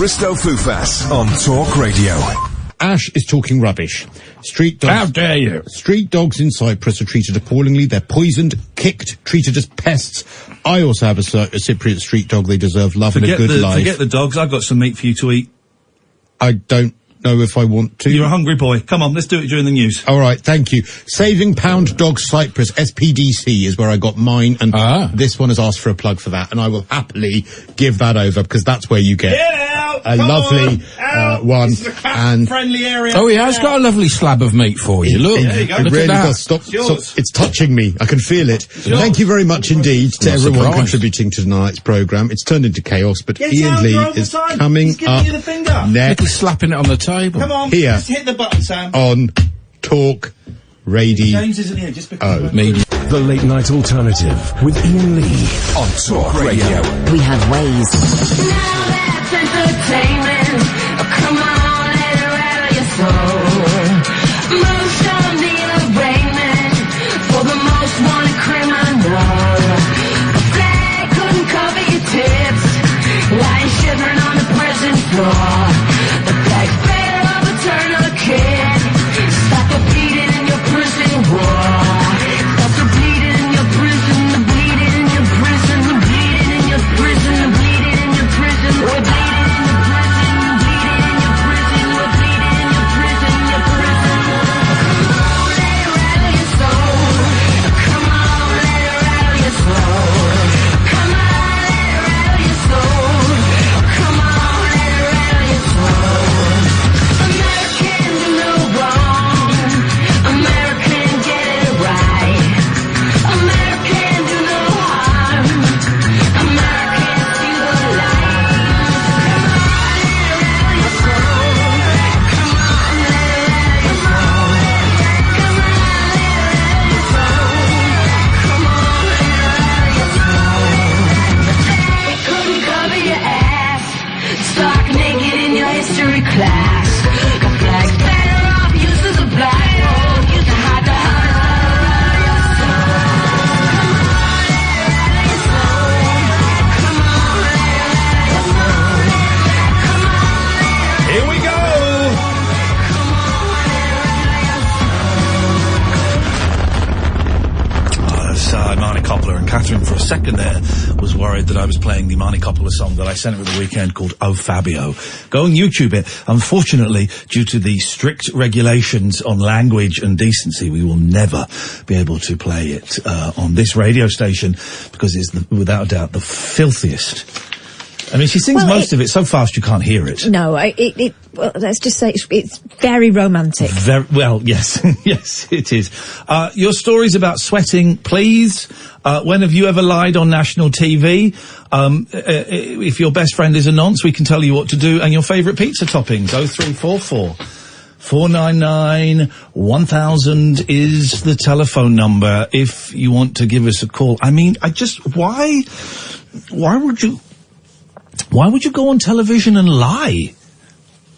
Christo Fufas on Talk Radio. Ash is talking rubbish. Street dogs. How dare you? Street dogs in Cyprus are treated appallingly. They're poisoned, kicked, treated as pests. I also have a Cypriot street dog. They deserve love and a good life. Forget the dogs. I've got some meat for you to eat. I don't know if I want to. You're a hungry boy. Come on, let's do it during the news. All right, thank you. Saving Pound Dog Cyprus, SPDC, is where I got mine, and this one has asked for a plug for that, and I will happily give that over, because that's where you get a lovely one. This is a cat-friendly area. Oh, he has got a lovely slab of meat for you. Look. There you go. It Look really at that. does. Stop. It's touching me. I can feel it. Thank you very much indeed to everyone contributing to tonight's programme. It's turned into chaos, but Iain Lee is coming up next. He's slapping it on the table. Come on, here. just hit the button, Sam. On Talk Radio. James isn't here, just because... The Late Night Alternative with Iain Lee on Talk Radio. We have ways. Now that's entertainment. Oh, come on, let it rattle your soul. Most of the arraignment for the most wanted criminal. The flag couldn't cover your tits, lying shivering on the prison floor. The flag's better of a turn of a kid. Stop the bleeding in your prison war. Stop the bleeding in your prison, the bleeding in your prison, the bleeding in your prison, the bleeding in your prison. We're bleeding in your prison, the bleeding in your prison, we're bleeding in your prison, your prison. Come on, let it rattle your soul. Come on, let it rattle your soul. Come on, let it rattle your soul. Come on, let it rattle your soul. Americans do no wrong. American get it right. American do no harm. American see the light. Come on, let it rattle your soul. Come on, let it rattle your soul. Come on, let it rattle your soul. Come on, let it rattle your soul. They couldn't cover your ass. Stark naked in your history class. The flag's better off used as a black hole. Used to hide the heart of your soul. Come on, let it rattle your soul. Come on, let it rattle your soul. Come on, let it Here we go! Marnie Coppola, and Catherine for a second there was worried that I was playing the Marnie Coppola song that I sent over the weekend called Oh Fabio. Go and YouTube it. Unfortunately, due to the strict regulations on language and decency, we will never be able to play it on this radio station, because it's without a doubt the filthiest. I mean, she sings most of it so fast you can't hear it. No, well, let's just say it's very romantic. Well, yes. Yes, it is. Your stories about sweating, please. When have you ever lied on national TV? If your best friend is a nonce, we can tell you what to do, and your favourite pizza toppings. 0344 499 1000 is the telephone number if you want to give us a call. I mean, why would you go on television and lie?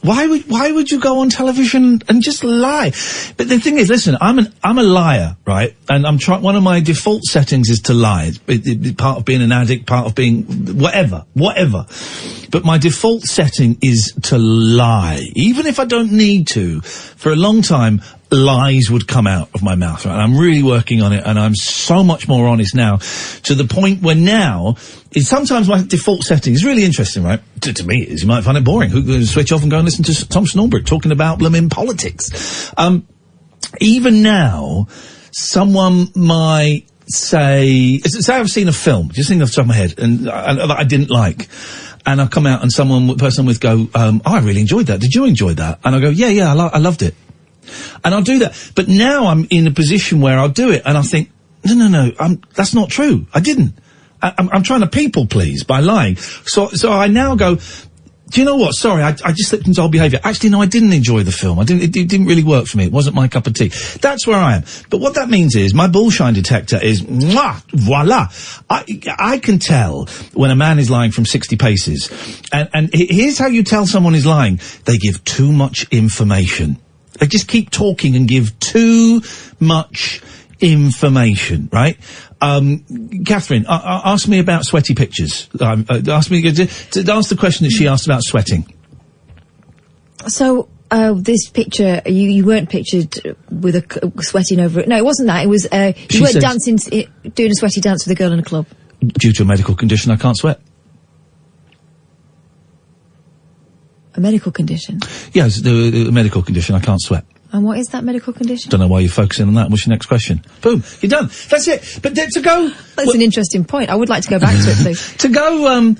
Why would you go on television and just lie? But the thing is, listen, I'm a liar, right? And one of my default settings is to lie. It's part of being an addict, part of being whatever. But my default setting is to lie. Even if I don't need to. For a long time, lies would come out of my mouth, right? And I'm really working on it, and I'm so much more honest now, to the point where now, sometimes my default setting is really interesting, right? To me, it is. You might find it boring. Who can switch off and go and listen to Tom Snorbrick talking about blooming politics? Even now, someone might say I've seen a film, just thinking off the top of my head, and that I didn't like. And I'll come out and person would go, oh, I really enjoyed that. Did you enjoy that? And I'll go, yeah, I loved it. And I'll do that. But now I'm in a position where I'll do it, and I think, no, that's not true. I didn't. I'm trying to people please by lying. So I now go, do you know what? Sorry, I just slipped into old behaviour. Actually, no, I didn't enjoy the film. It didn't really work for me. It wasn't my cup of tea. That's where I am. But what that means is my bullshine detector is, voila. I can tell when a man is lying from 60 paces. And here's how you tell someone is lying. They give too much information. They just keep talking and give too much information, right? Catherine, ask me about sweaty pictures. Ask me to answer the question that she asked about sweating. So, this picture, you weren't pictured with a sweating over it. No, it wasn't that. It was, you weren't dancing, doing a sweaty dance with a girl in a club. Due to a medical condition, I can't sweat. A medical condition? Yes, the medical condition, I can't sweat. And what is that medical condition? Don't know why you're focusing on that. What's your next question? Boom, you're done. That's it. But to go... That's an interesting point. I would like to go back to it, please. To go,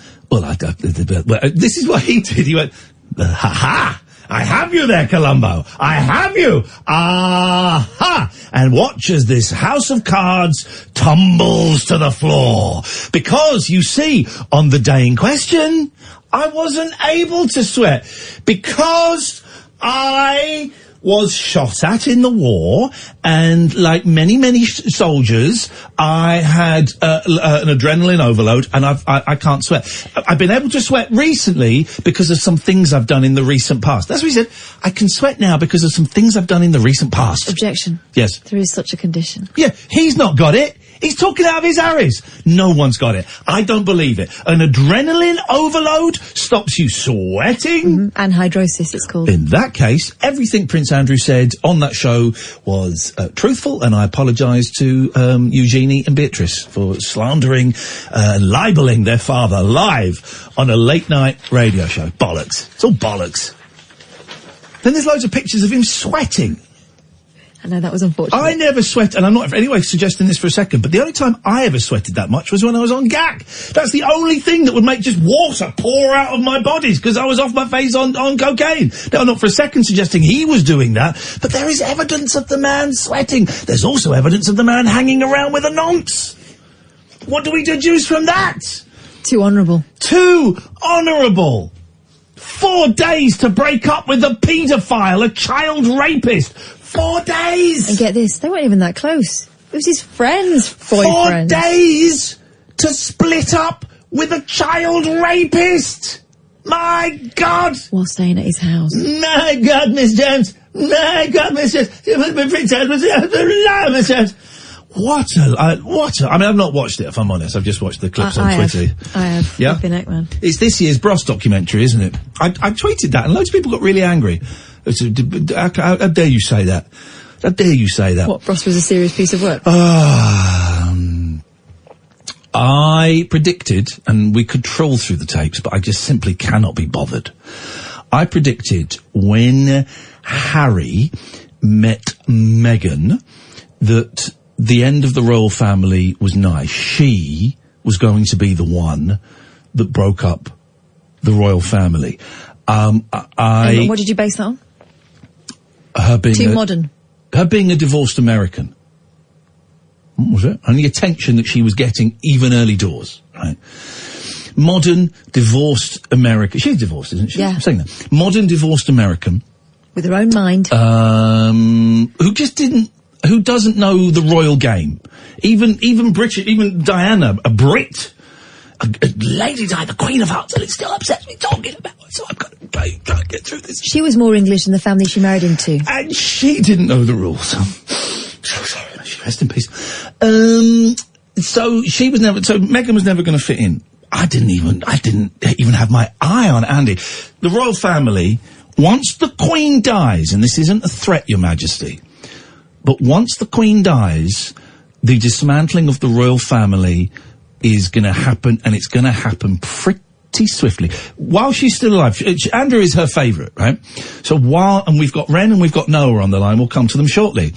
this is what he did. He went, ha-ha! I have you there, Columbo. I have you. Aha! And watch as this house of cards tumbles to the floor. Because, you see, on the day in question, I wasn't able to sweat. Because I was shot at in the war, and like many soldiers, I had an adrenaline overload, and I can't sweat. I've been able to sweat recently because of some things I've done in the recent past. That's what he said. I can sweat now because of some things I've done in the recent past. Objection. Yes. There is such a condition. Yeah, he's not got it. He's talking out of his arse. No one's got it. I don't believe it. An adrenaline overload stops you sweating. Anhydrosis, it's called. In that case, everything Prince Andrew said on that show was truthful, and I apologise to Eugenie and Beatrice for slandering and libelling their father live on a late-night radio show. Bollocks. It's all bollocks. Then there's loads of pictures of him sweating. I know, that was unfortunate. I never sweat, and I'm not anyway suggesting this for a second, but the only time I ever sweated that much was when I was on GAC. That's the only thing that would make just water pour out of my bodies, because I was off my face on cocaine. Now, I'm not for a second suggesting he was doing that, but there is evidence of the man sweating. There's also evidence of the man hanging around with a nonce. What do we deduce from that? Too honourable. Too honourable. 4 days to break up with a paedophile, a child rapist. 4 days! And get this, they weren't even that close. It was his friend's boyfriend. 4 days to split up with a child rapist! My God! While staying at his house. My God, Miss Jones! My God, Miss Jones! Prince Edward, Miss Jones! I mean, I've not watched it, if I'm honest. I've just watched the clips on Twitter. I have. Yeah? Man. It's this year's Bros documentary, isn't it? I tweeted that, and loads of people got really angry. How dare you say that? How dare you say that? What, Bros was a serious piece of work? I predicted, and we could troll through the tapes, but I just simply cannot be bothered. I predicted when Harry met Meghan that the end of the royal family was nigh. She was going to be the one that broke up the royal family. And what did you base that on? Her being Too modern. Her being a divorced American. What was it? And the attention that she was getting even early doors, right? Modern, divorced American. She's divorced, isn't she? Yeah. I'm saying that. Modern, divorced American. With her own mind. Who doesn't know the royal game. Even British, even Diana, a Brit. A Lady Di, the Queen of Hearts, and it still upsets me talking about it, so I've got to try and get through this. She was more English than the family she married into. And she didn't know the rules. So sorry, rest in peace. So Meghan was never going to fit in. I didn't even have my eye on Andy. The royal family, once the Queen dies, and this isn't a threat, Your Majesty, but once the Queen dies, the dismantling of the royal family is going to happen, and it's going to happen pretty swiftly. While she's still alive, Andrew is her favourite, right? So and we've got Wren and we've got Noah on the line, we'll come to them shortly.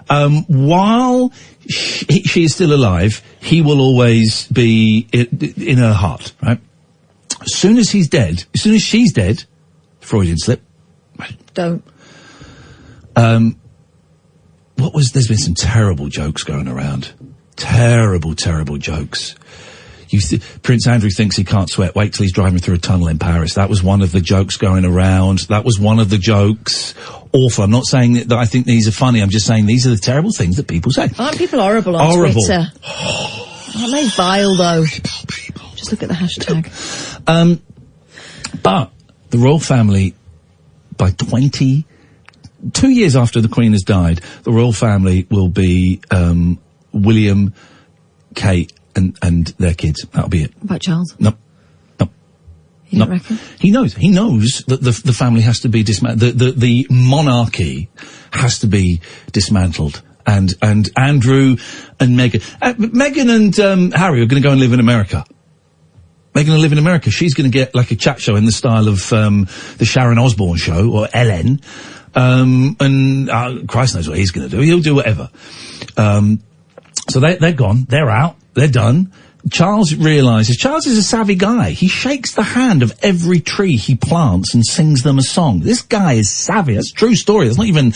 While she is still alive, he will always be in her heart, right? As soon as she's dead, Freudian slip. Don't. There's been some terrible jokes going around. Terrible jokes. Prince Andrew thinks he can't sweat. Wait till he's driving through a tunnel in Paris. That was one of the jokes going around. That was one of the jokes. Awful. I'm not saying that I think these are funny. I'm just saying these are the terrible things that people say. Aren't people horrible on Twitter? Aren't they vile, though? Just look at the hashtag. But the royal family, by 2 years after the Queen has died, the royal family will be William, Kate and their kids. That'll be it. About Charles? No. You don't reckon? He knows that the family has to be dismantled. The monarchy has to be dismantled. And Andrew and Meghan. Meghan and Harry are going to go and live in America. They're going to live in America. She's going to get like a chat show in the style of the Sharon Osbourne show or Ellen. And Christ knows what he's going to do. He'll do whatever. So they're gone. They're out. They're done. Charles realises Charles is a savvy guy. He shakes the hand of every tree he plants and sings them a song. This guy is savvy. That's a true story. It's not even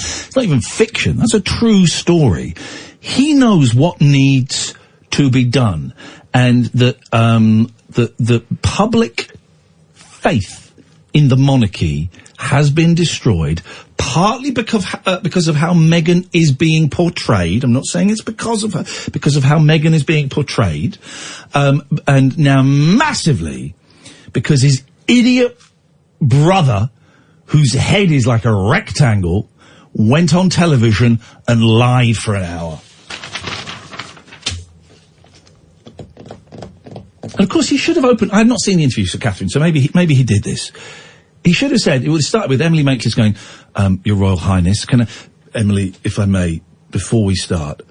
fiction. That's a true story. He knows what needs to be done, and that the public faith in the monarchy has been destroyed, partly because of how Meghan is being portrayed. I'm not saying it's because of her, because of how Meghan is being portrayed, and now massively because his idiot brother, whose head is like a rectangle, went on television and lied for an hour. And of course he should have opened. I have not seen the interviews for Catherine, so maybe he did this. He should have said, it would start with Emily Maitlis going, Your Royal Highness, Emily, if I may, before we start,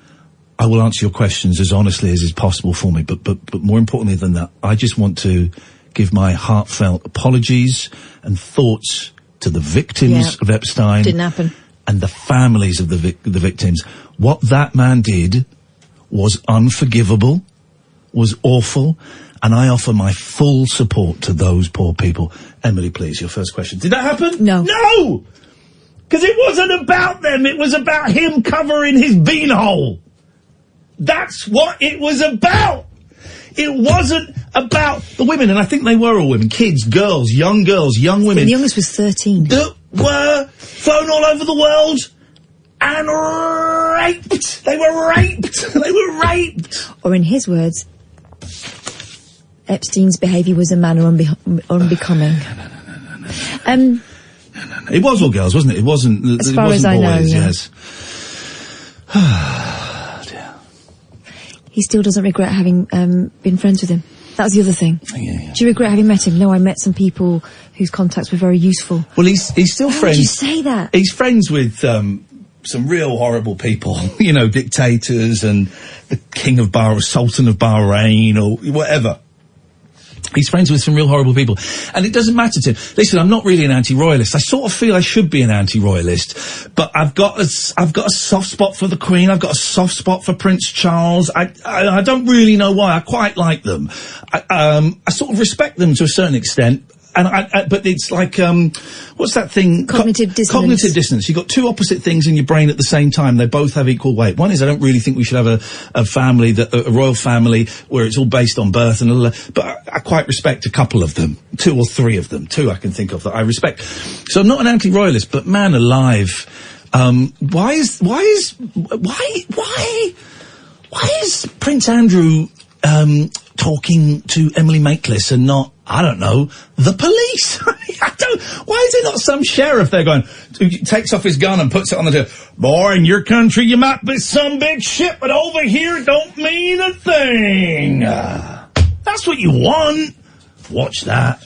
I will answer your questions as honestly as is possible for me, but more importantly than that, I just want to give my heartfelt apologies and thoughts to the victims of Epstein. Didn't happen. And the families of the victims. What that man did was unforgivable, was awful, and I offer my full support to those poor people. Emily, please, your first question. Did that happen? No. No! Because it wasn't about them, it was about him covering his beanhole. That's what it was about! It wasn't about the women, and I think they were all women. Kids, girls, young women. The youngest was 13. That were flown all over the world and raped. They were raped. They were raped. Or in his words, Epstein's behaviour was a manner unbecoming. No. It was all girls, wasn't it? It wasn't. As far it wasn't as I know, boys, yeah. Yes. Dear. He still doesn't regret having been friends with him. That's the other thing. Yeah. Do you regret having met him? No, I met some people whose contacts were very useful. Well, he's still How friends. would you say that? He's friends with some real horrible people. You know, dictators and the King of Bahrain, Sultan of Bahrain, or whatever. He's friends with some real horrible people. And it doesn't matter to him. Listen, I'm not really an anti-royalist. I sort of feel I should be an anti-royalist. But I've got a soft spot for the Queen. I've got a soft spot for Prince Charles. I don't really know why. I quite like them. I sort of respect them to a certain extent. And but it's like, what's that thing? Cognitive dissonance. Cognitive dissonance. You've got two opposite things in your brain at the same time. They both have equal weight. One is I don't really think we should have a family, a royal family, where it's all based on birth and all that. But I quite respect a couple of them. Two or three of them. Two I can think of that I respect. So I'm not an anti-royalist, but man alive, why is Prince Andrew, talking to Emily Maitlis and not, I don't know, the police? Why is it not some sheriff there going, who takes off his gun and puts it on the table? Boy, in your country you might be some big shit, but over here it don't mean a thing. That's what you want. Watch that.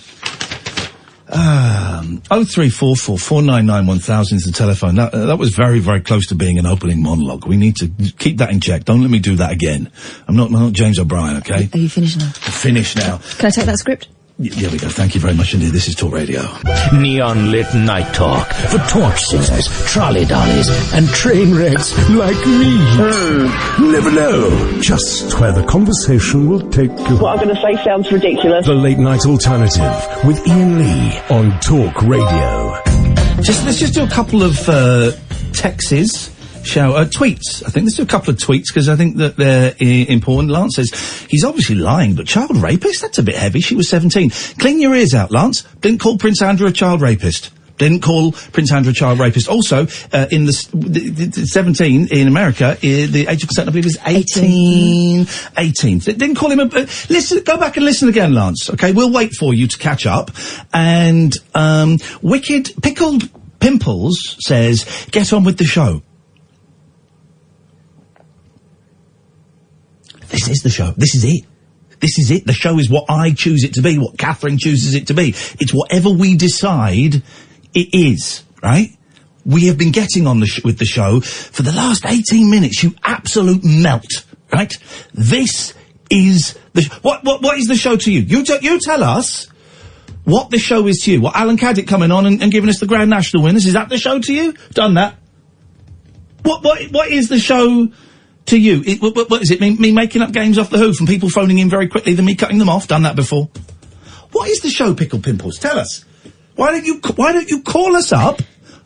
0344 499 1000 is the telephone. That was very, very close to being an opening monologue. We need to keep that in check. Don't let me do that again. I'm not James O'Brien, okay? Are you finished now? Finished now. Can I take that script? There we go. Thank you very much indeed. This is Talk Radio. Neon lit night talk for torch scissors, trolley dollies, and train wrecks like me. Never know just where the conversation will take you. What I'm going to say sounds ridiculous. The Late Night Alternative with Iain Lee on Talk Radio. Let's just do a couple of texts. Tweets. I think let's do a couple of tweets because I think that they're important. Lance says, he's obviously lying, but child rapist? That's a bit heavy. She was 17. Clean your ears out, Lance. Didn't call Prince Andrew a child rapist. Didn't call Prince Andrew a child rapist. Also, in the 17 in America, the age of consent, I believe, is 18. 18. Didn't call him a... listen, go back and listen again, Lance, okay? We'll wait for you to catch up. And, Wicked Pickled Pimples says, get on with the show. This is the show. This is it. This is it. The show is what I choose it to be, what Catherine chooses it to be. It's whatever we decide it is, right? We have been getting on with the show for the last 18 minutes. You absolute melt, right? This is the... What is the show to you? You tell us what the show is to you. What, Alan Caddick coming on and giving us the Grand National winners? Is that the show to you? Done that. What is the show to you? What is it? Me making up games off the hoof and people phoning in very quickly, then me cutting them off? Done that before. What is the show, Pickle Pimples? Tell us. Why don't you call us up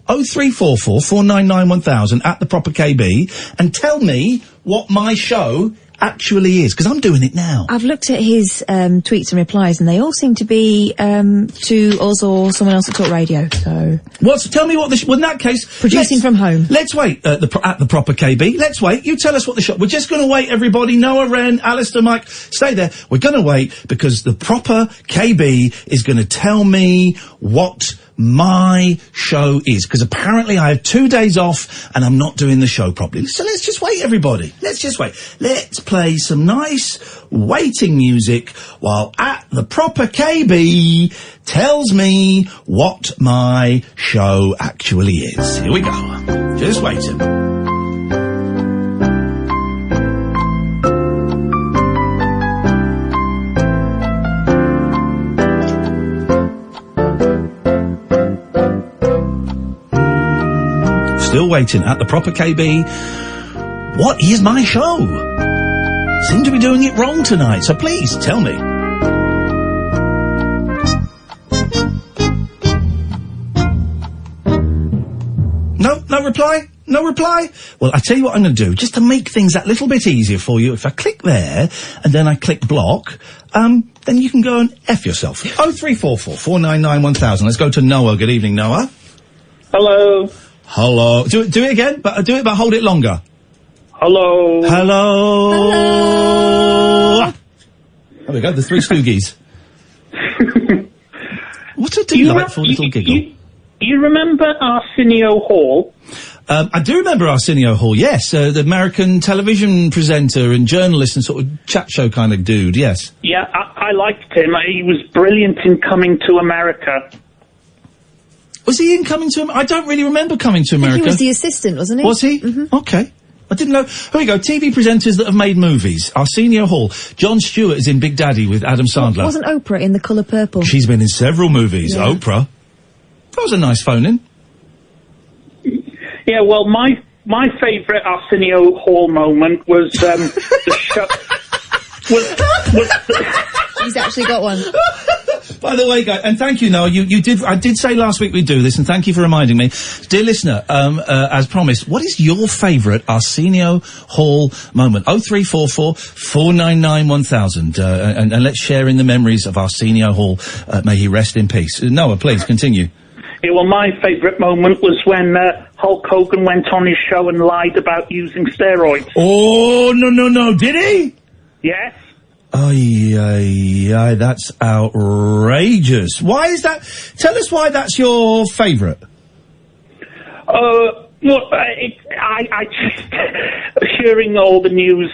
0344 499 1000 at the proper KB and tell me what my show actually is, because I'm doing it now. I've looked at his tweets and replies, and they all seem to be to us or someone else at Talk Radio. So, tell me what the well, in that case, producing from home. Let's wait at the proper KB. Let's wait. You tell us what the show. We're just going to wait, everybody. Noah, Wren, Alistair, Mike, stay there. We're going to wait because the proper KB is going to tell me what my show is, because apparently I have 2 days off and I'm not doing the show properly. So let's just wait, everybody. Let's just wait. Let's play some nice waiting music while at the proper KB tells me what my show actually is. Here we go. Just waiting. Still waiting at the proper KB. What is my show? Seem to be doing it wrong tonight, so please tell me. No reply? No reply? Well, I tell you what I'm going to do, just to make things that little bit easier for you. If I click there, and then I click block, then you can go and F yourself. 0344 499 1000. Let's go to Noah. Good evening, Noah. Hello. Hello. Do it again, but hold it longer. Hello. Hello. Hello. There we go, the Three Stoogies. What a delightful little giggle. You remember Arsenio Hall? I do remember Arsenio Hall, yes. The American television presenter and journalist and sort of chat show kind of dude, yes. Yeah, I liked him. He was brilliant in Coming to America. Was he in Coming to America? I don't really remember Coming to America. He was the assistant, wasn't he? Was he? Mm-hmm. Okay. I didn't know. Here we go. TV presenters that have made movies. Arsenio Hall. Jon Stewart is in Big Daddy with Adam Sandler. Wasn't Oprah in The Colour Purple? She's been in several movies. Yeah. Oprah. That was a nice phone-in. Yeah, well, my favourite Arsenio Hall moment was the show. He's actually got one. By the way, guys, and thank you, Noah. I did say last week we'd do this, and thank you for reminding me. Dear listener, as promised, what is your favourite Arsenio Hall moment? 0344 499 1000. And let's share in the memories of Arsenio Hall. May he rest in peace. Noah, please continue. Yeah, well, my favourite moment was when Hulk Hogan went on his show and lied about using steroids. Oh, no. Did he? Yes. Aye, that's outrageous. Why is that? Tell us why that's your favourite. Well, I just, hearing all the news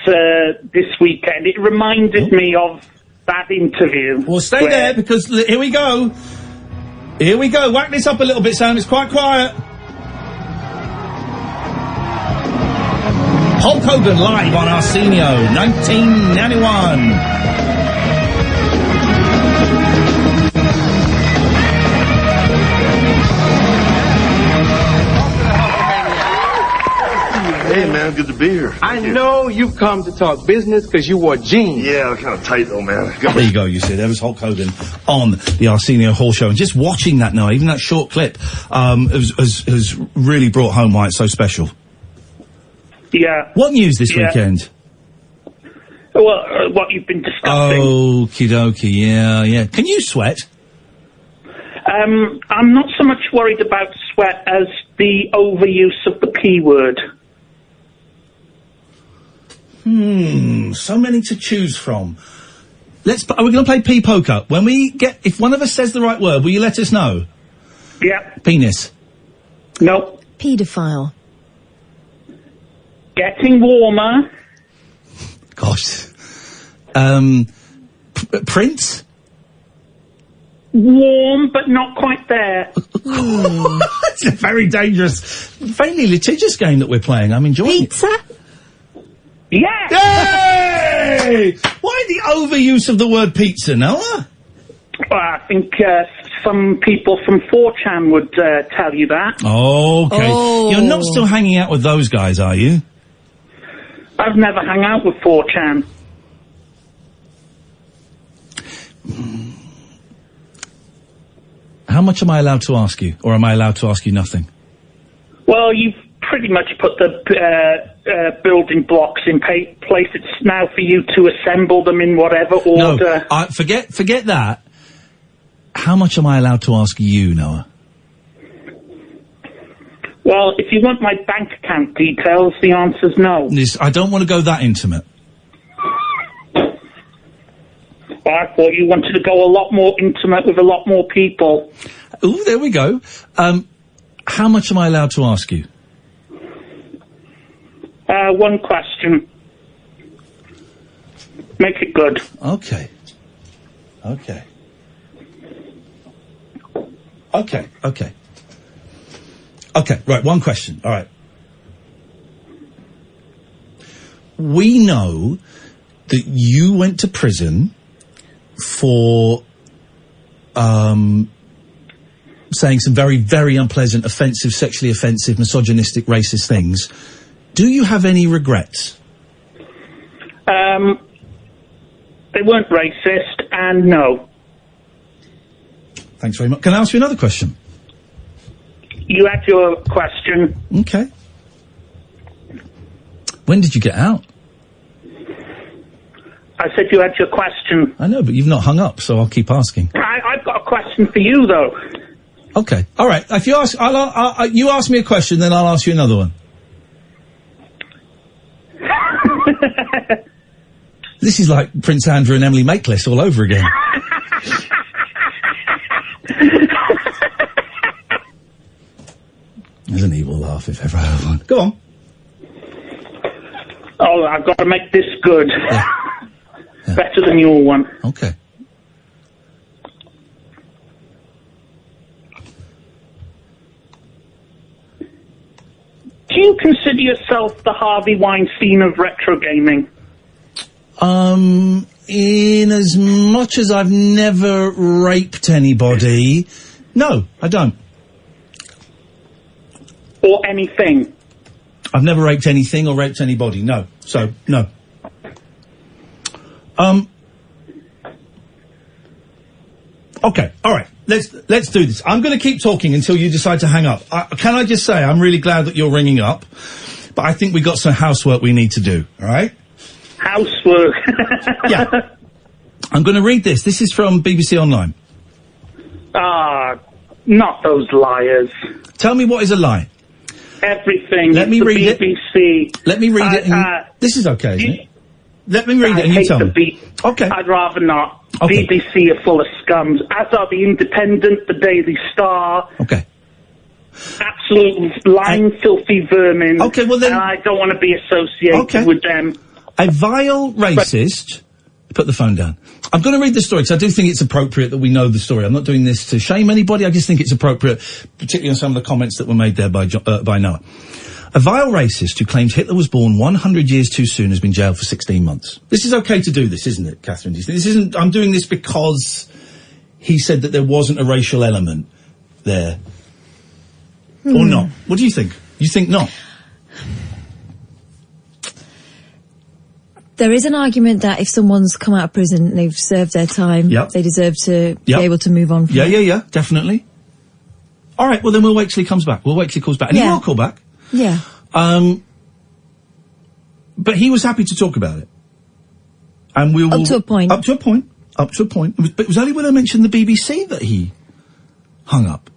this weekend, it reminded me of that interview. Well, stay there, because here we go. Here we go. Whack this up a little bit, Sam. It's quite quiet. Hulk Hogan live on Arsenio, 1991. Hey, man, good to be here. I know you've come to talk business because you wore jeans. Yeah, kind of tight, though, man. There you go, you see. There was Hulk Hogan on the Arsenio Hall show. And just watching that now, even that short clip, has really brought home why it's so special. Yeah. What news this weekend? Well, what you've been discussing. Okie dokie, yeah. Can you sweat? I'm not so much worried about sweat as the overuse of the P word. So many to choose from. Are we going to play P poker? If one of us says the right word, will you let us know? Yeah. Penis. No. Paedophile. Getting warmer. Gosh, Prince? Warm, but not quite there. It's a very dangerous, fairly litigious game that we're playing. I'm enjoying Pizza? Yes! Yay! Why the overuse of the word pizza, Noah? Well, I think some people from 4chan would tell you that. Okay. Oh. You're not still hanging out with those guys, are you? I've never hung out with 4chan. How much am I allowed to ask you? Or am I allowed to ask you nothing? Well, you've pretty much put the building blocks in place. It's now for you to assemble them in whatever order. No, forget that. How much am I allowed to ask you, Noah? Well, if you want my bank account details, the answer's no. I don't want to go that intimate. I thought you wanted to go a lot more intimate with a lot more people. Ooh, there we go. How much am I allowed to ask you? One question. Make it good. Okay. Okay, right, one question. All right. We know that you went to prison for saying some very, very unpleasant, offensive, sexually offensive, misogynistic, racist things. Do you have any regrets? They weren't racist, and no. Thanks very much. Can I ask you another question? You had your question. Okay. When did you get out? I said you had your question. I know, but you've not hung up, so I'll keep asking. I've got a question for you, though. Okay. All right. If you ask, you ask me a question, then I'll ask you another one. This is like Prince Andrew and Emily Maitlis all over again. There's an evil laugh if ever I have one. Go on. Oh, I've got to make this good. Yeah. Better than your one. Okay. Do you consider yourself the Harvey Weinstein of retro gaming? In as much as I've never raped anybody, no, I don't. Or anything? I've never raped anything or raped anybody, no. So, no. Okay, alright, let's do this. I'm gonna keep talking until you decide to hang up. Can I just say, I'm really glad that you're ringing up, but I think we got some housework we need to do, alright? Housework? Yeah. I'm gonna read this. This is from BBC Online. Not those liars. Tell me what is a lie. Everything. Let me read BBC. it. Let me read it. This is okay, isn't it? Let me read it and you tell me. Okay. I'd rather not. Okay. BBC are full of scums, as are the Independent, the Daily Star. Okay. Absolute lying, filthy vermin. Okay, well then... And I don't want to be associated with them. A vile racist... Put the phone down. I'm going to read the story because I do think it's appropriate that we know the story. I'm not doing this to shame anybody. I just think it's appropriate, particularly on some of the comments that were made there by Noah. A vile racist who claims Hitler was born 100 years too soon has been jailed for 16 months. This is okay to do this, isn't it, Catherine? This isn't... I'm doing this because he said that there wasn't a racial element there. Or not. What do you think? You think not? There is an argument that if someone's come out of prison and they've served their time, they deserve to be able to move on from it. Yeah, definitely. All right, well then we'll wait till he comes back. We'll wait till he calls back. And he will call back. Yeah. But he was happy to talk about it. And we will... Up to a point. Up to a point. But it was only when I mentioned the BBC that he hung up.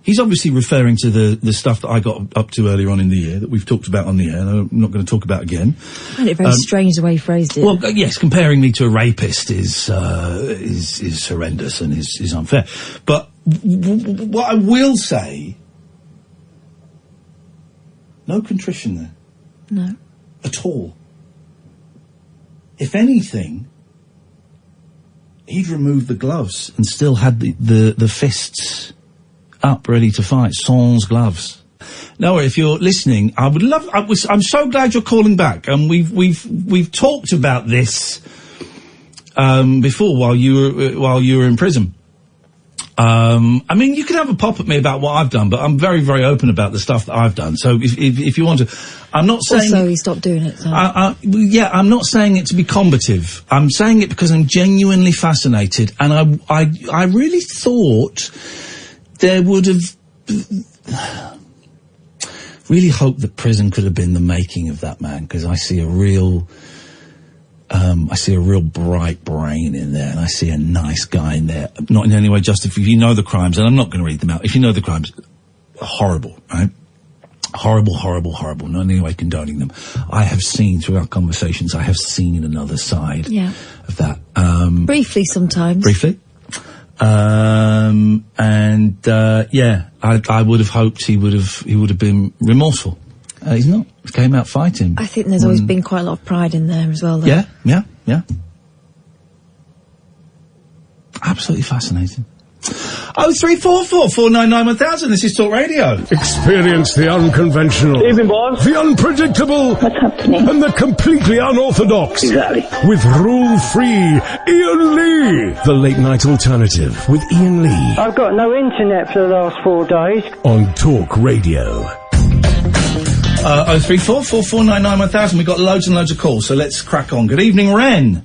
He's obviously referring to the stuff that I got up to earlier on in the year that we've talked about on the air, and I'm not going to talk about again. I find it very strange the way he phrased it. Well, yes, comparing me to a rapist is horrendous and is unfair. But what I will say, no contrition there. No. At all. If anything, he'd removed the gloves and still had the fists up, ready to fight, sans gloves. No, if you're listening, I would love. I'm so glad you're calling back, and we've talked about this before while you were in prison. I mean, you can have a pop at me about what I've done, but I'm very, very open about the stuff that I've done. So if you want to, I'm not saying. Also, he stopped doing it. So. Yeah, I'm not saying it to be combative. I'm saying it because I'm genuinely fascinated, and I really thought there would have. Really hope that prison could have been the making of that man, because I see a real bright brain in there, and I see a nice guy in there. Not in any way if you know the crimes, and I'm not going to read them out. If you know the crimes, horrible, right? Horrible, horrible, horrible. Not in any way condoning them. I have seen through our conversations, I have seen another side of that. Briefly sometimes. Briefly. I would have hoped he would have been remorseful. He's not. He came out fighting. I think there's always been quite a lot of pride in there as well, though. Yeah. Absolutely fascinating. 0344 499 1000. This is Talk Radio. Experience the unconventional, Evening, boss. the unpredictable, What's happening? and the completely unorthodox. Exactly. With rule-free Iain Lee. The Late Night Alternative with Iain Lee I've got no internet for the last 4 days. on Talk Radio. 0344 499 1000. We've got loads and loads of calls, so let's crack on. Good evening, Wren.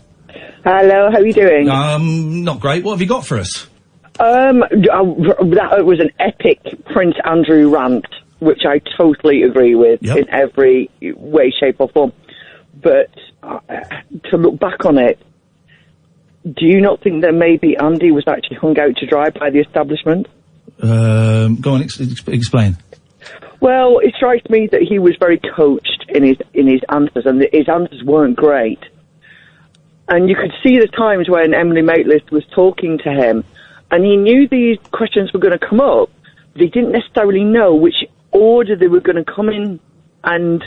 Hello, how are you doing? Not great. What have you got for us? That was an epic Prince Andrew rant, which I totally agree with in every way, shape or form. But to look back on it, do you not think that maybe Andy was actually hung out to dry by the establishment? Go on, explain. Well, it strikes me that he was very coached in his answers, and his answers weren't great. And you could see the times when Emily Maitlis was talking to him, and he knew these questions were going to come up, but he didn't necessarily know which order they were going to come in. And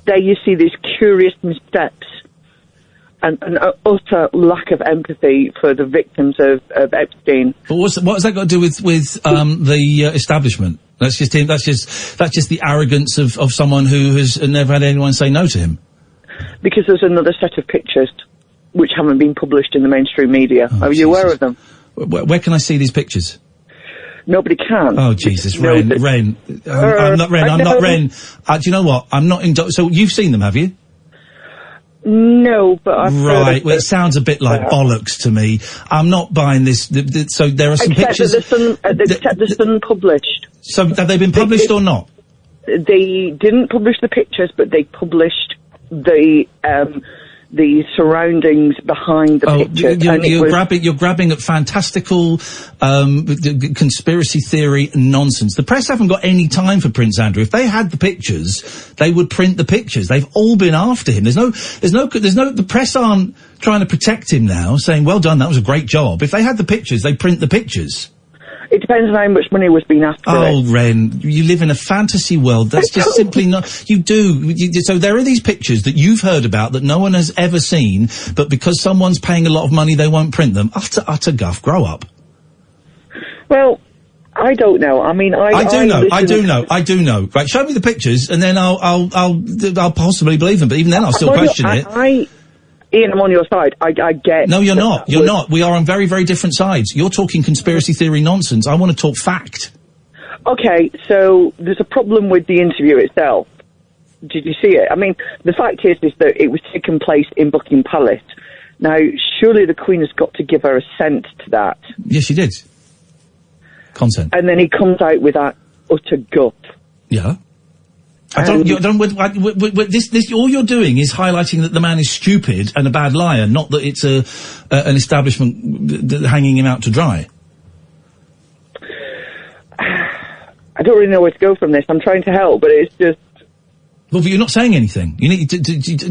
there you see these curious missteps and an utter lack of empathy for the victims of Epstein. But what has that got to do with the establishment? That's just him. That's just the arrogance of someone who has never had anyone say no to him. Because there's another set of pictures which haven't been published in the mainstream media. Are you aware of them? Where can I see these pictures? Nobody can. Oh, Jesus, Wren. I'm not Wren. I'm not Wren. Do you know what? I'm not in... So you've seen them, have you? No, but I've Right, well, it sounds a bit like bollocks to me. I'm not buying this. So there are some pictures... Except the Sun published. So have they been published or not? They didn't publish the pictures, but they published the surroundings behind the pictures. You're grabbing at fantastical conspiracy theory nonsense. The press haven't got any time for Prince Andrew. If they had the pictures, they would print the pictures. They've all been after him. The press aren't trying to protect him now, saying, well done, that was a great job. If they had the pictures, they'd print the pictures. It depends on how much money was being asked for it. Oh, Wren, you live in a fantasy world. That's just simply not... You do. So there are these pictures that you've heard about that no one has ever seen, but because someone's paying a lot of money, they won't print them. Utter guff. Grow up. Well, I don't know. I mean, I do know. Right, show me the pictures, and then I'll possibly believe them, but even then I'll still question it. Iain, I'm on your side. I get... No, you're not. You're not. We are on very, very different sides. You're talking conspiracy theory nonsense. I want to talk fact. Okay, so there's a problem with the interview itself. Did you see it? I mean, the fact is that it was taking place in Buckingham Palace. Now, surely the Queen has got to give her assent to that. Yes, she did. Consent. And then he comes out with that utter guff. Yeah. All you're doing is highlighting that the man is stupid and a bad liar, not that it's an establishment hanging him out to dry. I don't really know where to go from this. I'm trying to help, but it's just... Well, but you're not saying anything. You need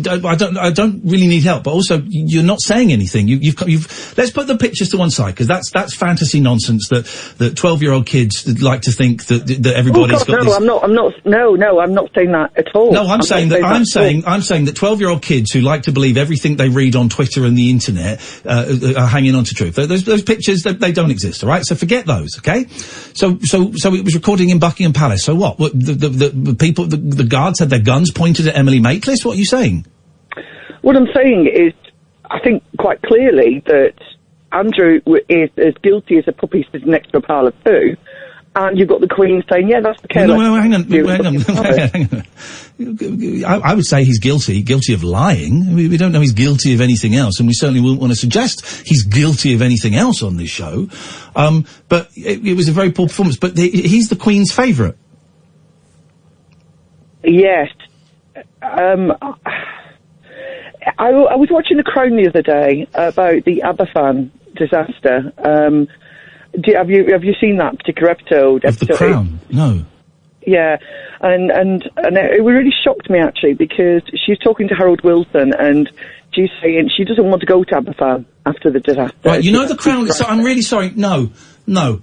I don't really need help, but also you're not saying anything. You've. Let's put the pictures to one side, because that's fantasy nonsense that 12-year-old kids like to think that everybody's got this. I'm not saying that at all. No, I'm saying that 12-year-old kids who like to believe everything they read on Twitter and the internet are hanging on to truth. Those pictures, they don't exist. All right, so forget those. Okay, so it was recording in Buckingham Palace. So what? The people, the guards had their guns pointed at Emily Maitlis? What are you saying? What I'm saying is, I think quite clearly that Andrew is as guilty as a puppy sitting next to a pile of poo, and you've got the Queen saying, yeah, that's the case. No, hang on. I would say he's guilty of lying. We don't know he's guilty of anything else, and we certainly wouldn't want to suggest he's guilty of anything else on this show. But it was a very poor performance, but he's the Queen's favourite. Yes. I was watching The Crown the other day about the Aberfan disaster. Have you seen that particular episode? Of The Crown? No. Yeah, and it really shocked me actually, because she's talking to Harold Wilson and she's saying she doesn't want to go to Aberfan after the disaster. Right, you know The Crown. So I'm really sorry. No. I'm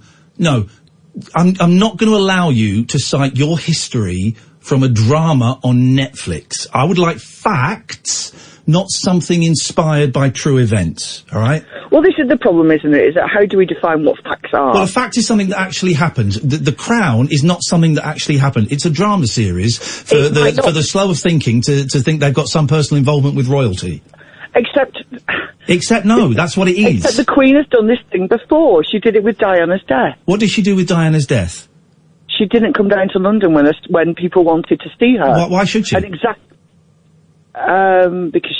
not going to allow you to cite your history from a drama on Netflix. I would like facts, not something inspired by true events, all right? Well, this is the problem, isn't it? Is that how do we define what facts are? Well, a fact is something that actually happened. The Crown is not something that actually happened. It's a drama series for the slow of thinking to think they've got some personal involvement with royalty. Except no, that's what it is. Except the Queen has done this thing before. She did it with Diana's death. What did she do with Diana's death? She didn't come down to London when people wanted to see her. Why should she? Because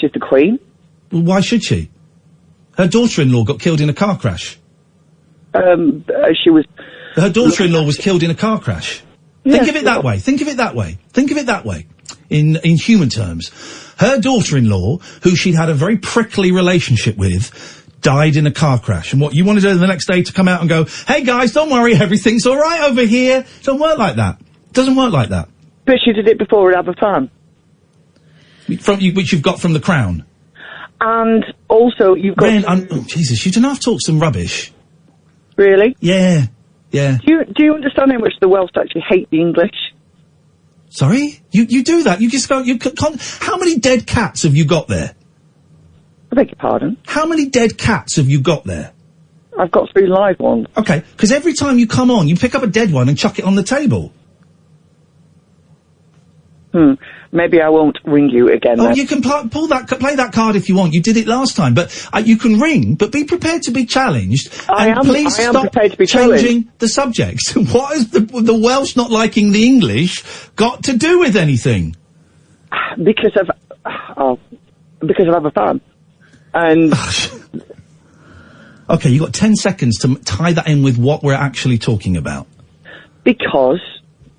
she's the Queen. Well, why should she? Her daughter-in-law got killed in a car crash. Her daughter-in-law was killed in a car crash. Yes, Think of it that way. Think of it that way. In human terms. Her daughter-in-law, who she'd had a very prickly relationship with, died in a car crash. And what you want to do the next day to come out and go, hey guys, don't worry, everything's all right over here. It doesn't work like that. It doesn't work like that. But she did it before at Aberfan. Which you've got from The Crown. And also you've got... Wren, Jesus, you don't have to talk some rubbish. Really? Yeah. Do you understand how much the Welsh actually hate the English? Sorry? You do that? You just go... how many dead cats have you got there? I beg your pardon? How many dead cats have you got there? I've got 3 live ones. Okay, because every time you come on, you pick up a dead one and chuck it on the table. Maybe I won't ring you again. Oh, you can play that card if you want. You did it last time, but you can ring, but be prepared to be challenged. Please stop changing the subject. What has the Welsh not liking the English got to do with anything? Because of Aberfan. And okay, you've got 10 seconds to tie that in with what we're actually talking about. Because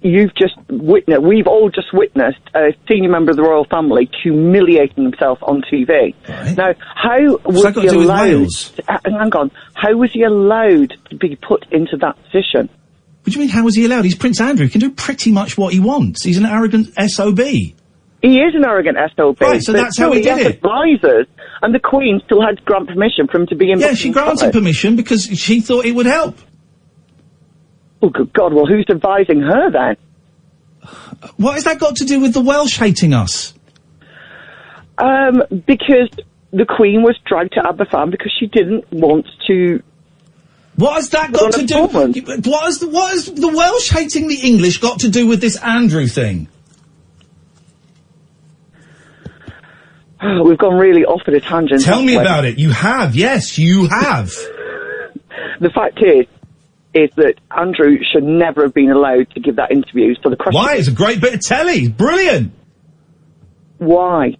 we've all just witnessed a senior member of the royal family humiliating himself on TV. Right. Now, how was he allowed? Hang on, how was he allowed to be put into that position? What do you mean? How was he allowed? He's Prince Andrew. He can do pretty much what he wants. He's an arrogant SOB. He is an arrogant SOB. Right, so that's how he did it. Advisors, and the Queen still had to grant permission for him to be in. Yeah, she granted permission because she thought it would help. Oh, good God, well, who's advising her then? What has that got to do with the Welsh hating us? Because the Queen was dragged to Aberfan because she didn't want to... What has that got to do... What has the Welsh hating the English got to do with this Andrew thing? We've gone really off at a tangent. Tell me about it. You have. Yes, you have. The fact is that Andrew should never have been allowed to give that interview. So the question... Why? It's a great bit of telly. Brilliant. Why?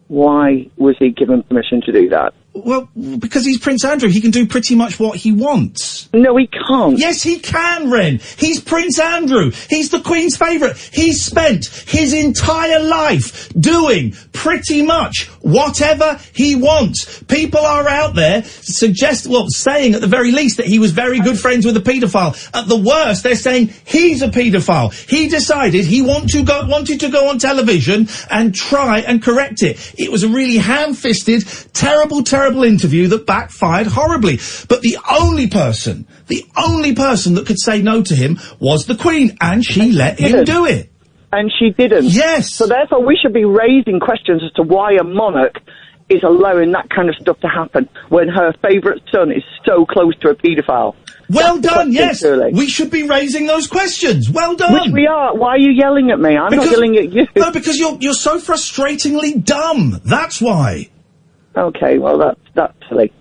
Why was he given permission to do that? Well, because he's Prince Andrew, he can do pretty much what he wants. No, he can't. Yes, he can, Wren. He's Prince Andrew. He's the Queen's favourite. He's spent his entire life doing pretty much whatever he wants. People are out there saying at the very least that he was very good friends with a paedophile. At the worst, they're saying he's a paedophile. He decided he wanted to go on television and try and correct it. It was a really ham-fisted, terrible interview that backfired horribly. But the only person that could say no to him was the Queen, and she let him do it. And she didn't. Yes. So therefore we should be raising questions as to why a monarch is allowing that kind of stuff to happen when her favourite son is so close to a paedophile. Well done, yes. We should be raising those questions. Well done. Which we are. Why are you yelling at me? I'm not yelling at you. No, because you're so frustratingly dumb. That's why. Okay, well, that's silly.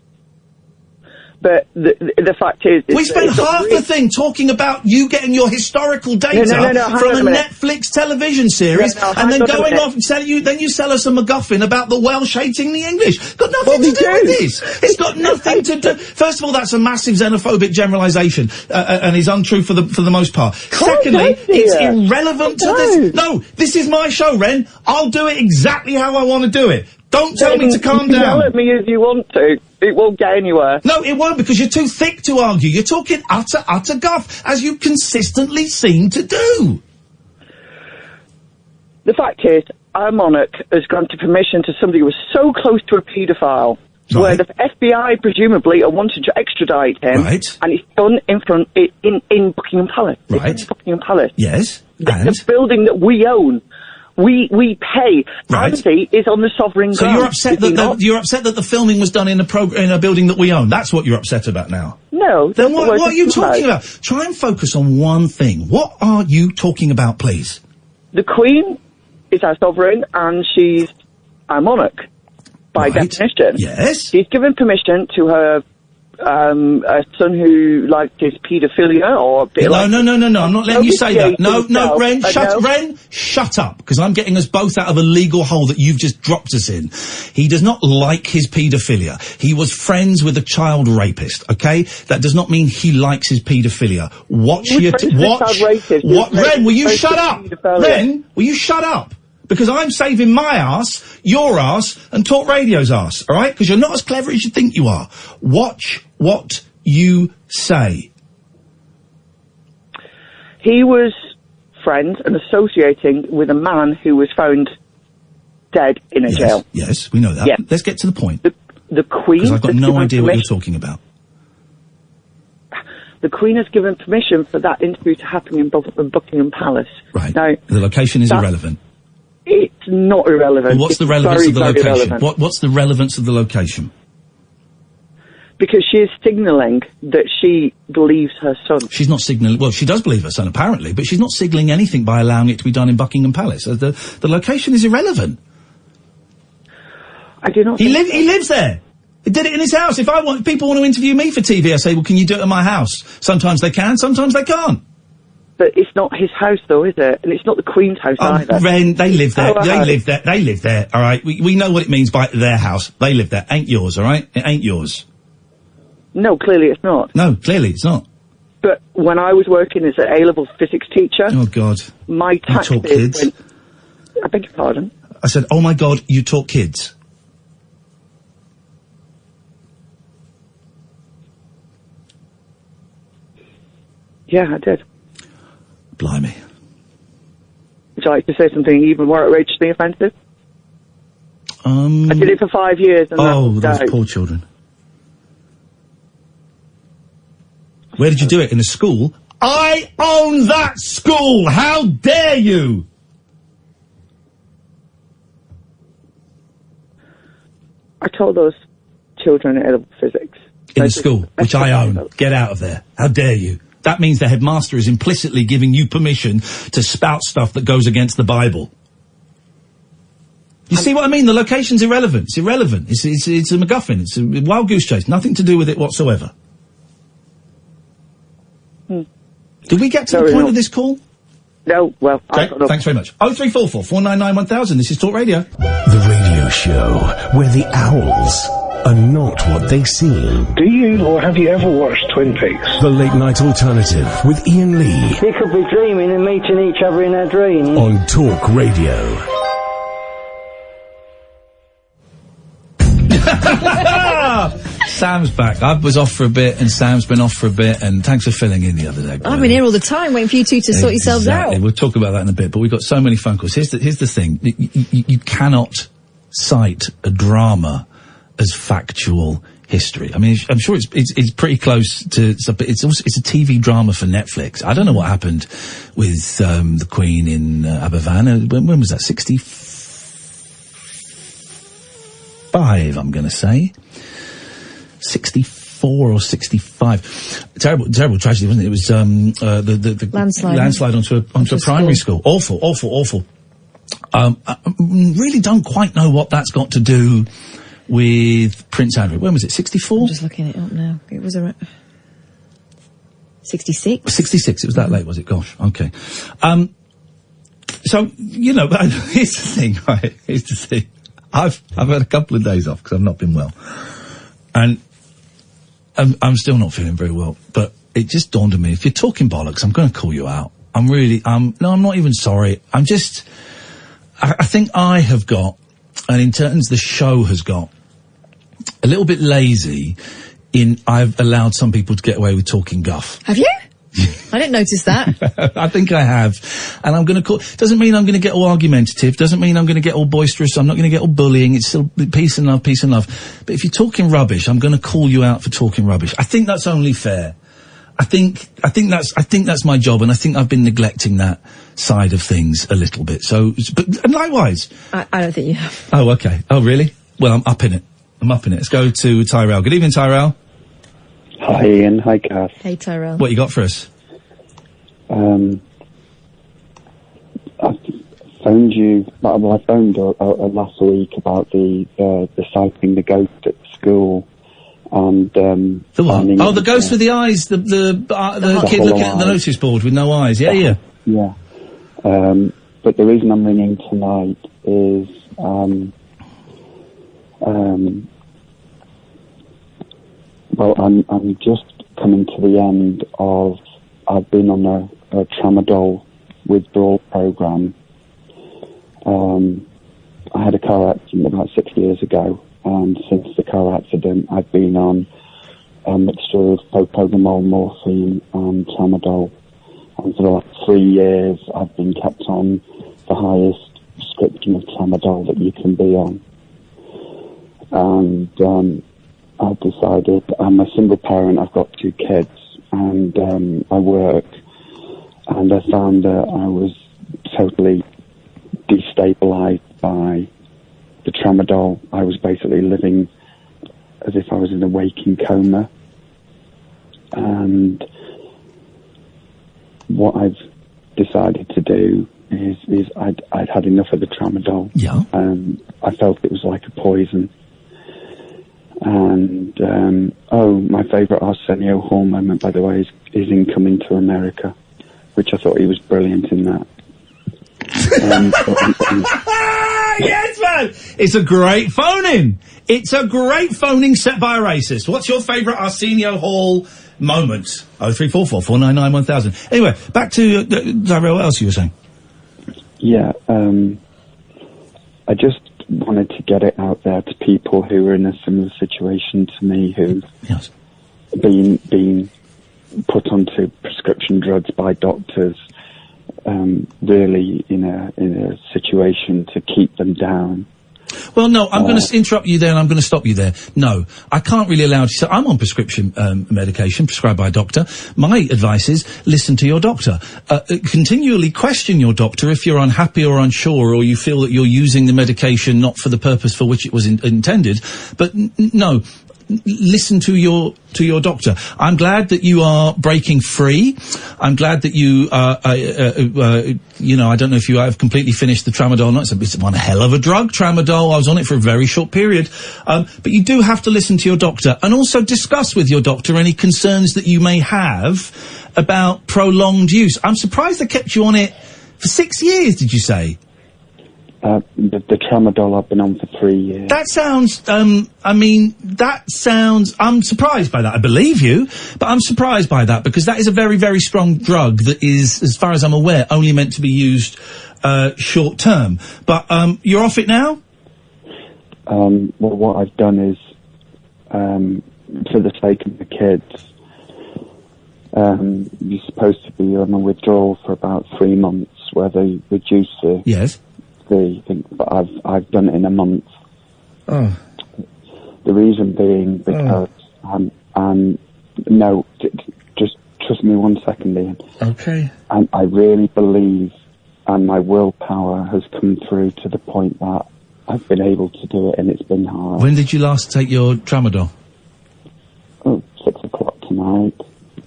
But the fact is... We spent half the thing talking about you getting your historical data from a Netflix television series, and then going off and you sell us a MacGuffin about the Welsh hating the English. Got nothing to do with this. It's got nothing to do... First of all, that's a massive xenophobic generalisation, and is untrue for the most part. Secondly, it's irrelevant to this... No, this is my show, Wren. I'll do it exactly how I want to do it. Don't tell me to calm down. Yell at me as you want to. It won't get anywhere. No, it won't, because you're too thick to argue. You're talking utter guff, as you consistently seem to do. The fact is, our monarch has granted permission to somebody who was so close to a paedophile, where the FBI presumably are wanting to extradite him, and it's done in Buckingham Palace. Right. It's in Buckingham Palace. Yes. The building that we own. We pay. Amnesty is on the sovereign ground. So you're upset that the filming was done in a building that we own. That's what you're upset about now. No. Then what are you talking about? Try and focus on one thing. What are you talking about, please? The Queen is our sovereign, and she's our monarch by definition. Yes. She's given permission to her a son who liked his paedophilia or a bit No, I'm not letting you say that. No, Wren, shut up, because I'm getting us both out of a legal hole that you've just dropped us in. He does not like his paedophilia. He was friends with a child rapist, okay? That does not mean he likes his paedophilia. Wren, will you shut up? Wren, will you shut up? Because I'm saving my arse, your arse, and Talk Radio's arse, alright? Because you're not as clever as you think you are. Watch what you say. He was friends and associating with a man who was found dead in a jail. Yes, we know that. Yeah. Let's get to the point. The Queen... Because I've got no idea what you're talking about. The Queen has given permission for that interview to happen in Buckingham Palace. Right. Now, the location is irrelevant. It's not irrelevant. Well, what's the relevance of the location? What's the relevance of the location? Because she is signalling that she believes her son. She's not signalling... Well, she does believe her son, apparently, but she's not signalling anything by allowing it to be done in Buckingham Palace. The location is irrelevant. I do not... He lives there. He did it in his house. If people want to interview me for TV, I say, well, can you do it at my house? Sometimes they can, sometimes they can't. But it's not his house, though, is it? And it's not the Queen's house either. Wren, they live there. They live there, all right? We know what it means by their house. They live there. Ain't yours, all right? It ain't yours. No, clearly it's not. No, clearly it's not. But when I was working as an A-level physics teacher... Oh, God. My taxes... You talk kids? I beg your pardon? I said, oh, my God, you taught kids. Yeah, I did. Blimey. Would you like to say something even more outrageously offensive? I did it for 5 years. And those poor children. Where did you do it? In a school? I own that school! How dare you! I told those children A-level physics. In a school, which I own. Get out of there. How dare you? That means the headmaster is implicitly giving you permission to spout stuff that goes against the Bible. You see what I mean? The location's irrelevant. It's irrelevant. It's a MacGuffin. It's a wild goose chase. Nothing to do with it whatsoever. Did we get to the point of this call? No, well... Okay, thanks very much. 0344 499 1000. This is Talk Radio. The radio show where the owls are not what they seem. Do you or have you ever watched Twin Peaks? The Late Night Alternative with Iain Lee. We could be dreaming and meeting each other in our dreams. On Talk Radio. Sam's back. I was off for a bit, and Sam's been off for a bit, and thanks for filling in the other day. I've been here all the time waiting for you two to sort yourselves out. We'll talk about that in a bit, but we've got so many phone calls. Here's the thing. You cannot cite a drama as factual history. I mean, I'm sure it's pretty close to, but it's a TV drama for Netflix. I don't know what happened with the Queen in Aberfan. When was that? 65, I'm going to say. 64 or 65. Terrible tragedy, wasn't it? It was the landslide onto a primary school. Awful. I really don't quite know what that's got to do with Prince Andrew. When was it? 64? I'm just looking it up now. It was around 66. 66. It was that late, was it? Gosh. Okay. So here's the thing, right? Here's the thing. I've had a couple of days off because I've not been well, and I'm still not feeling very well. But it just dawned on me: if you're talking bollocks, I'm going to call you out. I'm not even sorry. I think I have got, and in terms the show has got, a little bit lazy in I've allowed some people to get away with talking guff. Have you? I didn't notice that. I think I have. And I'm going to doesn't mean I'm going to get all argumentative, doesn't mean I'm going to get all boisterous, I'm not going to get all bullying, it's still peace and love. But if you're talking rubbish, I'm going to call you out for talking rubbish. I think that's only fair. I think that's my job, and I think I've been neglecting that side of things a little bit. And likewise. I don't think you have. Oh, okay. Oh, really? Well, I'm up in it. Let's go to Tyrell. Good evening, Tyrell. Hi, Ian. Hi, Kath. Hey, Tyrell. What you got for us? I phoned you. Well, I phoned last week about the sighting the ghost at school. And the what? Oh, the ghost with the eyes, the kid looking at the notice board with no eyes. Yeah. But the reason I'm ringing tonight is well, I'm just coming to the end of. I've been on a tramadol withdrawal program. I had a car accident about 6 years ago. And since the car accident, I've been on a mixture of propofol, morphine, and tramadol. And for the last 3 years, I've been kept on the highest prescription of tramadol that you can be on. And I've decided, I'm a single parent, I've got 2 kids, and I work. And I found that I was totally destabilized by the tramadol. I was basically living as if I was in a waking coma. And what I've decided to do is I'd had enough of the tramadol. Yeah. I felt it was like a poison. And, my favourite Arsenio Hall moment, by the way, is in Coming to America, which I thought he was brilliant in that. Yes, man! It's a great phone-in. It's a great phoning set by a racist. What's your favourite Arsenio Hall moment? 0344 499 1000. Anyway, back to Tyrell. What else you were saying? Yeah, I just wanted to get it out there to people who are in a similar situation to me, who've been put onto prescription drugs by doctors. Really in a situation to keep them down. Well, no, I'm going to interrupt you there, and I'm going to stop you there. No, I can't really allow you. So I'm on prescription medication prescribed by a doctor. My advice is listen to your doctor. Continually question your doctor if you're unhappy or unsure, or you feel that you're using the medication not for the purpose for which it was intended. But no. Listen to your doctor. I'm glad that you are breaking free. I'm glad that you I don't know if you have completely finished the tramadol. No, it's one hell of a drug, tramadol. I was on it for a very short period. But you do have to listen to your doctor, and also discuss with your doctor any concerns that you may have about prolonged use. I'm surprised they kept you on it for 6 years, did you say? The tramadol I've been on for 3 years. That sounds, I'm surprised by that. I believe you, but I'm surprised by that because that is a very, very strong drug that is, as far as I'm aware, only meant to be used, short term. But, you're off it now? Well, what I've done is, for the sake of the kids, you're supposed to be on a withdrawal for about 3 months where they reduce the... Yes. The thing, but I've done it in a month. Oh. The reason being because just trust me 1 second, Ian. Okay. And I really believe, and my willpower has come through to the point that I've been able to do it, and it's been hard. When did you last take your tramadol? 6 o'clock tonight.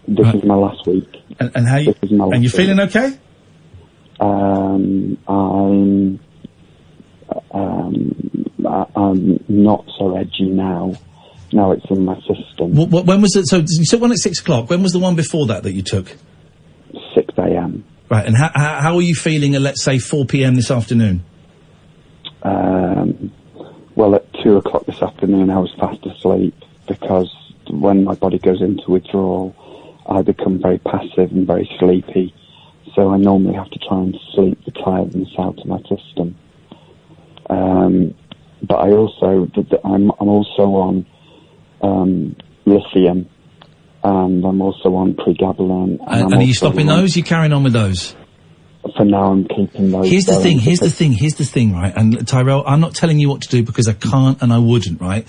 This is my last week. And how you? And you're feeling okay? I'm not so edgy now. Now it's in my system. When was it? So you took one at 6 o'clock. When was the one before that you took? 6 a.m. Right. And how are you feeling at, let's say, 4 p.m. this afternoon? Well, at 2 o'clock this afternoon, I was fast asleep because when my body goes into withdrawal, I become very passive and very sleepy. So I normally have to try and sleep the tiredness out of my system. But I also, I'm also on lithium, and I'm also on pregabalin. And are you stopping those? Are you carrying on with those? For now, I'm keeping those. Here's the thing, right? And Tyrell, I'm not telling you what to do because I can't and I wouldn't, right?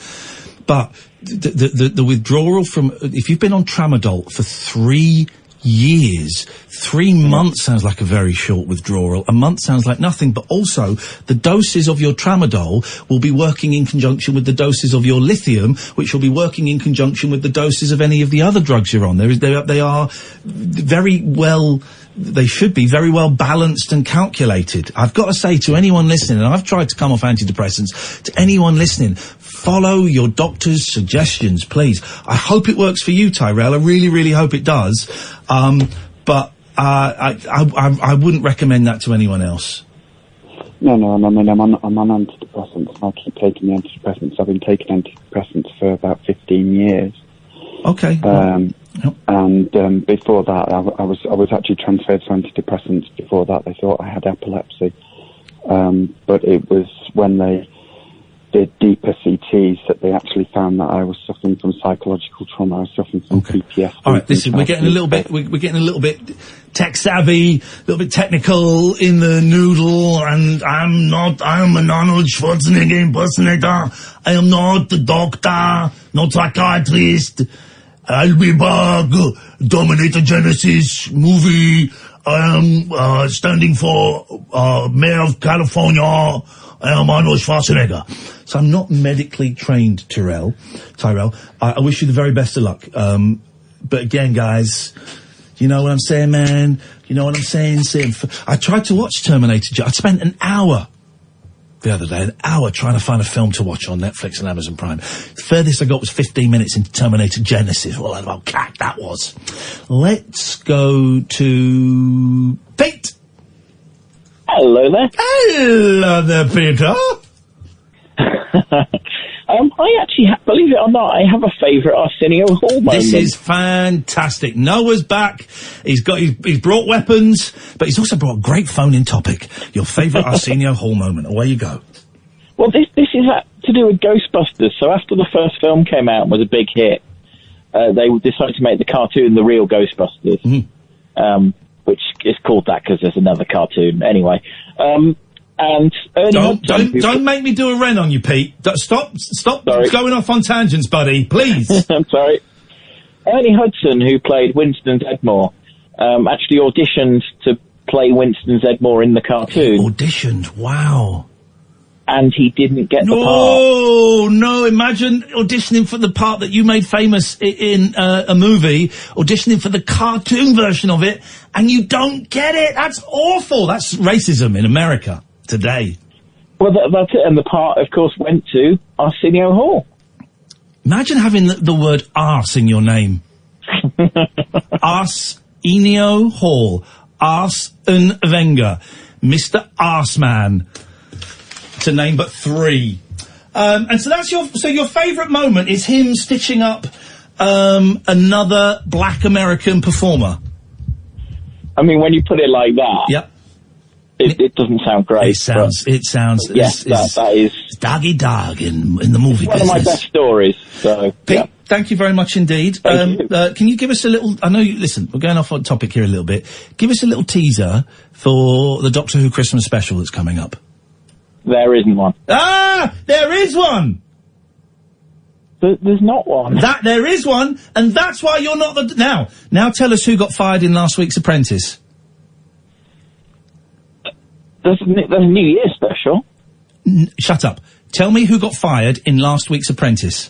But the withdrawal from, if you've been on tramadol for 3 years, 3 months sounds like a very short withdrawal. A month sounds like nothing, but also the doses of your tramadol will be working in conjunction with the doses of your lithium, which will be working in conjunction with the doses of any of the other drugs you're on. They are very well, they should be very well balanced and calculated. I've got to say to anyone listening, and I've tried to come off antidepressants, to anyone listening, follow your doctor's suggestions, please. I hope it works for you, Tyrell. I really, really hope it does. But I wouldn't recommend that to anyone else. No, I mean, I'm on antidepressants, and I keep taking the antidepressants. I've been taking antidepressants for about 15 years. Okay. And before that, I was actually transferred to antidepressants. Before that, they thought I had epilepsy. But it was when they did deeper CTs that they actually found that I was suffering from psychological trauma. I was suffering from PTSD. All right, listen, we're getting a little bit tech savvy, a little bit technical in the noodle, and I'm an Arnold Schwarzenegger impersonator. I am not a doctor, not psychiatrist. I'll be back. Dominator Genesis movie. I am standing for Mayor of California. I am Arnold Schwarzenegger. So I'm not medically trained, Tyrell. I wish you the very best of luck. But again, guys, you know what I'm saying, man? You know what I'm saying? I tried to watch Terminator. I spent an hour the other day, trying to find a film to watch on Netflix and Amazon Prime. The furthest I got was 15 minutes into Terminator Genesis. Well, how cack that was. Let's go to Pete. Hello there. Hello there, Peter. I actually, believe it or not, I have a favourite Arsenio Hall moment. This is fantastic. Noah's back. He's brought weapons, but he's also brought a great phone-in topic. Your favourite Arsenio Hall moment. Away you go. Well, this is to do with Ghostbusters. So after the first film came out and was a big hit, they decided to make the cartoon The Real Ghostbusters, which is called that because there's another cartoon. Anyway, and don't make me do a Wren on you, Pete. Stop going off on tangents, buddy, please. I'm sorry. Ernie Hudson, who played Winston Zedmore, actually auditioned to play Winston Zedmore in the cartoon. Auditioned, wow. And he didn't get the part. Oh, no, imagine auditioning for the part that you made famous in a movie, auditioning for the cartoon version of it, and you don't get it. That's awful. That's racism in America today. Well, that's it. And the part, of course, went to Arsenio Hall. Imagine having the word arse in your name. Arsenio Hall. Arsene Wenger. Mr. Arseman. to name but 3. And so that's your favourite moment is him stitching up another black American performer. I mean, when you put it like that, yep. It doesn't sound great. It sounds. Yes, that is doggy dog in the movie one business. of my best stories. So, Pete, thank you very much indeed. Can you give us a little? I know you. Listen, we're going off on topic here a little bit. Give us a little teaser for the Doctor Who Christmas special that's coming up. There isn't one. Ah, there is one. There's not one. There is one, and that's why you're not the Now tell us who got fired in last week's Apprentice. There's a New Year's special. Shut up. Tell me who got fired in last week's Apprentice.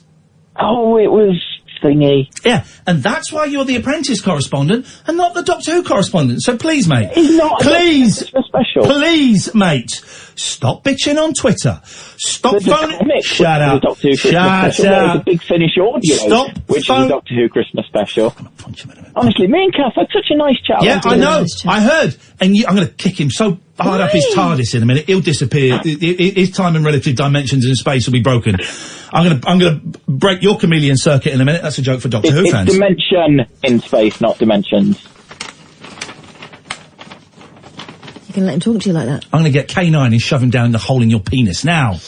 Oh, it was thingy. Yeah, and that's why you're the Apprentice correspondent and not the Doctor Who correspondent. So please, mate. He's not. Please. Special. Please, mate. Stop bitching on Twitter. Stop phoning. Shut up. Shut up. There's a Big Finish audio. Stop. Which is the Doctor Who Christmas special. Honestly, me and Kath had such a nice chat. Yeah, I know. I heard. And I'm going to kick him so hard up his TARDIS in a minute. He'll disappear. His time and relative dimensions and space will be broken. I'm gonna break your chameleon circuit in a minute. That's a joke for Doctor Who fans. It's dimension in space, not dimensions. You can let him talk to you like that. I'm gonna get K9 and shove him down the hole in your penis now.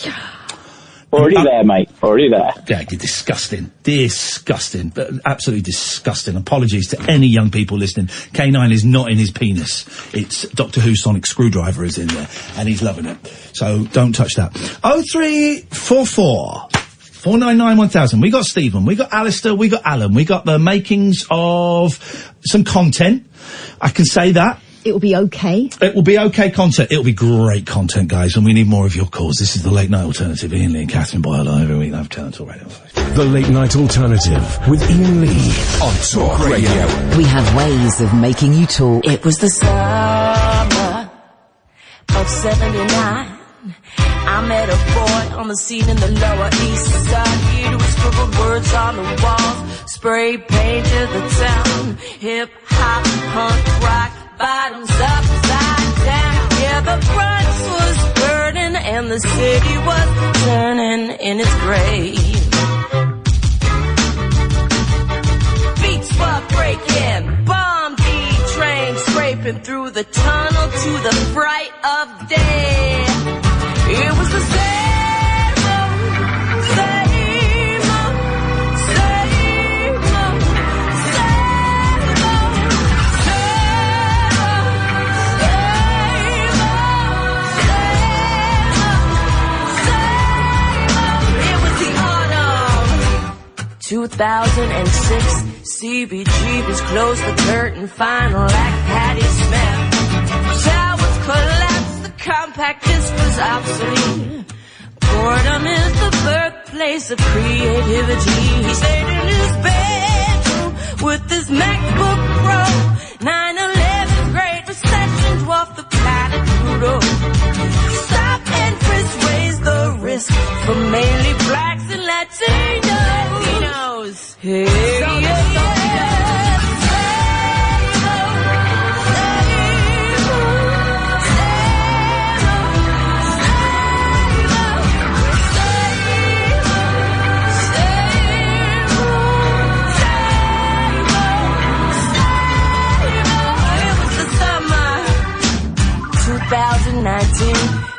Already there, mate. Already there. Yeah, disgusting. Disgusting. But absolutely disgusting. Apologies to any young people listening. K9 is not in his penis. It's Doctor Who Sonic Screwdriver is in there. And he's loving it. So don't touch that. 0344 499 1000. We got Stephen. We got Alistair. We got Alan. We got the makings of some content. I can say that. It will be okay. It will be okay content. It will be great content, guys, and we need more of your calls. This is the Late Night Alternative. Ian Lee and Catherine Boyle every week. They have talent already. The Late Night Alternative with Ian Lee on Talk Radio. We have ways of making you talk. It was the summer of 79. I met a boy on the scene in the Lower East Side. He'd scribbled words on the walls, spray painted the town. Hip hop, punk rock, bottoms upside down. Yeah, the Bronx was burning and the city was turning in its grave. Beats were breaking, bomb D train scraping through the tunnel to the bright of day. It was the same old, same old, same old, same old, It was the autumn 2006. CBGB's closed the curtain, final act Patti Smith. Towers collapsed, the compact disc was obsolete. Boredom is the birthplace of creativity. He stayed in his bedroom with his MacBook Pro. 9/11, Great Recession dwarfed the planet Pluto. Stop and frisk raise the risk for mainly blacks and Latinos. Hey,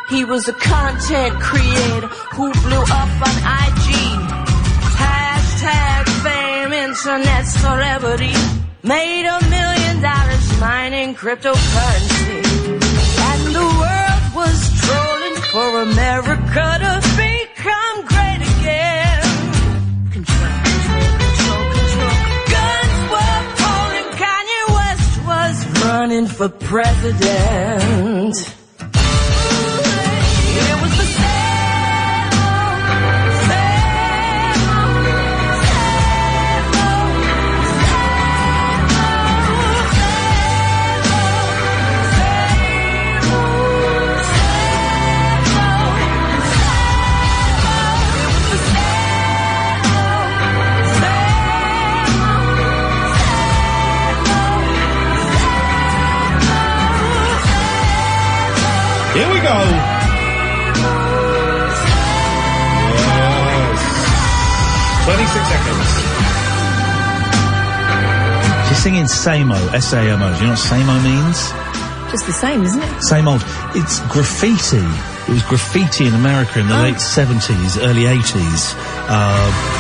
he was a content creator who blew up on IG. Hashtag fame, internet celebrity. Made $1 million mining cryptocurrency. And the world was trolling for America to become great again. Control, control, control, control. Guns were pulling, Kanye West was running for president. It was the same old, same old, same old, same old, same old, It was the same old, same old, Here we go. 26 seconds. She's singing Samo, S-A-M-O. Do you know what Samo means? Just the same, isn't it? Same old. It's graffiti. It was graffiti in America in the late 70s, early 80s.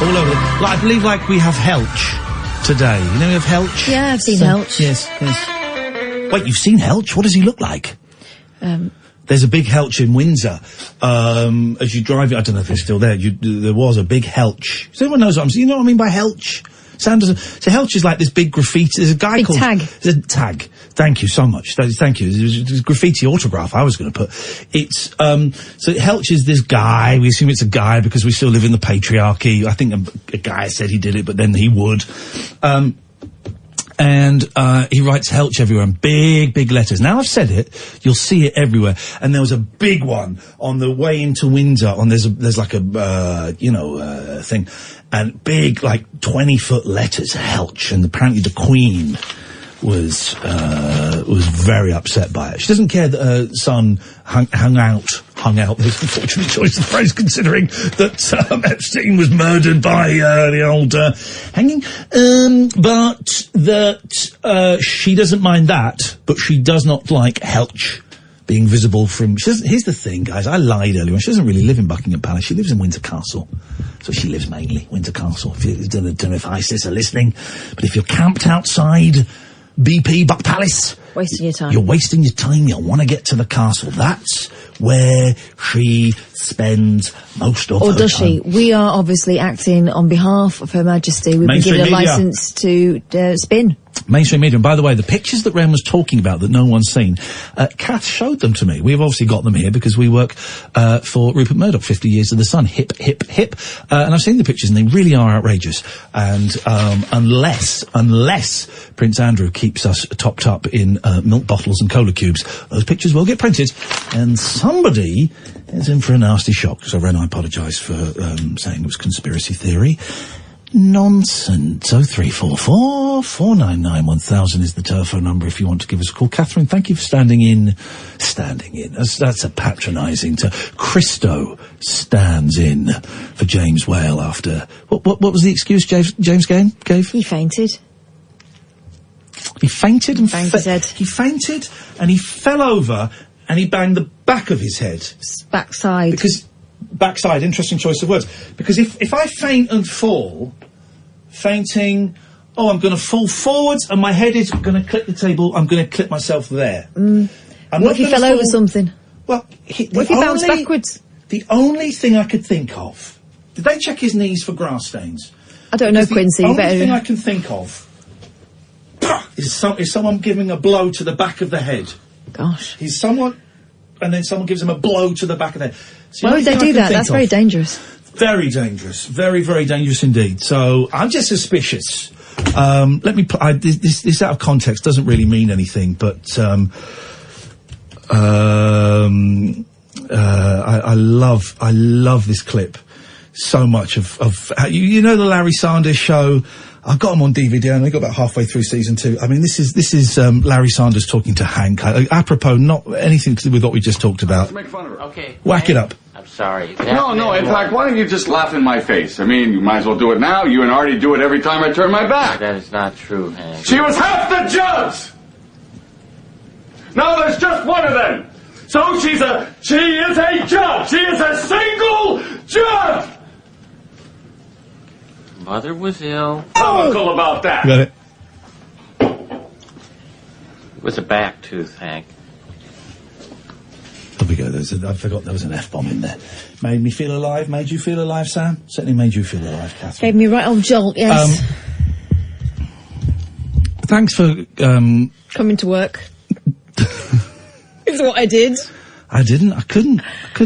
All over. I believe we have Helch today. You know we have Helch? Yeah, I've seen Helch. Yes. Wait, you've seen Helch? What does he look like? There's a big Helch in Windsor. As you drive it, I don't know if it's still there. There was a big Helch. Does anyone knows what I'm saying? You know what I mean by Helch? So Helch is like this big graffiti. There's a guy called... Tag. There's a tag. Thank you so much. Thank you. It was a graffiti autograph I was going to put. It's, so Helch is this guy. We assume it's a guy because we still live in the patriarchy. I think a guy said he did it, but then he would. And he writes Helch everywhere in big letters. Now I've said it, you'll see it everywhere. And there was a big one on the way into Windsor. There's like a thing, and big 20-foot letters Helch. And apparently the Queen was very upset by it. She doesn't care that her son hung out. There's an unfortunate choice of phrase considering that Epstein was murdered by the old hanging. But that she doesn't mind that, but she does not like Helch being visible from... Here's the thing, guys. I lied earlier. She doesn't really live in Buckingham Palace. She lives in Windsor Castle. So she lives mainly, Windsor Castle. I don't know if ISIS are listening, but if you're camped outside BP, Buck Palace... Wasting your time. You're wasting your time. You want to get to the castle. That's where she spends most of her time. Or does she? We are obviously acting on behalf of Her Majesty. We've been given a licence to spin. Mainstream media. And by the way, the pictures that Wren was talking about that no one's seen, Kath showed them to me. We've obviously got them here because we work for Rupert Murdoch, 50 Years of the Sun. Hip. And I've seen the pictures and they really are outrageous. And unless Prince Andrew keeps us topped up in milk bottles and cola cubes, those pictures will get printed. And somebody is in for a nasty shock. So Wren, I apologise for saying it was conspiracy theory. Nonsense. 0344 499 1000 is the telephone number if you want to give us a call. Catherine, thank you for standing in. That's a patronising to... Christo stands in for James Whale after... What was the excuse James gave? He fainted. He fainted and banged his head. He fainted and he fell over and he banged the back of his head. Backside. Because... Backside, interesting choice of words. Because if I faint and fall, fainting, I'm going to fall forwards and my head is going to clip the table, I'm going to clip myself there. What if he fell over something? Well, what if he bounced backwards? The only thing I could think of... Did they check his knees for grass stains? I don't know, Quincy. The only thing I can think of is someone giving a blow to the back of the head. Gosh. He's someone... And then someone gives him a blow to the back of the head. So why would they do that? That's very dangerous. Very dangerous. Very, very dangerous indeed. So, I'm just suspicious. Let me... this out of context doesn't really mean anything, but... I love this clip so much of you know the Larry Sanders Show. I've got them on DVD and I got about halfway through season 2. I mean, this is Larry Sanders talking to Hank. Apropos, not anything to do with what we just talked about. Make fun of her. Okay. Whack it up. I'm sorry. No, in fact, why don't you just laugh in my face? I mean, you might as well do it now. You and Artie do it every time I turn my back. That is not true, Hank. She was half the judge! Now there's just one of them! So she is a judge! She is a single judge! Mother was ill. Comical about that. Got it. It was a back tooth, Hank. There we go. I forgot there was an F-bomb in there. Made me feel alive. Made you feel alive, Sam? Certainly made you feel alive, Catherine. Gave me a right old jolt, yes. Thanks for... coming to work. Is what I did. I didn't. I couldn't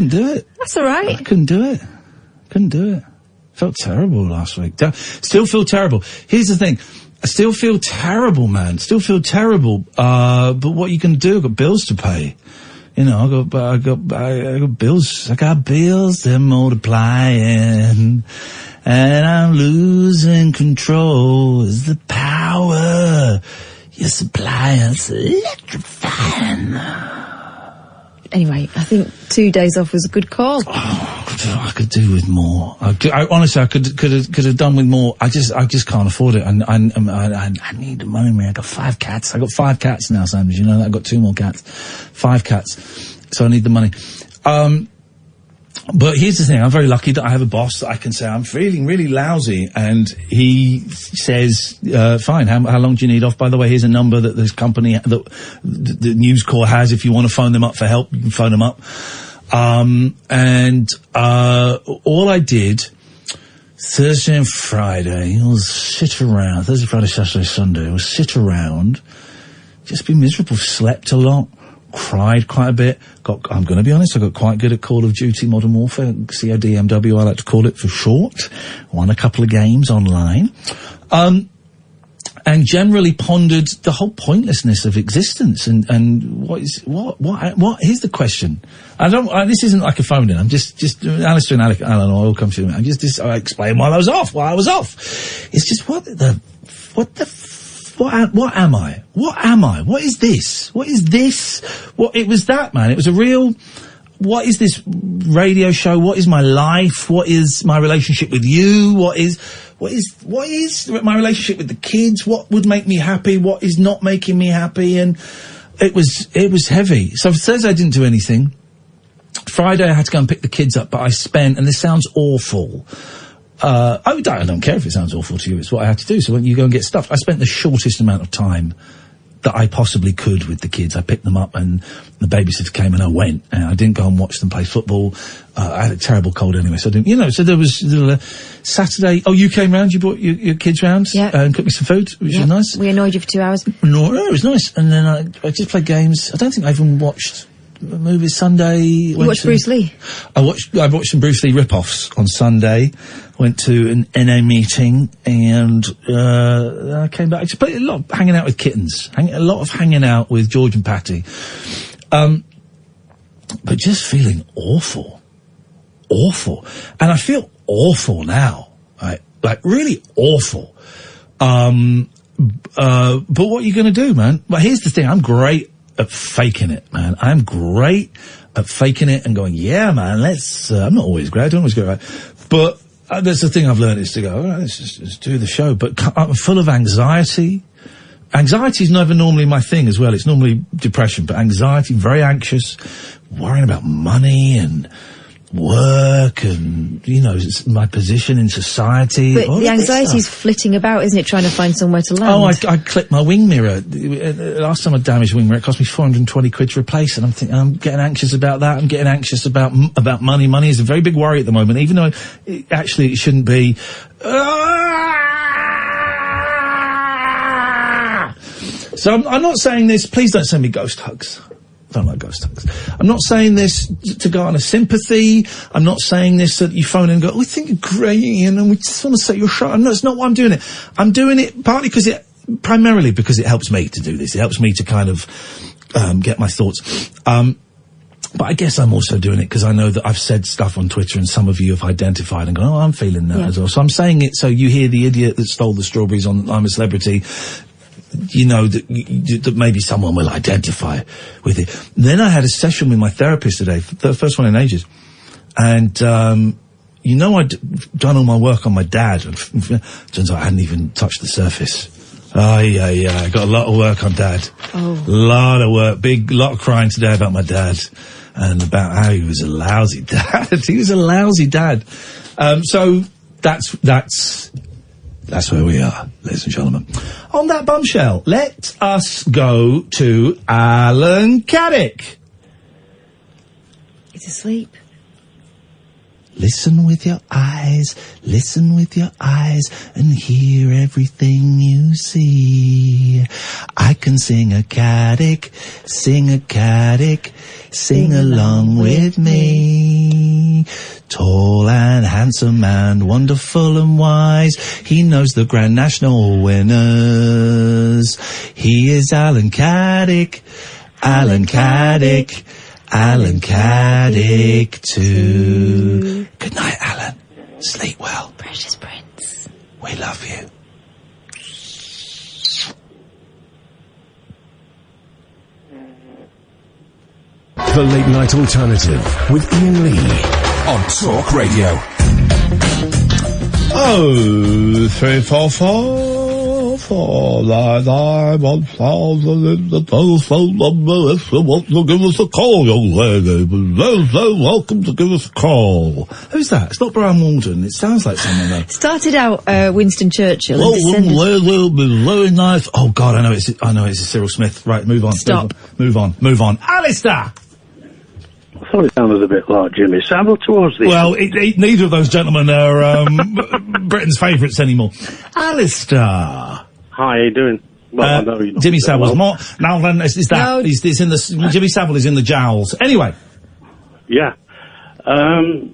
do it. That's all right. I couldn't do it. Felt terrible last week. Still feel terrible. Here's the thing. I still feel terrible, man. Still feel terrible. But what you can do? I've got bills to pay. You know, I got bills. I got bills. They're multiplying. And I'm losing control. Is the power you're supplying. It's electrifying. Anyway, I think 2 days off was a good call. Oh, I could do with more. Honestly, I could have done with more. I just can't afford it. And I need the money, man. I got 5 cats. I got 5 cats now, Sam. Did you know that? I got 2 more cats. 5 cats. So I need the money. But here's the thing. I'm very lucky that I have a boss that I can say I'm feeling really lousy, and he says, "Fine. How long do you need off? By the way, here's a number that this company, that the News Corps has. If you want to phone them up for help, you can phone them up." All I did Thursday and Friday was sit around. Thursday, Friday, Saturday, Sunday was sit around, just be miserable. Slept a lot. Cried quite a bit. I'm going to be honest, I got quite good at Call of Duty Modern Warfare, CODMW, I like to call it for short. Won a couple of games online. And generally pondered the whole pointlessness of existence and here's the question. This isn't like a phone in. I'm just Alistair and Alan all come to me. I explain why I was off. It's just what am I? What am I? What is this? What is this? It was that, man. It was a real, what is this radio show? What is my life? What is my relationship with you? What is my relationship with the kids? What would make me happy? What is not making me happy? And it was heavy. So Thursday I didn't do anything. Friday I had to go and pick the kids up, but I spent, and this sounds awful, I don't care if it sounds awful to you, it's what I had to do. So when you go and get stuff, I spent the shortest amount of time that I possibly could with the kids. I picked them up and the babysitter came and I went. And I didn't go and watch them play football. I had a terrible cold anyway, so I didn't, so there was Saturday. Oh, you came round, you brought your kids round? Yeah. And cooked me some food, which was nice. We annoyed you for 2 hours. No, it was nice. And then I just played games. I don't think I even watched movies Sunday. You watched Bruce Lee? I watched some Bruce Lee rip-offs on Sunday. Went to an NA meeting and I came back. I just played a lot of hanging out with kittens. A lot of hanging out with George and Patty. But just feeling awful. Awful. And I feel awful now. Right? Like really awful. But what are you going to do, man? Well, here's the thing. I'm great at faking it, man. I'm great at faking it and going, yeah, man, I'm not always great. I don't always go right. But that's the thing I've learned is to go, all right, let's do the show. But I'm full of anxiety. Anxiety is never normally my thing as well. It's normally depression, but anxiety, very anxious, worrying about money and work and, my position in society. But the anxiety's flitting about, isn't it, trying to find somewhere to land? Oh, I clipped my wing mirror. Last time I damaged wing mirror, it cost me 420 quid to replace it. I'm getting anxious about that. I'm getting anxious about money. Money is a very big worry at the moment, even though it shouldn't be. So I'm not saying this, please don't send me ghost hugs. I don't like ghost hugs. I'm not saying this to garner sympathy. I'm not saying this so that you phone in and go, we think you're great, Iain, and we just want to say you're shot. No, it's not why I'm doing it. I'm doing it primarily because it helps me to do this. It helps me to kind of get my thoughts. But I guess I'm also doing it because I know that I've said stuff on Twitter and some of you have identified and gone, oh, I'm feeling that as well. So I'm saying it so you hear the idiot that stole the strawberries on I'm a Celebrity, that maybe someone will identify with it. Then I had a session with my therapist today, the first one in ages. And, I'd done all my work on my dad. Turns out I hadn't even touched the surface. I got a lot of work on Dad. Oh. A lot of work, lot of crying today about my dad. And about how he was a lousy dad. He was a lousy dad. So that's where we are, ladies and gentlemen. On that bombshell, let us go to Alan Caddick. He's asleep. Listen with your eyes, and hear everything you see. I can sing a Caddick, sing along with me. Tall and handsome and wonderful and wise, he knows the Grand National winners. He is Alan Caddick, Alan Caddick too. Good night, Alan. Sleep well. Precious Prince. We love you. The Late Night Alternative with Iain Lee on Talk Radio. 03444991000 is the telephone number if you want to give us a call, young lady. Welcome to give us a call. Who's that? It's not Brian Walden. It sounds like someone though. Started out Winston Churchill. Well, and young descended. lady, it'll be very nice. Oh God, I know it's Cyril Smith. Right, move on. Stop. Move on. Alistair! I thought it sounded a bit like Jimmy Savile towards the Well, neither of those gentlemen are Britain's favourites anymore. Alistair! Hi, how you doing? Well, I know you're not Jimmy Savile's well. more. Now then, is that? No. He's in the. Jimmy Savile is in the jowls. Anyway. Yeah. I'm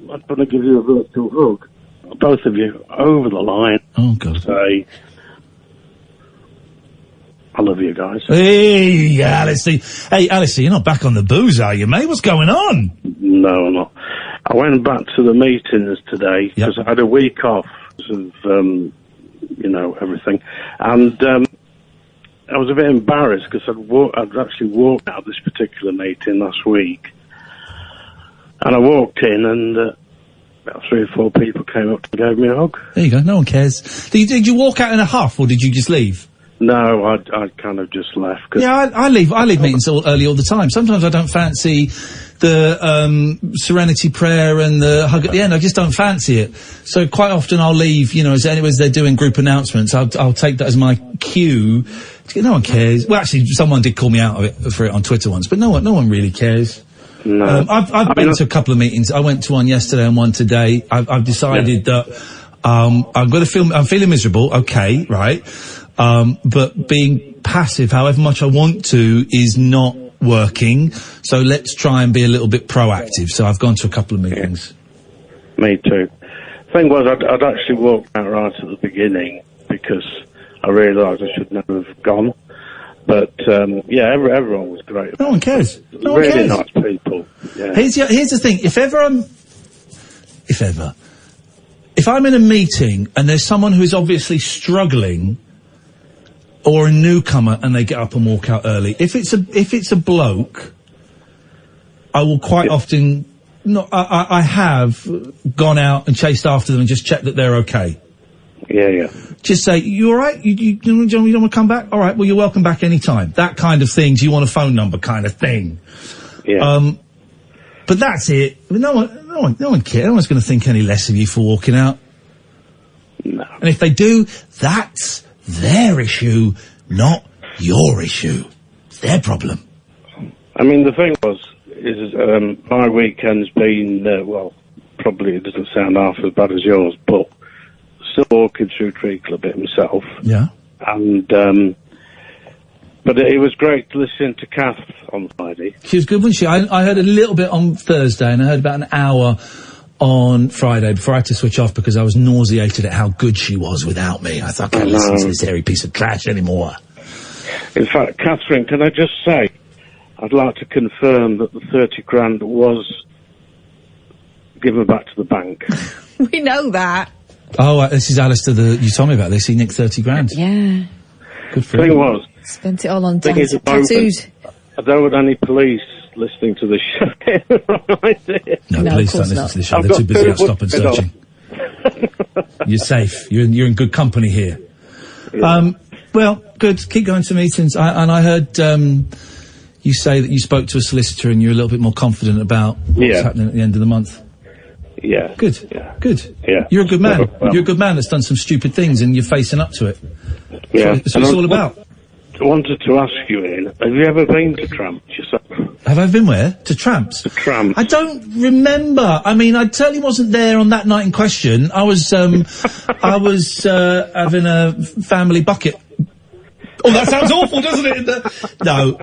going to give you a virtual hug. Both of you over the line. Oh, God. Say, I love you guys. Hey, Alistair. Hey, Alistair, you're not back on the booze, are you, mate? What's going on? No, I'm not. I went back to the meetings today because I had a week off of, everything. And I was a bit embarrassed because I'd actually walked out of this particular meeting last week. And I walked in and about 3 or 4 people came up and gave me a hug. There you go. No one cares. Did you walk out in a huff or did you just leave? No, I kind of just left. Yeah, I leave meetings early all the time. Sometimes I don't fancy the serenity prayer and the hug at the end. I just don't fancy it. So quite often I'll leave, as they're doing group announcements, I'll take that as my cue. No one cares. Well, actually, someone did call me out of it for it on Twitter once, but no one really cares. No. I've been to a couple of meetings. I went to one yesterday and one today. I've decided that I'm feeling miserable. Okay, right. But being passive, however much I want to, is not working. So let's try and be a little bit proactive. So I've gone to a couple of meetings. Yeah. Me too. Thing was, I'd actually walked out right at the beginning because I realised I should never have gone. But everyone was great. No one cares. No one really cares. Nice people. Yeah. Here's the thing. If I'm in a meeting and there's someone who is obviously struggling, or a newcomer and they get up and walk out early. If it's a bloke, I will quite often I have gone out and chased after them and just checked that they're okay. Yeah. Just say, you alright? You don't want to come back? Alright, well you're welcome back any time. That kind of thing. Do you want a phone number kind of thing? Yeah. But that's it. No one cares. No one's going to think any less of you for walking out. No. And if they do, that's their issue, not your issue. It's their problem. I mean, the thing is my weekend's been, probably it doesn't sound half as bad as yours, but still walking through Treacle a bit myself. Yeah. And, but it was great to listen to Kath on Friday. She was good, wasn't she? I heard a little bit on Thursday and I heard about an hour on Friday before I had to switch off because I was nauseated at how good she was without me. I thought I can't listen to this hairy piece of trash anymore. In fact, Catherine, can I just say, I'd like to confirm that the 30 grand was given back to the bank. We know that. Oh, this is Alistair. You told me about this. He nicked 30 grand. Yeah. Good for Thing him. was, spent it all on tattoos. I don't want any police listening to the show. No, police don't listen to the show. They're too busy out stop and searching. You're safe. You're in good company here. Yeah. Well, good. Keep going to meetings. I heard you say that you spoke to a solicitor and you're a little bit more confident about what's happening at the end of the month. Yeah. Good. Yeah. Good. Yeah. You're a good man. Well, you're a good man that's done some stupid things and you're facing up to it. Yeah. That's what it's all about. I wanted to ask you, Ian, have you ever been to Tramps yourself? Have I been where? To Tramps? To Tramps. I don't remember. I mean, I totally wasn't there on that night in question. I was having a family bucket. Oh, that sounds awful, doesn't it? No,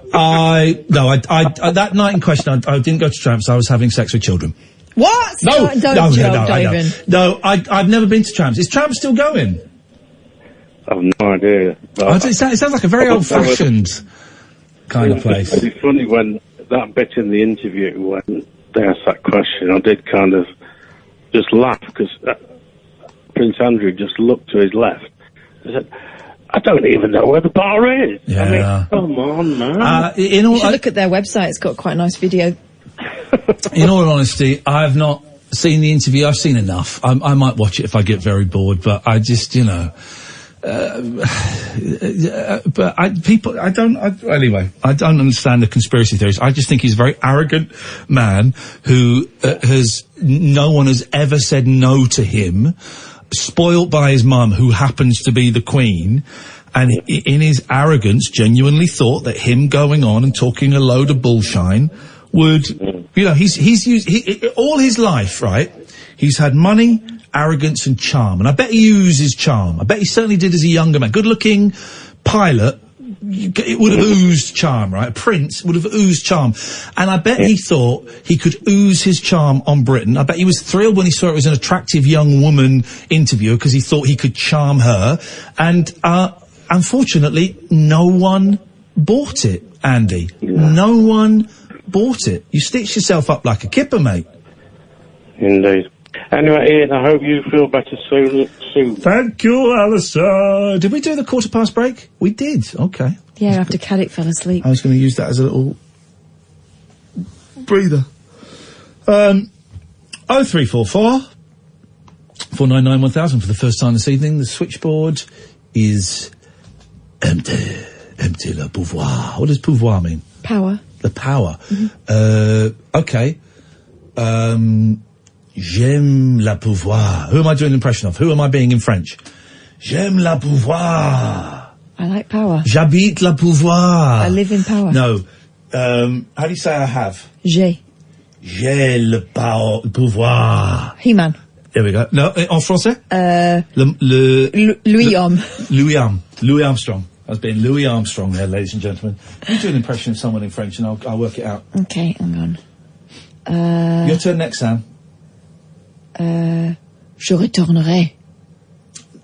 that night in question, I didn't go to Tramps. I was having sex with children. What? No, don't even. No, I've never been to Tramps. Is Tramps still going? I've no idea. It sounds like a very old-fashioned kind of place. It's funny when that bit in the interview, when they asked that question, I did kind of just laugh because Prince Andrew just looked to his left and said, I don't even know where the bar is. Yeah. I mean, come on, man. You should look at their website. It's got quite a nice video. In all honesty, I have not seen the interview. I've seen enough. I might watch it if I get very bored, but I just, you know... but I don't understand the conspiracy theories. I just think he's a very arrogant man who no one has ever said no to him, spoilt by his mum, who happens to be the Queen, and in his arrogance genuinely thought that him going on and talking a load of bullshine would, you know, he's used, all his life, right, he's had money, arrogance and charm, and I bet he used his charm. I bet he certainly did as a younger man. Good-looking pilot, it would have oozed charm, right? A prince would have oozed charm. And I bet he thought he could ooze his charm on Britain. I bet he was thrilled when he saw it was an attractive young woman interviewer because he thought he could charm her. And, unfortunately, no one bought it, Andy. No one bought it. You stitched yourself up like a kipper, mate. Indeed. Anyway, Ian, I hope you feel better soon. Thank you, Alison. Did we do the quarter past break? We did. Okay. Yeah, after Caddick fell asleep. I was going to use that as a little breather. 0344 499 1000 for the first time this evening. The switchboard is empty. Empty le pouvoir. What does pouvoir mean? Power. The power. Okay. J'aime la pouvoir. Who am I doing an impression of? Who am I being in French? J'aime la pouvoir. I like power. J'habite la pouvoir. I live in power. No. How do you say I have? J'ai. J'ai le pouvoir. He-Man. There we go. No, en français? Louis Arm. Louis Armstrong. I was being Louis Armstrong there, ladies and gentlemen. You do an impression of someone in French and I'll work it out. Okay, hang on. Your turn next, Sam. Je retournerai.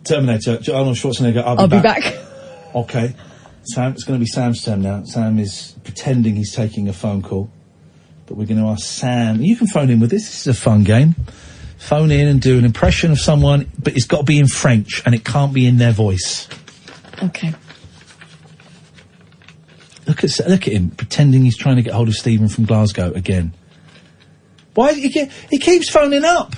Terminator, Arnold Schwarzenegger, I'll be back. Okay. Sam, it's going to be Sam's turn now. Sam is pretending he's taking a phone call. But we're going to ask Sam. You can phone in with this. This is a fun game. Phone in and do an impression of someone, but it's got to be in French, and it can't be in their voice. Okay. Look at him, pretending he's trying to get hold of Stephen from Glasgow again. Why? He keeps phoning up.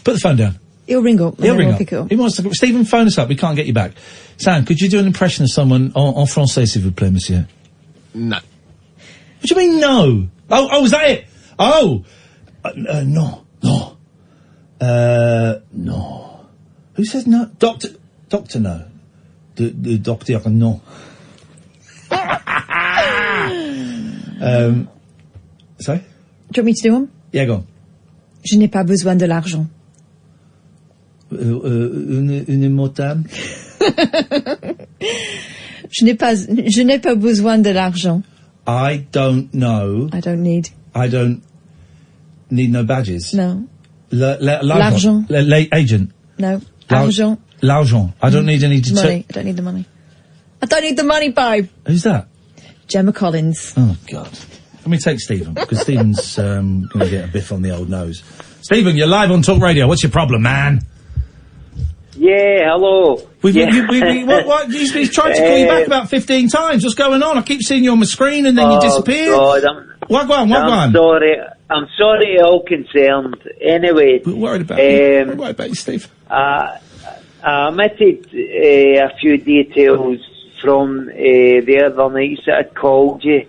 Put the phone down. He'll ring up. He'll ring we'll up. Pick it up. He wants to. Stephen, phone us up. We can't get you back. Sam, could you do an impression of someone en français, s'il vous plaît, monsieur? No. What do you mean, no? Oh, is that it? Oh! No. No. Who says no? Doctor, no. The doctor, no. Sorry? Do you want me to do one? Yeah, go on. Je n'ai pas besoin de l'argent. Une motame? Je n'ai pas besoin de l'argent. I don't know. I don't need. I don't need no badges. No. L'argent. Agent. No. Argent. L'argent. I don't need any money. I don't need the money. I don't need the money, babe. Who's that? Gemma Collins. Oh, God. Let me take Stephen, because Stephen's going to get a biff on the old nose. Stephen, you're live on Talk Radio. What's your problem, man? Yeah, hello. What? He's tried to call you back about 15 times. What's going on? I keep seeing you on my screen and then you disappear. God, What go on? I'm sorry, all concerned. Anyway. We're worried about you. We're worried about you, Steve. I omitted a few details from the other nights that I'd called you.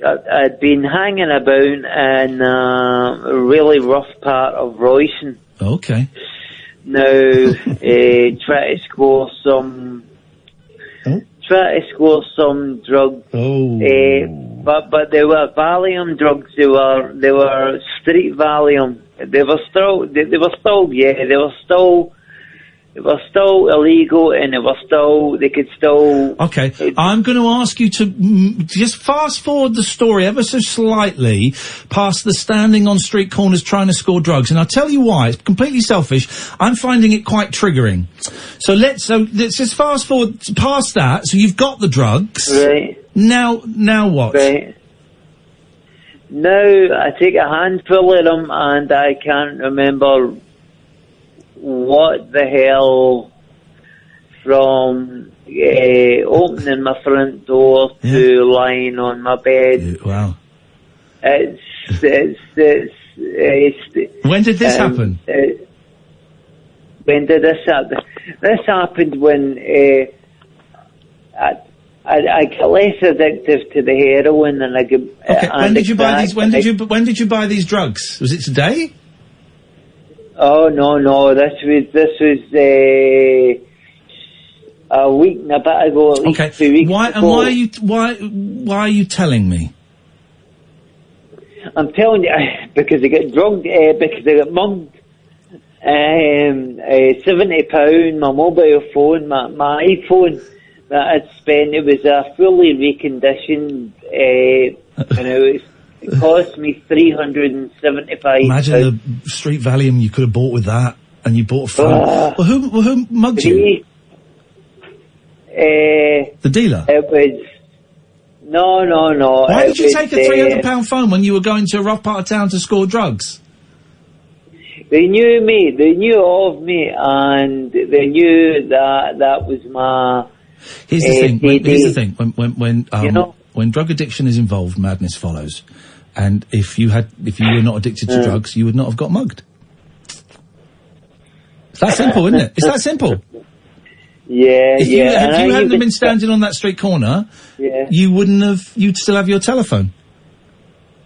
I'd been hanging about in a really rough part of Royston. Okay. Now, try to score some drugs. But they were Valium drugs. They were street Valium. They were still illegal, and they could still... Okay, I'm going to ask you to just fast forward the story ever so slightly past the standing on street corners trying to score drugs, and I'll tell you why. It's completely selfish. I'm finding it quite triggering. So let's just fast forward past that. So you've got the drugs. Right. Now what? Right. Now I take a handful of them, and I can't remember what the hell from opening my front door to lying on my bed. Wow. It's When did this happen? When did this happen? This happened when I got less addictive to the heroin than I get. Okay. When did you buy these? When did you buy these drugs? Was it today? Oh no! This was a week and a bit ago. At least 2 weeks Why? ago. And why are you telling me? I'm telling you because I got drugged. Because I got mugged. £70, my mobile phone, my iPhone that I'd spent. It was a fully reconditioned, and it cost me £375. Imagine the street Valium you could have bought with that, and you bought a phone. Well, who mugged you? The dealer. It was. No. Why did you take a £300 phone when you were going to a rough part of town to score drugs? They knew me. They knew of me, and they knew that was my. Here's the thing. Here's the thing. When drug addiction is involved, madness follows. And if you were not addicted to drugs, you would not have got mugged. It's that simple, isn't it? It's that simple. Yeah, If you hadn't been standing on that street corner, you wouldn't have. You'd still have your telephone.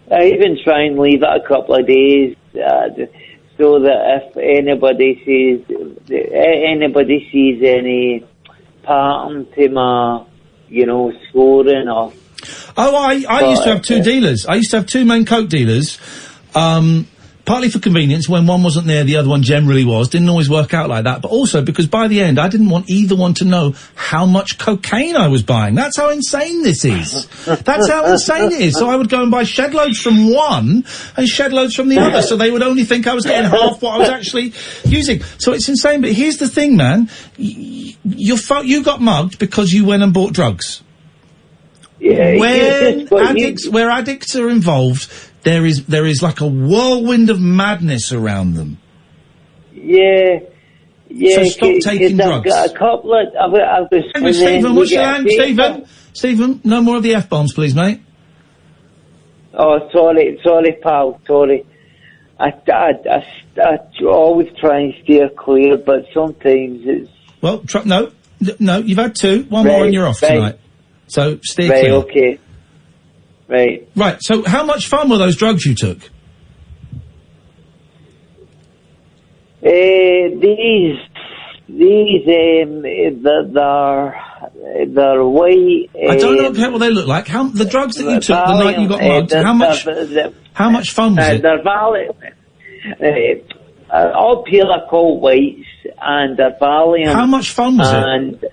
I even try and leave it a couple of days, so that if anybody sees any pattern to my, scoring or. Oh, I used to have two dealers. I used to have two main coke dealers. Partly for convenience, when one wasn't there, the other one generally was. Didn't always work out like that, but also because by the end, I didn't want either one to know how much cocaine I was buying. That's how insane this is. That's how insane it is. So I would go and buy shed loads from one and shed loads from the other, so they would only think I was getting half what I was actually using. So it's insane, but here's the thing, man. You got mugged because you went and bought drugs. Yeah, where addicts are involved, there is like a whirlwind of madness around them. Yeah. So stop taking drugs. I've got a couple of. I've got. Stephen, what's your name? Stephen, no more of the F-bombs, please, mate. Oh, sorry, pal, sorry. I always try and steer clear, but sometimes it's. Well, no, you've had two. One more and you're off tonight. So steer clear. Okay. Right, so how much fun were those drugs you took? These, they're white. I don't know what they look like. The drugs that you took the night you got mugged, how much fun was it? They're Valium. All pure are called whites, and they're Valium. How much fun was it?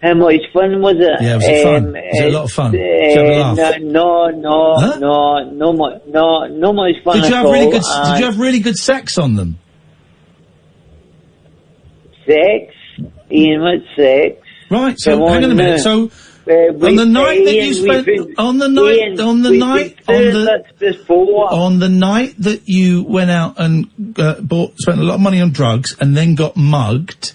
How much fun was it? Yeah, was it fun? Was it a lot of fun? Did you have a laugh? No much fun Did you have at really all. good? Did you have really good sex on them? Sex? Iain, what sex? Right. So hang on a minute. So on the night that you spent, on the night that you went out and spent a lot of money on drugs and then got mugged.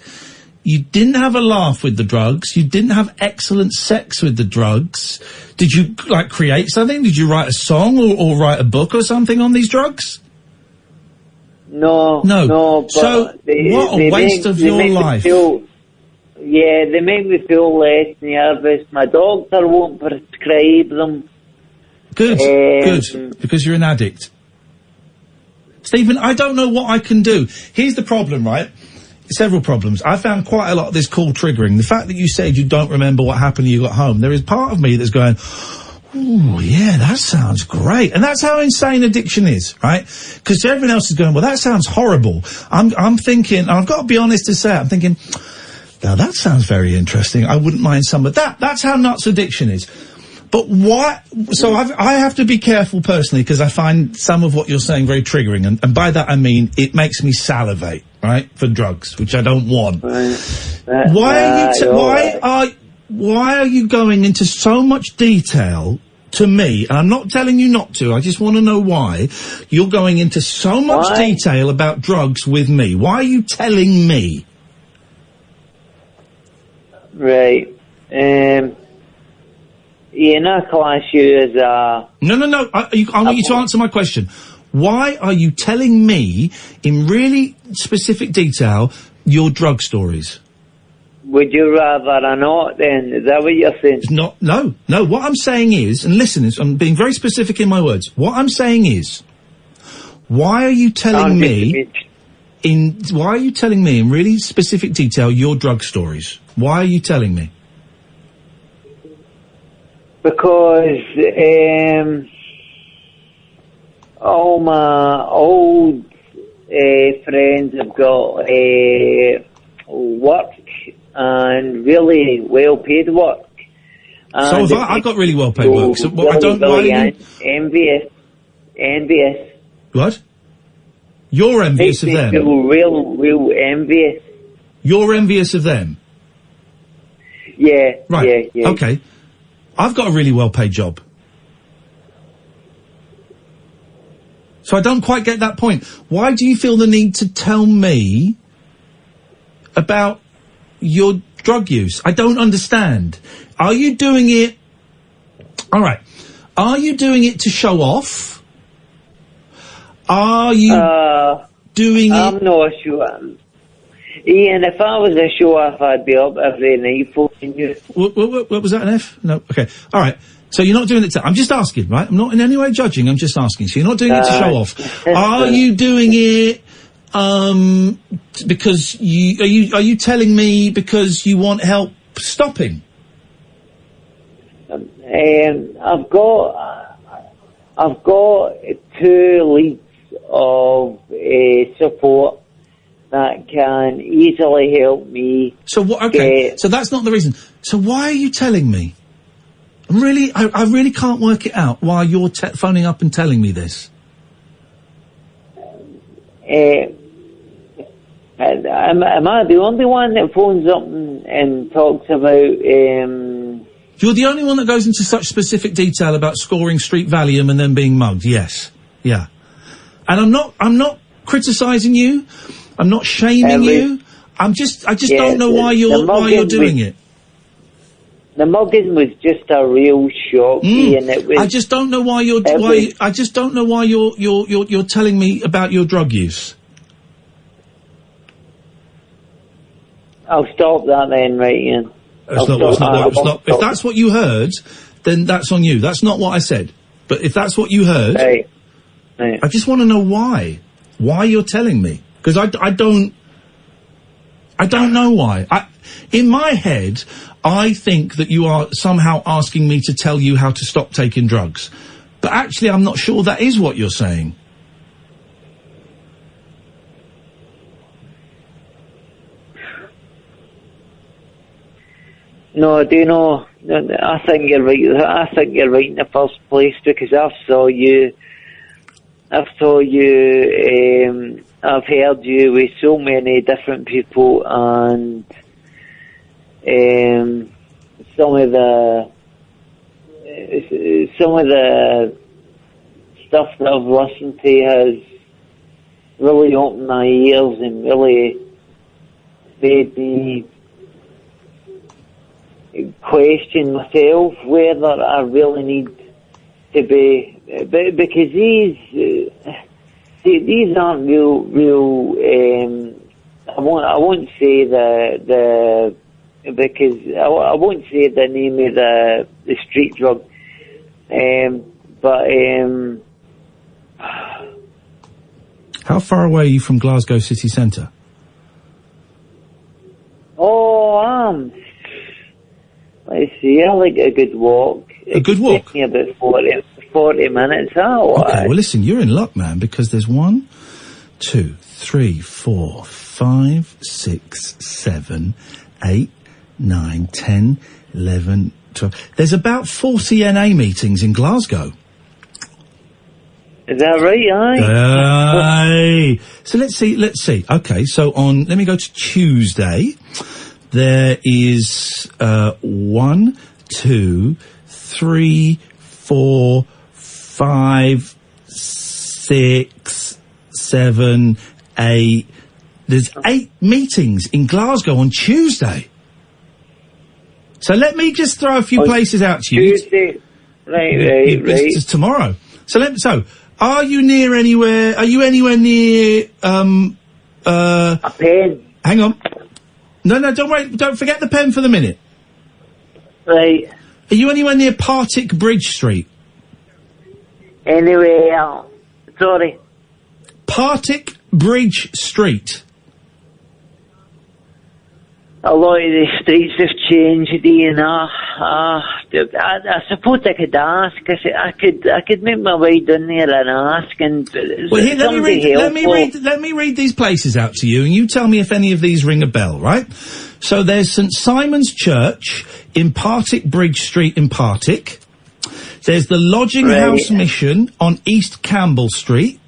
You didn't have a laugh with the drugs. You didn't have excellent sex with the drugs. Did you, create something? Did you write a song or write a book or something on these drugs? No. So, what a waste of your life. They make me feel less nervous. My doctor won't prescribe them. Good. Because you're an addict. Stephen, I don't know what I can do. Here's the problem, right? Several problems. I found quite a lot of this call triggering. The fact that you said you don't remember what happened when you got home, there is part of me that's going, ooh, yeah, that sounds great. And that's how insane addiction is, right? Because everyone else is going, well, that sounds horrible. I'm thinking, and I've got to be honest to say, I'm thinking, now that sounds very interesting. I wouldn't mind some of that. That's how nuts addiction is. But why? So I have to be careful personally because I find some of what you're saying very triggering, and by that I mean it makes me salivate, right, for drugs, which I don't want. Why are you going into so much detail to me? And I'm not telling you not to. I just want to know why you're going into so much detail about drugs with me. Why are you telling me? Right. Iain, I class you as a... No. I want you to answer my question. Why are you telling me, in really specific detail, your drug stories? Would you rather or not, then? Is that what you're saying? No. What I'm saying is, and listen, I'm being very specific in my words. What I'm saying is, why are you telling me in really specific detail your drug stories? Why are you telling me? Because all my old friends have got work, and really well paid work. So have I've got really well paid work. So I don't envious. What? You're envious of them. Real envious. You're envious of them. Yeah. Right. Yeah. Okay. I've got a really well paid job. So I don't quite get that point. Why do you feel the need to tell me about your drug use? I don't understand. Are you doing it... All right. Are you doing it to show off? Are you doing it... I'm not sure. Iain, if I was a show-off, I'd be up every night phoning you. What was that, an F? No, okay. All right. So you're not doing it to... I'm just asking, right? I'm not in any way judging, I'm just asking. So you're not doing it to show off. Are you doing it... because are you telling me because you want help stopping? I've got 2 leads of support that can easily help me. So what? Okay, so that's not the reason. So why are you telling me? I really can't work it out. Why you're phoning up and telling me this? Am I the only one that phones up and talks about... You're the only one that goes into such specific detail about scoring street Valium and then being mugged, yes. Yeah. And I'm not criticising you, I'm not shaming you, I just don't know why you're doing it. The mugging was just a real shock, and it was... I just don't know why you're telling me about your drug use. I'll stop that then, right, Iain. If that's what you heard, then that's on you. That's not what I said. But if that's what you heard, right. I just want to know why. Why you're telling me? Because I don't know why. In my head, I think that you are somehow asking me to tell you how to stop taking drugs. But actually, I'm not sure that is what you're saying. No, do you know? I think you're right. I think you're right in the first place, because I've heard you with so many different people, and some of the stuff that I've listened to has really opened my ears and really made me question myself whether I really need to be, because these aren't real. I won't say because I won't say the name of the street drug, but how far away are you from Glasgow city centre? Let's see, I like a good walk. A good walk? It takes me about 40 minutes. Okay, well listen, you're in luck, man, because there's 1, 2, 3, 4, 5, 6, 7, 8, 9, 10, 11, 12. There's about 40 NA meetings in Glasgow. Is that right? Aye. So let's see. Okay, so let me go to Tuesday. There is 1, 2, 3, 4, 5, 6, 7, 8. There's 8 meetings in Glasgow on Tuesday. So let me just throw a few places out to you. Tuesday. Right. It's tomorrow. So, are you near anywhere? Are you anywhere near? A pen. Hang on. No, don't worry. Don't forget the pen for the minute. Right. Are you anywhere near Partick Bridge Street? Anywhere. Sorry. Partick Bridge Street. A lot of the streets have changed, Iain. I suppose I could ask. I could make my way down there and ask. And Well, here, let me read these places out to you, and you tell me if any of these ring a bell, right? So there's St Simon's Church in Partick Bridge Street in Partick. There's the Lodging House Mission on East Campbell Street.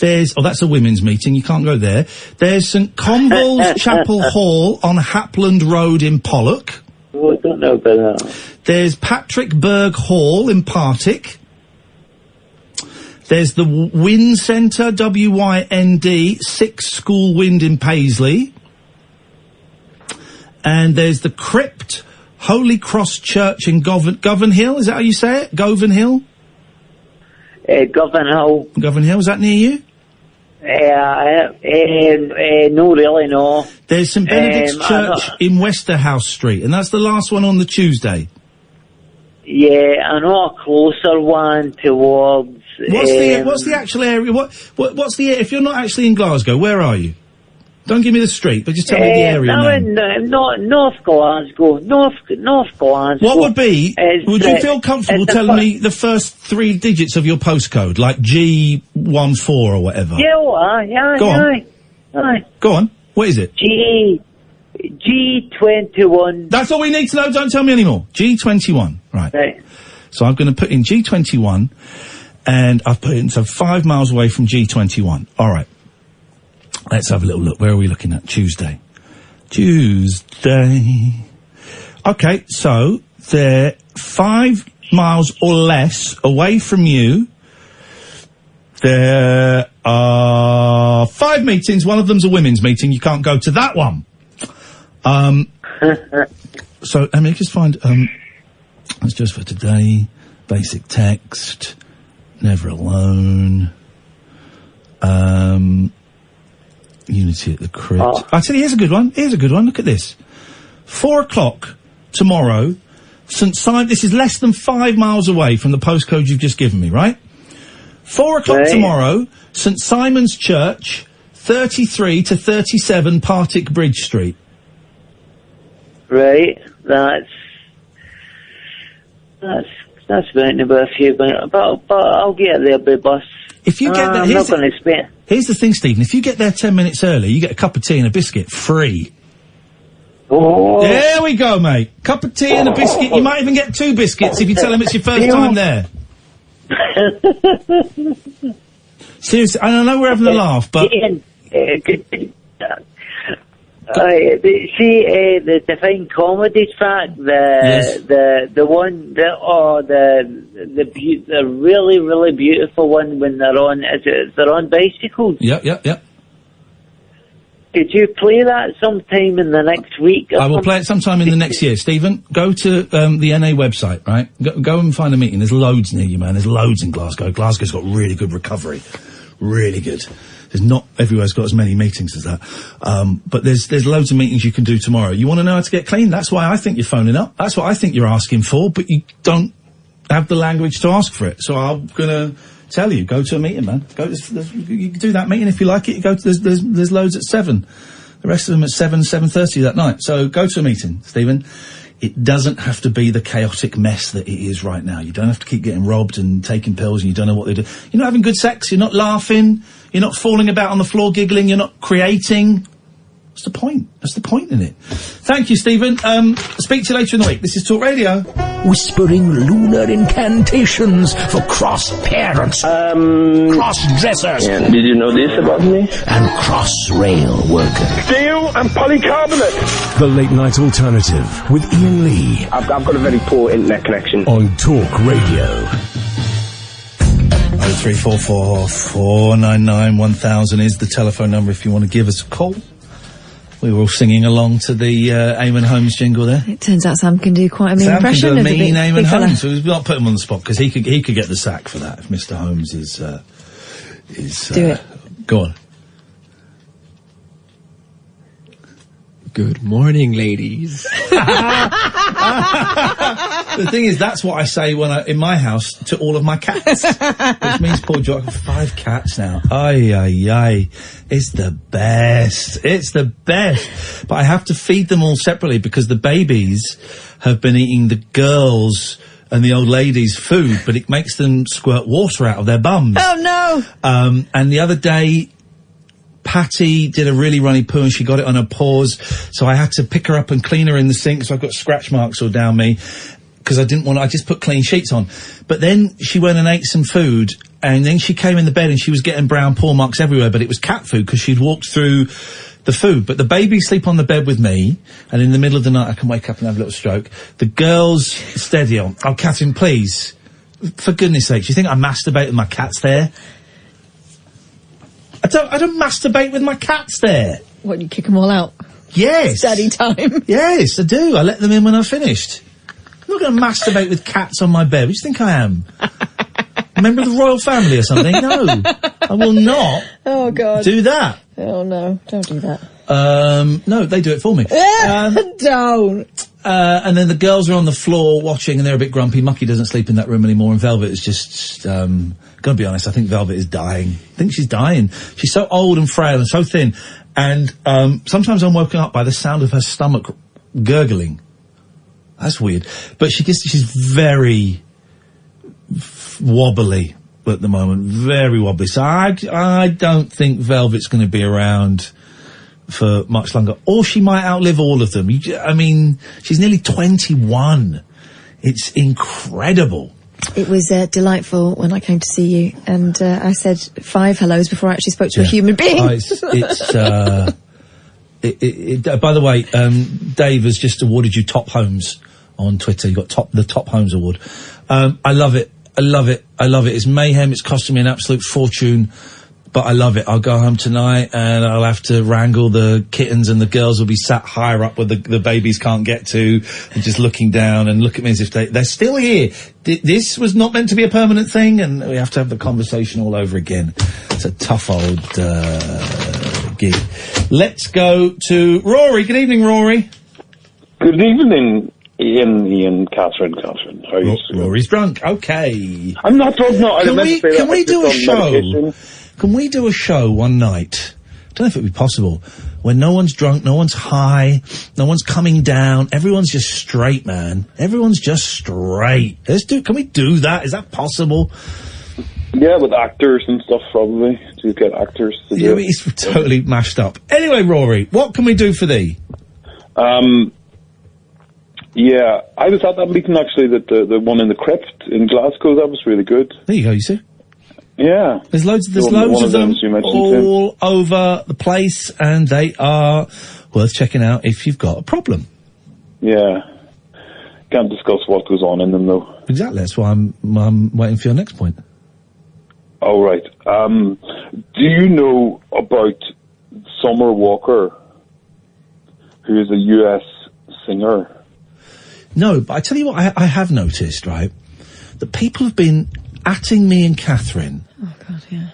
That's a women's meeting, you can't go there. There's St Convol's Chapel Hall on Hapland Road in Pollock. Oh, I don't know about that. There's Patrick Berg Hall in Partick. There's the Wind Centre, WYND, 6 School Wind in Paisley. And there's the Crypt Holy Cross Church in Govan Hill, is that how you say it? Govan Hill? Govan Hill. Govan Hill, is that near you? No, really, no. There's St Benedict's Church in Westerhouse Street, and that's the last one on the Tuesday. Yeah, I know a closer one towards. What's the actual area? What's the if you're not actually in Glasgow? Where are you? Don't give me the street, but just tell me the area name. North Glasgow. North Glasgow. What would be? Would you feel comfortable telling me the first 3 digits of your postcode, like G14 or whatever? Yeah. Go on. Aye. Go on. What is it? G21. That's all we need to know. Don't tell me anymore. G21. Right. So I'm going to put in G21, and I've put in 5 miles away from G21. All right. Let's have a little look. Where are we looking at? Tuesday. Okay, so they're 5 miles or less away from you. There are 5 meetings. One of them's a women's meeting. You can't go to that one. So let me just find, that's just for today. Basic text. Never alone. Unity at the Crypt. I tell you, here's a good one. Look at this. 4 o'clock tomorrow. St Simon. This is less than 5 miles away from the postcode you've just given me, right? 4 o'clock tomorrow. St Simon's Church, 33 to 37 Partick Bridge Street. Right. That's about a few minutes. But I'll get there by bus. If you get there, here's the thing, Stephen. If you get there 10 minutes early, you get a cup of tea and a biscuit free. Oh. There we go, mate. Cup of tea and a biscuit. You might even get 2 biscuits if you tell them it's your first time there. Seriously, I know we're having a laugh, but... the Divine Comedy track, the really, really beautiful one when they're on bicycles. Yep. Could you play that sometime in the next week? I will play it sometime in the next year. Stephen, go to the NA website, right? Go and find a meeting. There's loads near you, man. There's loads in Glasgow. Glasgow's got really good recovery. Really good. There's not everywhere's got as many meetings as that. But there's loads of meetings you can do tomorrow. You want to know how to get clean? That's why I think you're phoning up. That's what I think you're asking for, but you don't have the language to ask for it. So I'm gonna tell you, go to a meeting, man. You can do that meeting if you like it. You go to, there's loads at 7. The rest of them at 7:30 that night. So go to a meeting, Stephen. It doesn't have to be the chaotic mess that it is right now. You don't have to keep getting robbed and taking pills and you don't know what they do. You're not having good sex, you're not laughing, you're not falling about on the floor giggling, you're not creating. What's the point? That's the point in it. Thank you, Stephen. Speak to you later in the week. This is Talk Radio. Whispering lunar incantations for cross-parents, cross-dressers. Yeah. Did you know this about me? And cross-rail workers. Steel and polycarbonate. The Late Night Alternative with Iain Lee. I've got a very poor internet connection. On Talk Radio. 0344 499 1000 is the telephone number if you want to give us a call. We were all singing along to the Eamon Holmes jingle there. It turns out Sam can do quite a mean Sam impression can do a of the mean big Eamon fella. Holmes. We've not put him on the spot because he could get the sack for that if Mr. Holmes is. Do it. Go on. Good morning, ladies. The thing is, that's what I say in my house to all of my cats. Which means, poor Joe, I've got 5 cats now. Ay, ay, ay. It's the best. It's the best. But I have to feed them all separately because the babies have been eating the girls' and the old ladies' food, but it makes them squirt water out of their bums. Oh, no! And the other day, Patty did a really runny poo and she got it on her paws, so I had to pick her up and clean her in the sink, so I've got scratch marks all down me, because I just put clean sheets on. But then she went and ate some food, and then she came in the bed and she was getting brown paw marks everywhere, but it was cat food, because she'd walked through the food. But the babies sleep on the bed with me, and in the middle of the night I can wake up and have a little stroke. The girls steady on. Oh, Catherine, please. For goodness sake, do you think I masturbate with my cats there? I don't masturbate with my cats there. What, you kick them all out? Yes. Study time. Yes, I do. I let them in when I've finished. I'm not going to masturbate with cats on my bed. What do you think I am? A member of the royal family or something? No. I will not Oh, God. do that. Oh, no. Don't do that. No, they do it for me. Don't. And then the girls are on the floor watching and they're a bit grumpy. Mucky doesn't sleep in that room anymore and Velvet is just, gonna be honest, I think Velvet is dying. I think she's dying. She's so old and frail and so thin. And, sometimes I'm woken up by the sound of her stomach gurgling. That's weird. But she's very wobbly at the moment. Very wobbly. So I don't think Velvet's gonna be around for much longer. Or she might outlive all of them. I mean, she's nearly 21. It's incredible. It was delightful when I came to see you, and I said 5 hellos before I actually spoke to a human being. By the way, Dave has just awarded you Top Homes on Twitter. You got the Top Homes Award. I love it. I love it. I love it. It's mayhem. It's costing me an absolute fortune. But I love it. I'll go home tonight and I'll have to wrangle the kittens and the girls will be sat higher up where the babies can't get to and just looking down and look at me as if they're still here. This was not meant to be a permanent thing and we have to have the conversation all over again. It's a tough old gig. Let's go to Rory. Good evening, Rory. Good evening, Ian, Catherine. How are you? Rory's drunk. Okay. I'm not drunk, no. Can we do a show? Can we do a show one night? I don't know if it would be possible. When no one's drunk, no one's high, no one's coming down, everyone's just straight, man. Everyone's just straight. Can we do that? Is that possible? Yeah, with actors and stuff, probably. To get actors to do it. He's totally mashed up. Anyway, Rory, what can we do for thee? Yeah, I was at that meeting, actually, that the one in the Crypt in Glasgow. That was really good. There you go, you see? Yeah. There's loads of them all over the place, and they are worth checking out if you've got a problem. Yeah. Can't discuss what goes on in them, though. Exactly. That's why I'm waiting for your next point. Oh, right. Do you know about Summer Walker, who is a US singer? No, but I tell you what I have noticed, right? That people have been atting me and Catherine. Oh, God, yeah.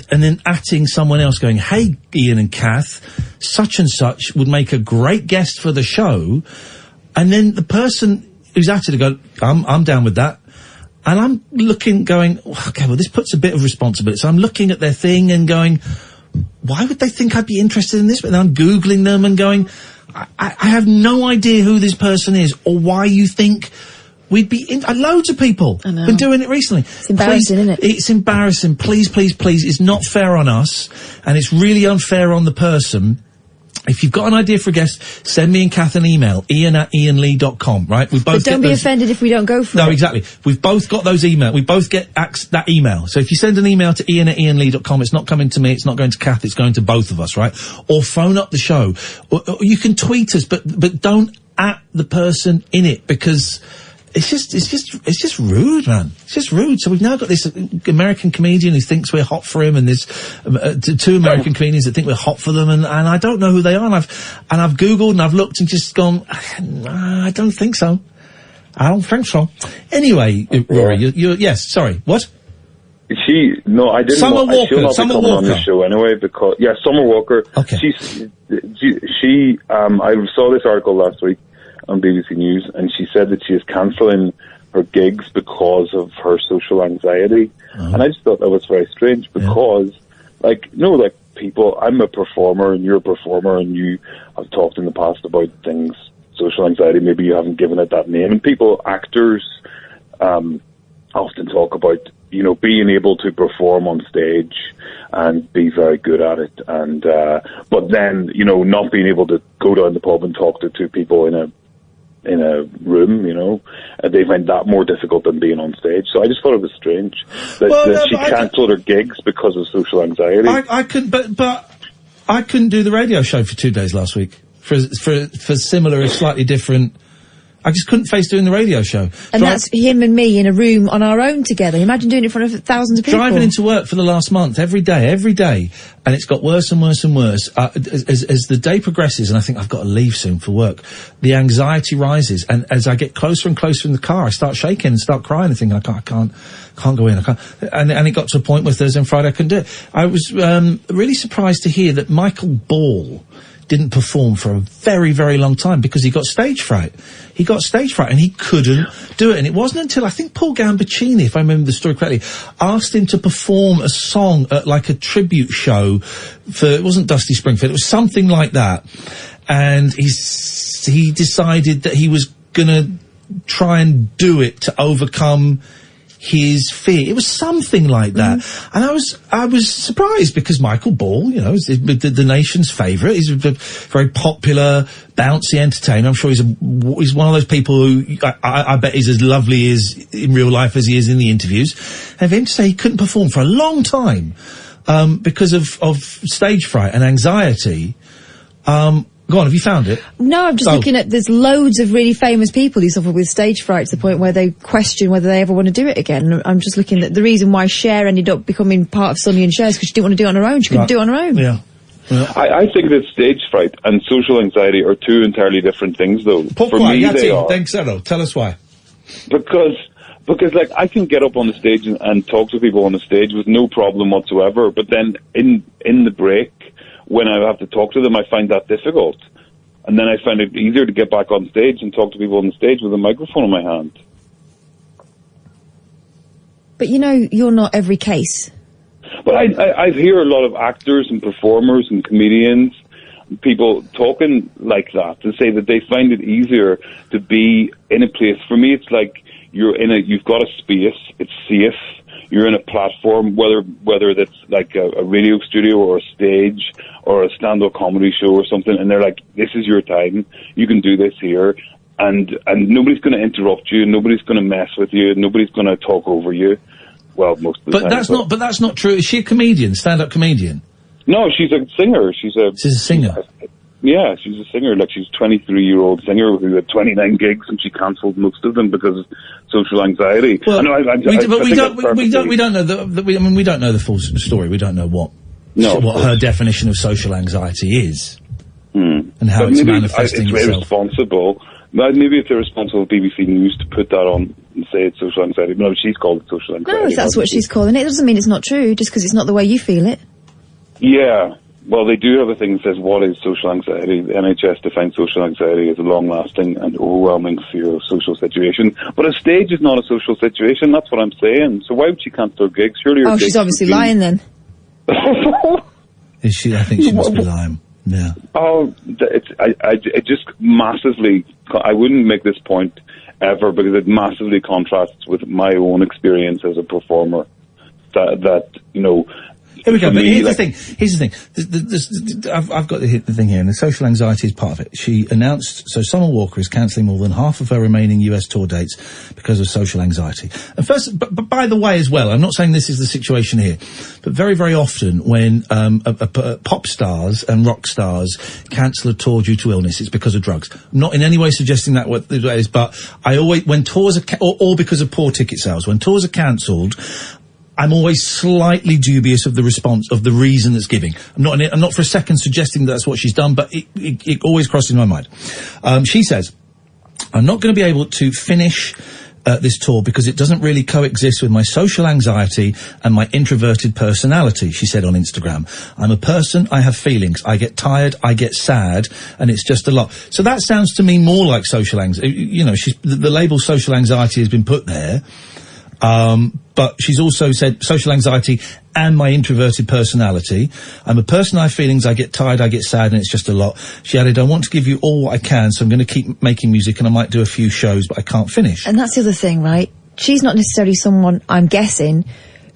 And then atting someone else going, hey, Ian and Kath, such and such would make a great guest for the show. And then the person who's atted it go, I'm down with that. And I'm looking, going, okay, well, this puts a bit of responsibility. So I'm looking at their thing and going, why would they think I'd be interested in this? But then I'm Googling them and going, I have no idea who this person is or why you think we'd be loads of people been doing it recently. It's embarrassing, isn't it? It's embarrassing. Please, please, please. It's not fair on us, and it's really unfair on the person. If you've got an idea for a guest, send me and Kath an email, ian@ianlee.com, right? We both but don't be offended if we don't go for it. No, exactly. We've both got those emails. We both get that email. So if you send an email to ian@ianlee.com, it's not coming to me, it's not going to Kath, it's going to both of us, right? Or phone up the show. Or you can tweet us, but don't at the person in it, because It's just rude, man. It's just rude. So we've now got this American comedian who thinks we're hot for him, and this two American comedians that think we're hot for them, and I don't know who they are. And I've Googled and I've looked and just gone, I don't think so. I don't think so. Anyway, Rory, you yes, sorry, what? I didn't. Summer Walker. She'll not Summer be coming Walker. on the show anyway because Summer Walker. Okay. I saw this article last week on BBC News, and she said that she is cancelling her gigs because of her social anxiety, and I just thought that was very strange because, people, I'm a performer and you're a performer, and you have talked in the past about things, social anxiety. Maybe you haven't given it that name, and actors, often talk about, being able to perform on stage and be very good at it, and but then, not being able to go down the pub and talk to two people in a room, they find that more difficult than being on stage. So I just thought it was strange that she cancelled her gigs because of social anxiety. I couldn't do the radio show for 2 days last week for similar, slightly different. I just couldn't face doing the radio show. And that's him and me in a room on our own together. Imagine doing it in front of thousands of people. Driving into work for the last month, every day, and it's got worse and worse and worse. As the day progresses, and I think I've got to leave soon for work, the anxiety rises, and as I get closer and closer in the car, I start shaking and start crying and thinking, I can't go in, I can't. And it got to a point where Thursday and Friday I couldn't do it. I was really surprised to hear that Michael Ball didn't perform for a very, very long time because he got stage fright. And he couldn't do it. And it wasn't until, I think, Paul Gambaccini, if I remember the story correctly, asked him to perform a song at, like, a tribute show for, it wasn't Dusty Springfield, it was something like that. And he decided that he was gonna try and do it to overcome his fear. It was something like that. And I was surprised because Michael Ball, is the nation's favourite. He's a very popular, bouncy entertainer. I'm sure he's one of those people who I bet is as lovely as in real life as he is in the interviews. And for him to say he couldn't perform for a long time because of stage fright and anxiety. Go on, have you found it? No, I'm just looking at, there's loads of really famous people who suffer with stage fright to the point where they question whether they ever want to do it again. I'm just looking at the reason why Cher ended up becoming part of Sonny and Cher's because she didn't want to do it on her own. She couldn't do it on her own. Yeah. I think that stage fright and social anxiety are two entirely different things, though. For me, they are. Tell us why. Because I can get up on the stage and talk to people on the stage with no problem whatsoever, but then in the break, when I have to talk to them, I find that difficult. And then I find it easier to get back on stage and talk to people on the stage with a microphone in my hand. But you're not every case. But I hear a lot of actors and performers and comedians, people talking like that, to say that they find it easier to be in a place. For me, it's like you've got a space, it's safe. You're in a platform, whether that's like a radio studio or a stage or a stand-up comedy show or something, and they're like, this is your time, you can do this here, and nobody's going to interrupt you, nobody's going to mess with you, nobody's going to talk over you. Well, most of the time. But that's not true. Is she a comedian, stand-up comedian? No, she's a singer. She's a singer. Yeah, she's a singer. Like, she's a 23-year-old singer who had 29 gigs, and she cancelled most of them because of social anxiety. Well, we don't know we don't know the full story. We don't know what her definition of social anxiety is, and how it's manifesting itself. It's irresponsible. Maybe it's irresponsible of BBC News to put that on and say it's social anxiety. No, she's called it social anxiety. No, if that's what she's calling it, it doesn't mean it's not true, just because it's not the way you feel it. Yeah. Well, they do have a thing that says, what is social anxiety? The NHS defines social anxiety as a long-lasting and overwhelming fear of social situation. But a stage is not a social situation, that's what I'm saying. So why would she cancel her gigs? Surely her gigs she's obviously lying then. Is she? I think she must be lying. Yeah. Oh, it just massively, I wouldn't make this point ever because it massively contrasts with my own experience as a performer. That Here we go. For But me, here's like- the thing. Here's the thing. I've got the thing here, and the social anxiety is part of it. She announced, so Summer Walker is cancelling more than half of her remaining US tour dates because of social anxiety. And first, but by the way as well, I'm not saying this is the situation here, but very, very often when pop stars and rock stars cancel a tour due to illness, it's because of drugs. I'm not in any way suggesting that what it is, but I always, when tours are, or because of poor ticket sales, when tours are cancelled, I'm always slightly dubious of the response, of the reason that's giving. I'm not for a second suggesting that's what she's done, but it always crosses my mind. She says, I'm not going to be able to finish this tour because it doesn't really coexist with my social anxiety and my introverted personality, she said on Instagram. I'm a person, I have feelings, I get tired, I get sad, and it's just a lot. So that sounds to me more like social anxiety. You know, the label social anxiety has been put there. But she's also said social anxiety and my introverted personality. I'm a person, I have feelings, I get tired, I get sad, and it's just a lot. She added, I want to give you all what I can, so I'm going to keep making music, and I might do a few shows, but I can't finish. And that's the other thing, right? She's not necessarily someone, I'm guessing,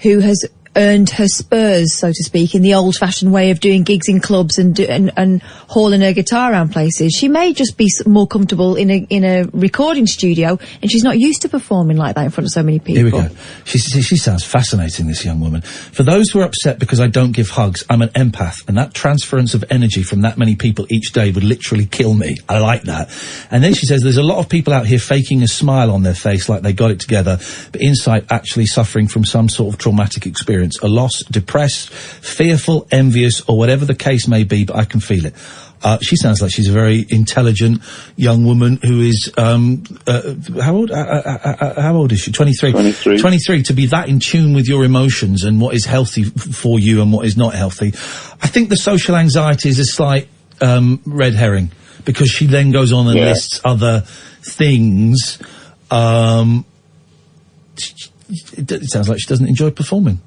who has earned her spurs, so to speak, in the old-fashioned way of doing gigs in clubs and hauling her guitar around places. She may just be more comfortable in a recording studio, and she's not used to performing like that in front of so many people. Here we go. She sounds fascinating, this young woman. For those who are upset because I don't give hugs, I'm an empath, and that transference of energy from that many people each day would literally kill me. I like that. And then she says, there's a lot of people out here faking a smile on their face like they got it together, but inside actually suffering from some sort of traumatic experience. A loss, depressed, fearful, envious, or whatever the case may be, but I can feel it. She sounds like she's a very intelligent young woman who is, how old is she? 23. 23, to be that in tune with your emotions and what is healthy for you and what is not healthy. I think the social anxiety is a slight, red herring, because she then goes on and lists other things. It sounds like she doesn't enjoy performing.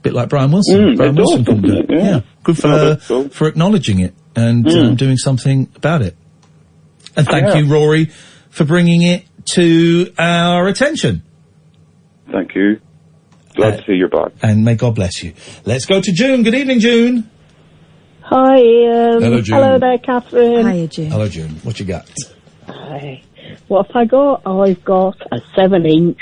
Bit like Brian Wilson. Brian Wilson couldn't do it. Yeah. Good for her for acknowledging it and doing something about it. And thank you, Rory, for bringing it to our attention. Thank you. Glad to see you're back. And may God bless you. Let's go to June. Good evening, June. Hi, Hello, June. Hello there, Catherine. Hiya, June. Hello, June. What you got? Hi. What have I got? I've got a 7-inch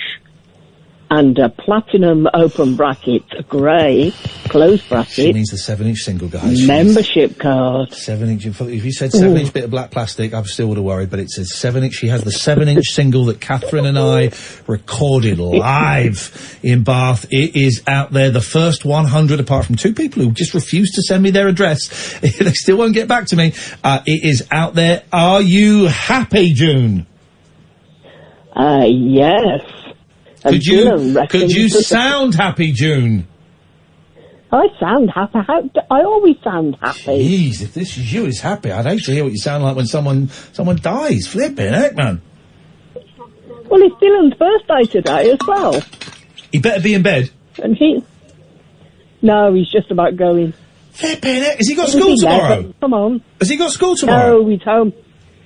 and a platinum open bracket, a grey closed bracket. She means the 7-inch single, guys. Membership card. 7-inch. If you said 7-inch bit of black plastic, I still would have worried, but it says 7-inch. She has the 7-inch single that Catherine and I recorded live in Bath. It is out there. The first 100, apart from 2 people who just refused to send me their address. They still won't get back to me. It is out there. Are you happy, June? Yes. Could you sound happy, June? I sound happy. I always sound happy. Jeez, if this is you, it's happy. I'd hate to hear what you sound like when someone dies. Flipping heck, man. Well, it's Dylan's birthday today as well. He better be in bed. And no, he's just about going. Flipping heck. Has he got school tomorrow? Come on. Has he got school tomorrow? No, he's home.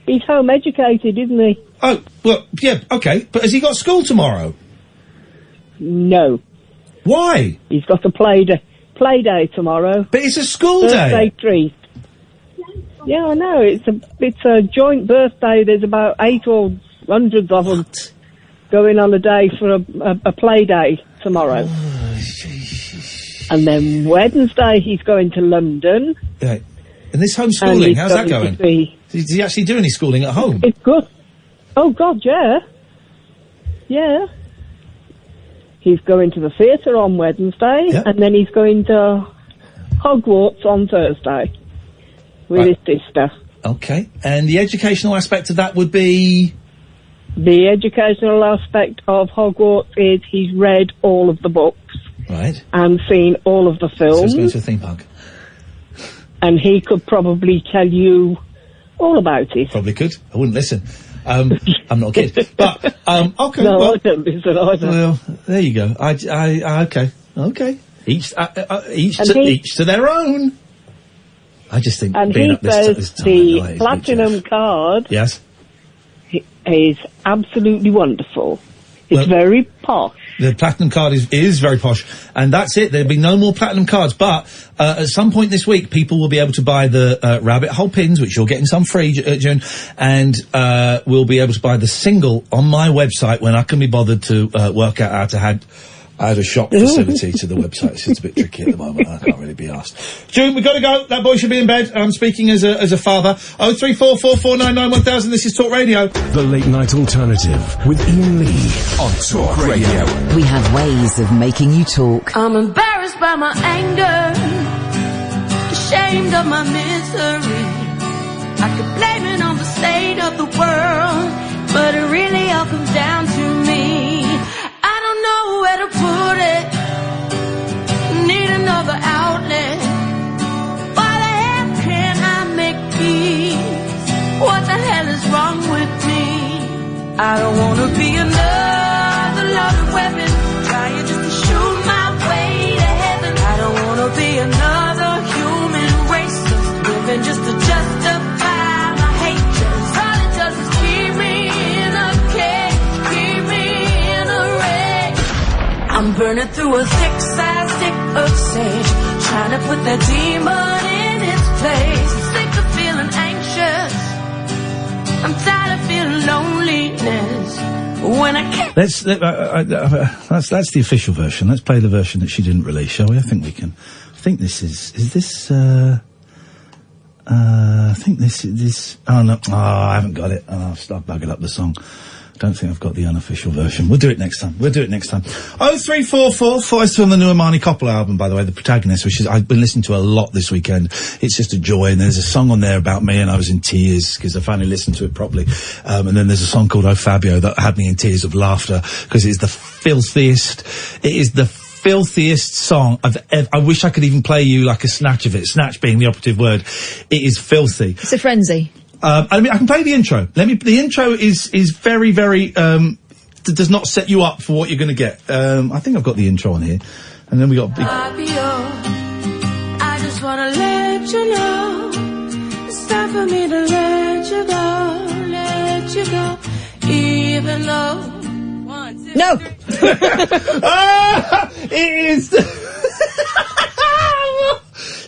He's home educated, isn't he? Oh, well, yeah, okay. But has he got school tomorrow? No. Why? He's got a play day tomorrow. But it's a school birthday treat. Yeah, I know. It's a joint birthday. There's about 8 or hundreds of them going on a day for a play day tomorrow. And then Wednesday he's going to London. Right. And this homeschooling, how's that going? Is he actually doing his schooling at home? It's good. Oh, God, yeah. Yeah. He's going to the theatre on Wednesday, and then he's going to Hogwarts on Thursday with his sister. Okay. And the educational aspect of that would be? The educational aspect of Hogwarts is he's read all of the books. Right. And seen all of the films. So he's going to a theme park. And he could probably tell you all about it. Probably could. I wouldn't listen. I'm not a kid. But, okay. No, well, I don't listen either. Well, there you go. Okay. Each to their own. I just think and being he up this says time the of night platinum card yes is absolutely wonderful. It's very posh. The platinum card is very posh, and that's it. There'll be no more platinum cards, but at some point this week, people will be able to buy the rabbit hole pins, which you're getting some free, June, and we'll be able to buy the single on my website when I can be bothered to work out how to add a shop facility to the website. It's just a bit tricky at the moment. I can't really be asked. June, we've got to go. That boy should be in bed. I'm speaking as a father. 03444991000. This is Talk Radio. The Late Night Alternative with Iain Lee on Talk Radio. We have ways of making you talk. I'm embarrassed by my anger, ashamed of my misery. I could blame it on the state of the world, but it really all comes down to me. I don't know where to put it, need another outlet. Why the hell can't I make peace? What the hell is wrong with me? I don't wanna be another loaded weapon, trying just to shoot my way to heaven. I don't wanna be another human racist, living just to justify my hatred. All it does is keep me in a cage, keep me in a rage. I'm burning through a thick side stick of sage, trying to put that demon in its place. I'm sick of feeling anxious, I'm tired of feeling loneliness. When I can't. That's the official version. Let's play the version that she didn't release, shall we? I think we can. I think this is this, I think this, oh no, I haven't got it. I've buggered up the song. Don't think I've got the unofficial version. We'll do it next time. 0344, voice from the new Imani Coppola album, by the way, The Protagonist, which is, I've been listening to a lot this weekend. It's just a joy, and there's a song on there about me, and I was in tears, because I finally listened to it properly. And then there's a song called Oh Fabio that had me in tears of laughter, because it's the filthiest song I've ever. I wish I could even play you like a snatch of it. Snatch being the operative word. It is filthy. It's a frenzy. I mean, I can play the intro. The intro is very, very, does not set you up for what you're gonna get. I think I've got the intro on here. And then we got big. I just wanna let you know, it's time for me to let you go, even though. No! It is.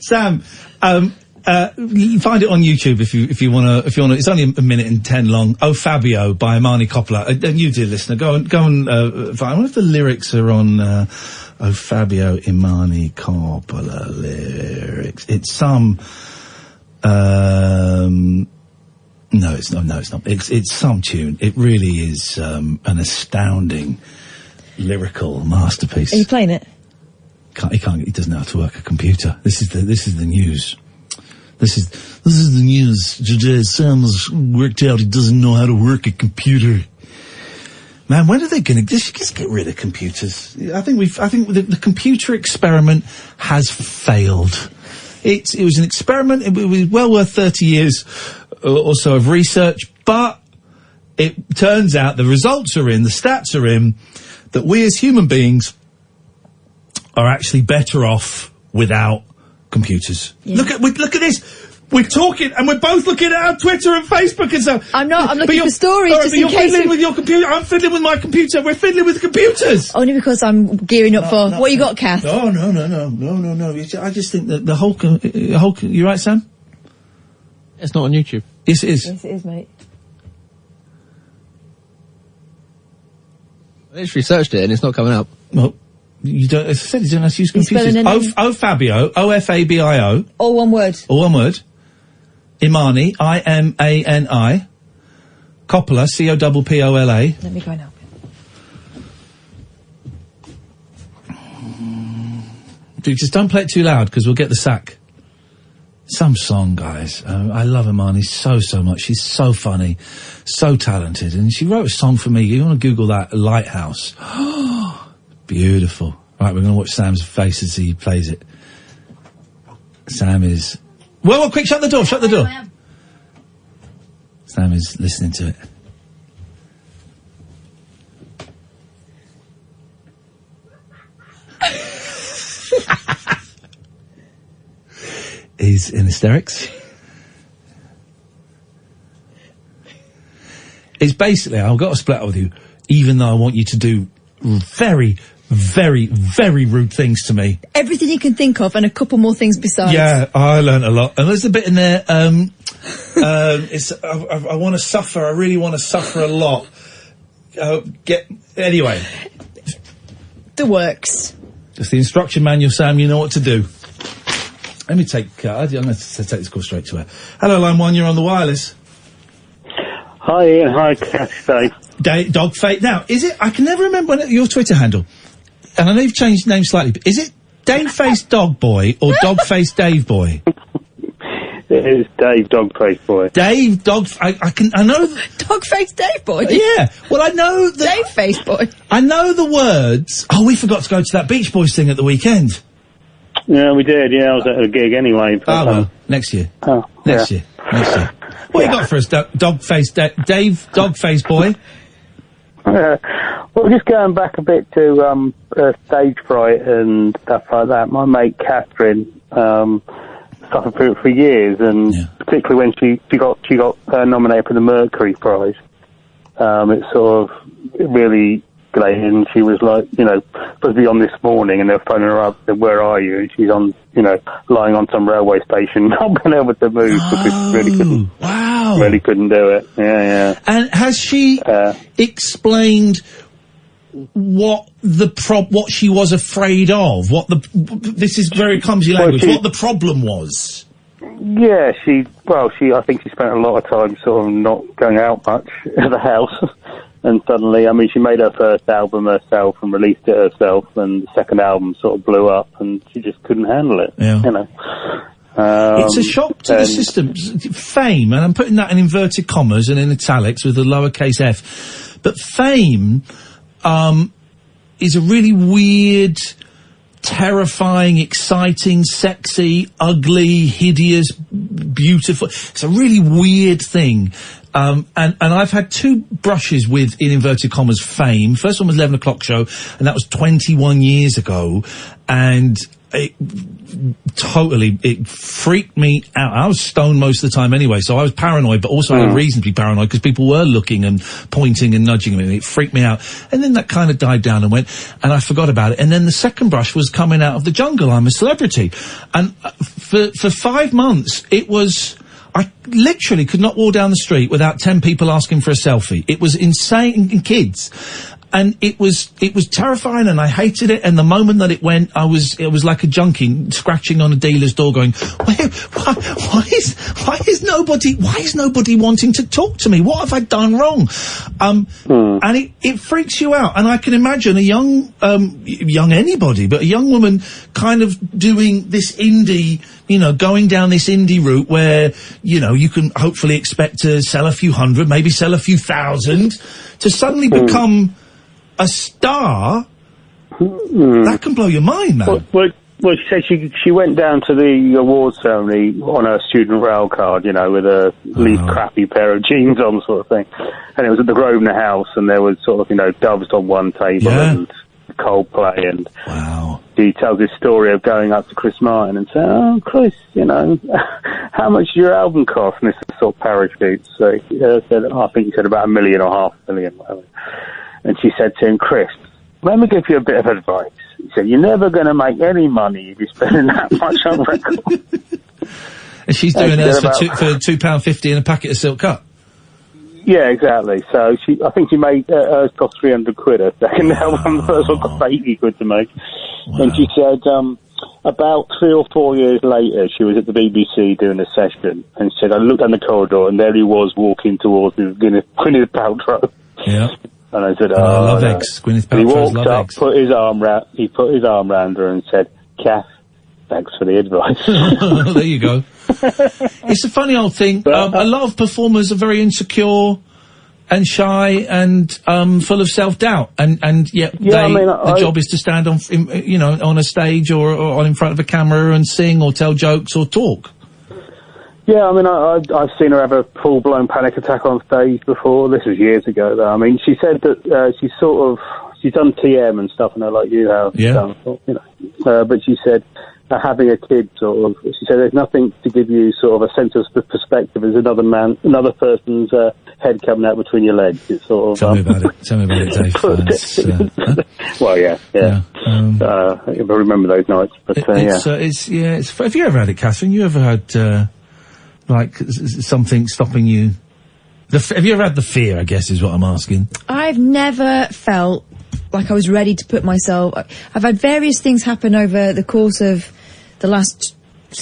Sam, you find it on YouTube if you wanna. It's only a minute and 10 long. Oh Fabio by Imani Coppola. And you, dear listener, go and find. I wonder if the lyrics are on. Oh Fabio Imani Coppola lyrics. It's some. No, it's not. It's some tune. It really is an astounding lyrical masterpiece. Are you playing it? He doesn't know how to work a computer. This is the news. This is the news. Today Sam's worked out he doesn't know how to work a computer. Man, when are they going to just get rid of computers? I think the computer experiment has failed. It was an experiment. It was well worth 30 years or so of research, but it turns out the results are in, the stats are in, that we as human beings are actually better off without computers. Yeah. Look at this. We're talking, and we're both looking at our Twitter and Facebook and stuff. I'm not. I'm looking for stories just in case. You're fiddling with your computer. I'm fiddling with my computer. We're fiddling with computers. Only because I'm gearing up for what you got, Kath. No. I just think that the whole. You right, Sam? It's not on YouTube. Yes, it is. Yes, it is, mate. I just researched it and it's not coming up. Well, you don't. As I said, you don't have to use computers. Oh, Fabio. OFABIO. All one word. All one word. Imani. IMANI. Coppola. COPPOLA. Let me go and help you. Just don't play it too loud because we'll get the sack. Some song, guys. I love Imani so much. She's so funny, so talented, and she wrote a song for me. You want to Google that? Lighthouse. Beautiful. Right, we're going to watch Sam's face as he plays it. Sam is. Well, quick! Shut the door! Shut the door! Sam is listening to it. He's in hysterics. It's basically, I've got to split up with you, even though I want you to do very, very, very rude things to me. Everything you can think of, and a couple more things besides. Yeah, I learnt a lot. And there's a bit in there, it's, I want to suffer, I really want to suffer a lot. Anyway. The works. It's the instruction manual, Sam, you know what to do. Let me take, I'm going to take this call straight to her. Hello, line 1, you're on the wireless. Hi, Ian. Hi, Caddick. Dogface. Now, is it, I can never remember your Twitter handle, and I know you've changed the name slightly, but is it Daveface Dog Boy or Dogface Dave Boy? It is Dave Dogface Boy. Dave Dog, I know. Dogface Dave Boy? Yeah. Well, I know the... Daveface Boy. I know the words. Oh, we forgot to go to that Beach Boys thing at the weekend. Yeah, we did. Yeah, I was at a gig anyway. But, well, next year. Next year. What you got for us, Dogface Dave Dogface Boy? Well, just going back a bit to stage fright and stuff like that. My mate Catherine suffered through it for years, and particularly when she got nominated for the Mercury Prize, it sort of really glared, and she was like, supposed to be on this morning, and they're phoning her up, and where are you? And she's on, lying on some railway station, not being able to move because she really couldn't do it. Yeah. And has she explained what she was afraid of? This is very clumsy language. What the problem was? Yeah, I think she spent a lot of time sort of not going out much of the house. And suddenly, she made her first album herself and released it herself, and the second album sort of blew up, and she just couldn't handle it. Yeah. It's a shock to the system. Fame, and I'm putting that in inverted commas and in italics with a lowercase f, but fame is a really weird, terrifying, exciting, sexy, ugly, hideous, beautiful. It's a really weird thing. And I've had two brushes with, in inverted commas, fame. First one was 11 O'Clock Show, and that was 21 years ago. And it freaked me out. I was stoned most of the time anyway, so I was paranoid, but also I had reason to be paranoid because people were looking and pointing and nudging me, and it freaked me out. And then that kind of died down and went, and I forgot about it. And then the second brush was coming out of the jungle. I'm a celebrity. And for 5 months, it was... I literally could not walk down the street without 10 people asking for a selfie. It was insane, in kids. And it was terrifying, and I hated it. And the moment that it went, it was like a junkie scratching on a dealer's door going, why is nobody wanting to talk to me? What have I done wrong? And it freaks you out. And I can imagine a young anybody, but a young woman kind of doing this indie, going down this indie route where, you can hopefully expect to sell a few hundred, maybe sell a few thousand, to suddenly become a star. That can blow your mind, man. Well, she said she went down to the awards ceremony on her student rail card, with a least crappy pair of jeans on, sort of thing. And it was at the Grosvenor House, and there was sort of, doves on one table and Coldplay, and she tells this story of going up to Chris Martin and saying, "Oh, Chris, how much does your album cost?" And this is sort of parachutes. So he said, I think he said about $1 million or $500,000, whatever. And she said to him, "Chris, let me give you a bit of advice." He said, "You're never going to make any money if you're spending that much on records." And she's doing hers for £2.50 and a packet of silk cut. Yeah, exactly. So I think she made hers cost £300 a second album. The first one cost £80 to make. Wow. And she said, about 3 or 4 years later, she was at the BBC doing a session, and she said, "I looked down the corridor, and there he was walking towards Gwyneth Paltrow." Yeah. And I said, I love eggs. Gwyneth Paltrow's he walked love up, eggs. He put his arm round her and said, "Kath, thanks for the advice." There you go. It's a funny old thing. A lot of performers are very insecure and shy and full of self-doubt, and yet the job is to stand on, on a stage or in front of a camera and sing or tell jokes or talk. Yeah, I've seen her have a full-blown panic attack on stage before. This was years ago, though. She said that she's done TM and stuff, like you have. Yeah. But she said having a kid, she said there's nothing to give you sort of a sense of perspective as another person's head coming out between your legs. It's sort of... Tell me about it. Tell me about it, Dave. Well, yeah. I remember those nights, but have you ever had it, Catherine? You ever had, something stopping you? Have you ever had the fear, I guess, is what I'm asking? I've never felt like I was ready to put myself... I've had various things happen over the course of the last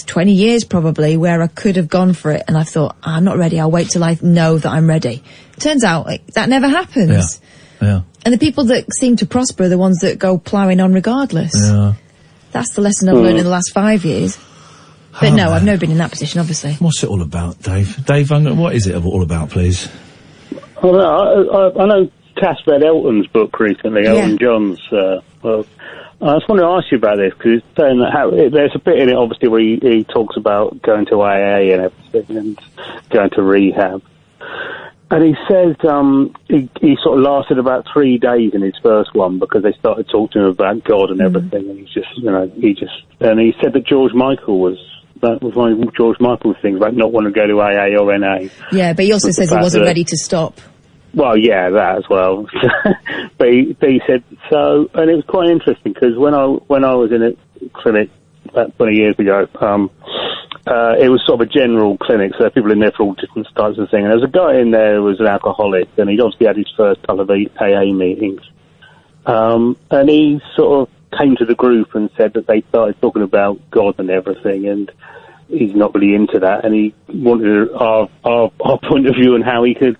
20 years, probably, where I could have gone for it, and I've thought, I'm not ready, I'll wait till I know that I'm ready. Turns out, that never happens. Yeah. And the people that seem to prosper are the ones that go ploughing on regardless. Yeah. That's the lesson I've learned in the last 5 years. But no, I've never been in that position, obviously. What's it all about, Dave? Dave, what is it all about, please? Well, I know Cass read Elton's book recently, Elton John's. I just want to ask you about this, because it's saying that there's a bit in it, obviously, where he talks about going to AA and everything, and going to rehab. And he says he sort of lasted about 3 days in his first one, because they started talking to him about God and everything, and and he said that that was one of George Michael's things, about not wanting to go to AA or NA. Yeah, but he also says he wasn't ready to stop. Well, yeah, that as well. but he said so, and it was quite interesting, because when I was in a clinic about 20 years ago, it was sort of a general clinic, so there were people in there for all different types of things. And there was a guy in there who was an alcoholic, and he'd obviously had his first couple of AA meetings. And he sort of came to the group and said that they started talking about God and everything, and he's not really into that, and he wanted our point of view on how he could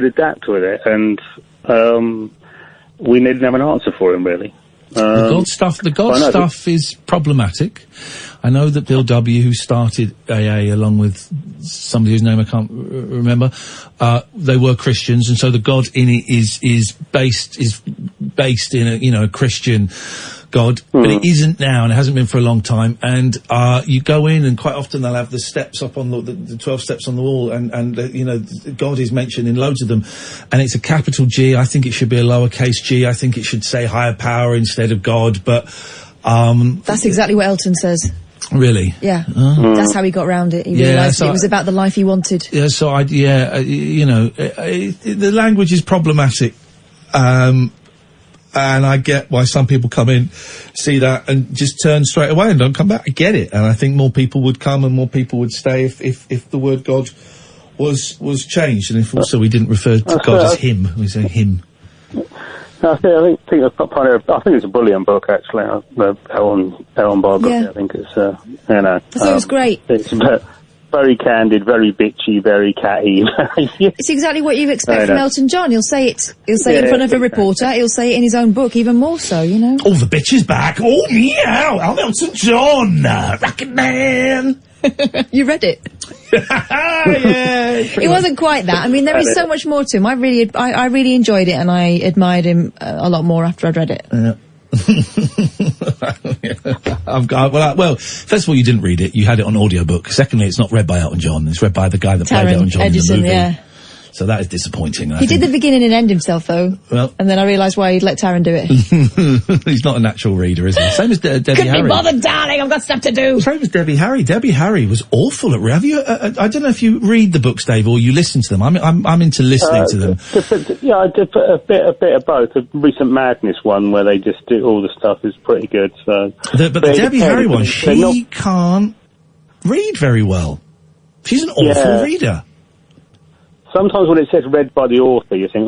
adapt with it, and we didn't have an answer for him, really. The God stuff is problematic. I know that Bill W., who started AA along with somebody whose name I can't remember, they were Christians, and so the God in it is based in a Christian God, but it isn't now, and it hasn't been for a long time. And you go in, and quite often they'll have the steps up on the 12 steps on the wall, and God is mentioned in loads of them, and it's a capital G. I think it should be a lowercase g. I think it should say higher power instead of God, but that's exactly what Elton says. Really? Yeah. That's how he got around it. He realised it was about the life he wanted. Yeah, so the language is problematic. And I get why some people come in, see that, and just turn straight away and don't come back. I get it. And I think more people would come and more people would stay if the word God was changed. And if also we didn't refer to God as him, we say him. I think it's a brilliant book, actually. Ellen biography. Yeah. I think it's I thought it was great. It's very candid, very bitchy, very catty. It's exactly what you expect from Elton John. He'll say it in front of a reporter. He'll say it in his own book, even more so, Oh, the bitch is back. Oh, meow. I'm Elton John. Rocket Man. You read it? Yeah. It wasn't quite that. I mean, there is so much more to him. I really enjoyed it, and I admired him a lot more after I'd read it. Yeah. Well, first of all, you didn't read it. You had it on audiobook. Secondly, it's not read by Elton John. It's read by the guy that played Elton John Edison, in the movie. Yeah. So that is disappointing. He did the beginning and end himself, though. Well, and then I realised why he'd let Taron do it. He's not a natural reader, is he? Same as Debbie Harry. Couldn't be bothered, darling. I've got stuff to do. Same as Debbie Harry. Debbie Harry was awful at. Have you? I don't know if you read the books, Dave, or you listen to them. I'm into listening to them. I did a bit of both. The recent Madness one, where they just do all the stuff, is pretty good. So, but the Debbie Harry one, she can't read very well. She's an awful reader. Sometimes when it says read by the author, you think,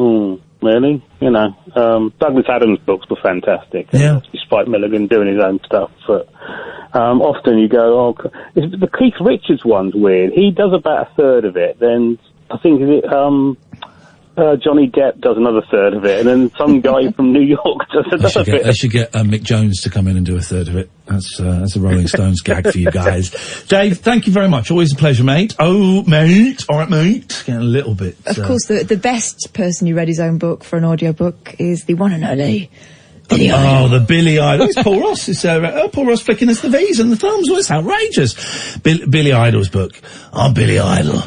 really? Douglas Adams' books were fantastic. Yeah. Despite Milligan doing his own stuff. But often you go, the Keith Richards one's weird. He does about a third of it. Then I think Johnny Depp does another third of it. And then some guy from New York does another bit. They should get Mick Jones to come in and do a third of it. That's a Rolling Stones gag for you guys. Dave, thank you very much. Always a pleasure, mate. Oh, mate. All right, mate. Getting a little bit... Of course, the best person who read his own book for an audiobook is the one and only Billy Idol. Oh, the Billy Idol. It's Paul Ross. It's Paul Ross flicking us the V's and the thumbs. Well, it's outrageous. Billy Idol's book. I'm Billy Idol.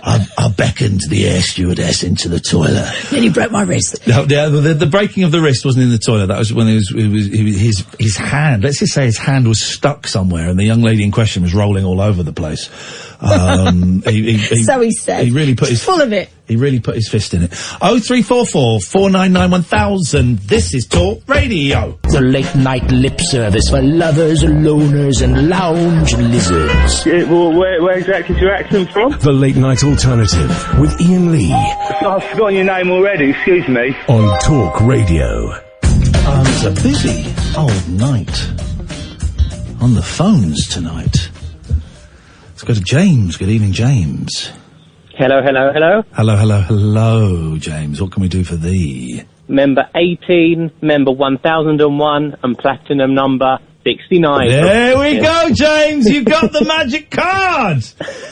I beckoned the air stewardess into the toilet. Then he broke my wrist. No, the breaking of the wrist wasn't in the toilet. That was when his hand. Let's just say his hand was stuck somewhere, and the young lady in question was rolling all over the place. So he said. He really put his full of it. He really put his fist in it. 0344 499 1000. This is Talk Radio. The late night lip service for lovers, loners, and lounge lizards. Yeah, well, where exactly is your accent from? The late night alternative with Iain Lee I've forgotten your name already, excuse me. on Talk Radio. It's a busy old night on the phones tonight. Let's go to James. Good evening, James. Hello, hello, hello. Hello, hello, hello, James. What can we do for thee? Member 18, member 1001, and platinum number 69. There we go, James. You've got the magic card.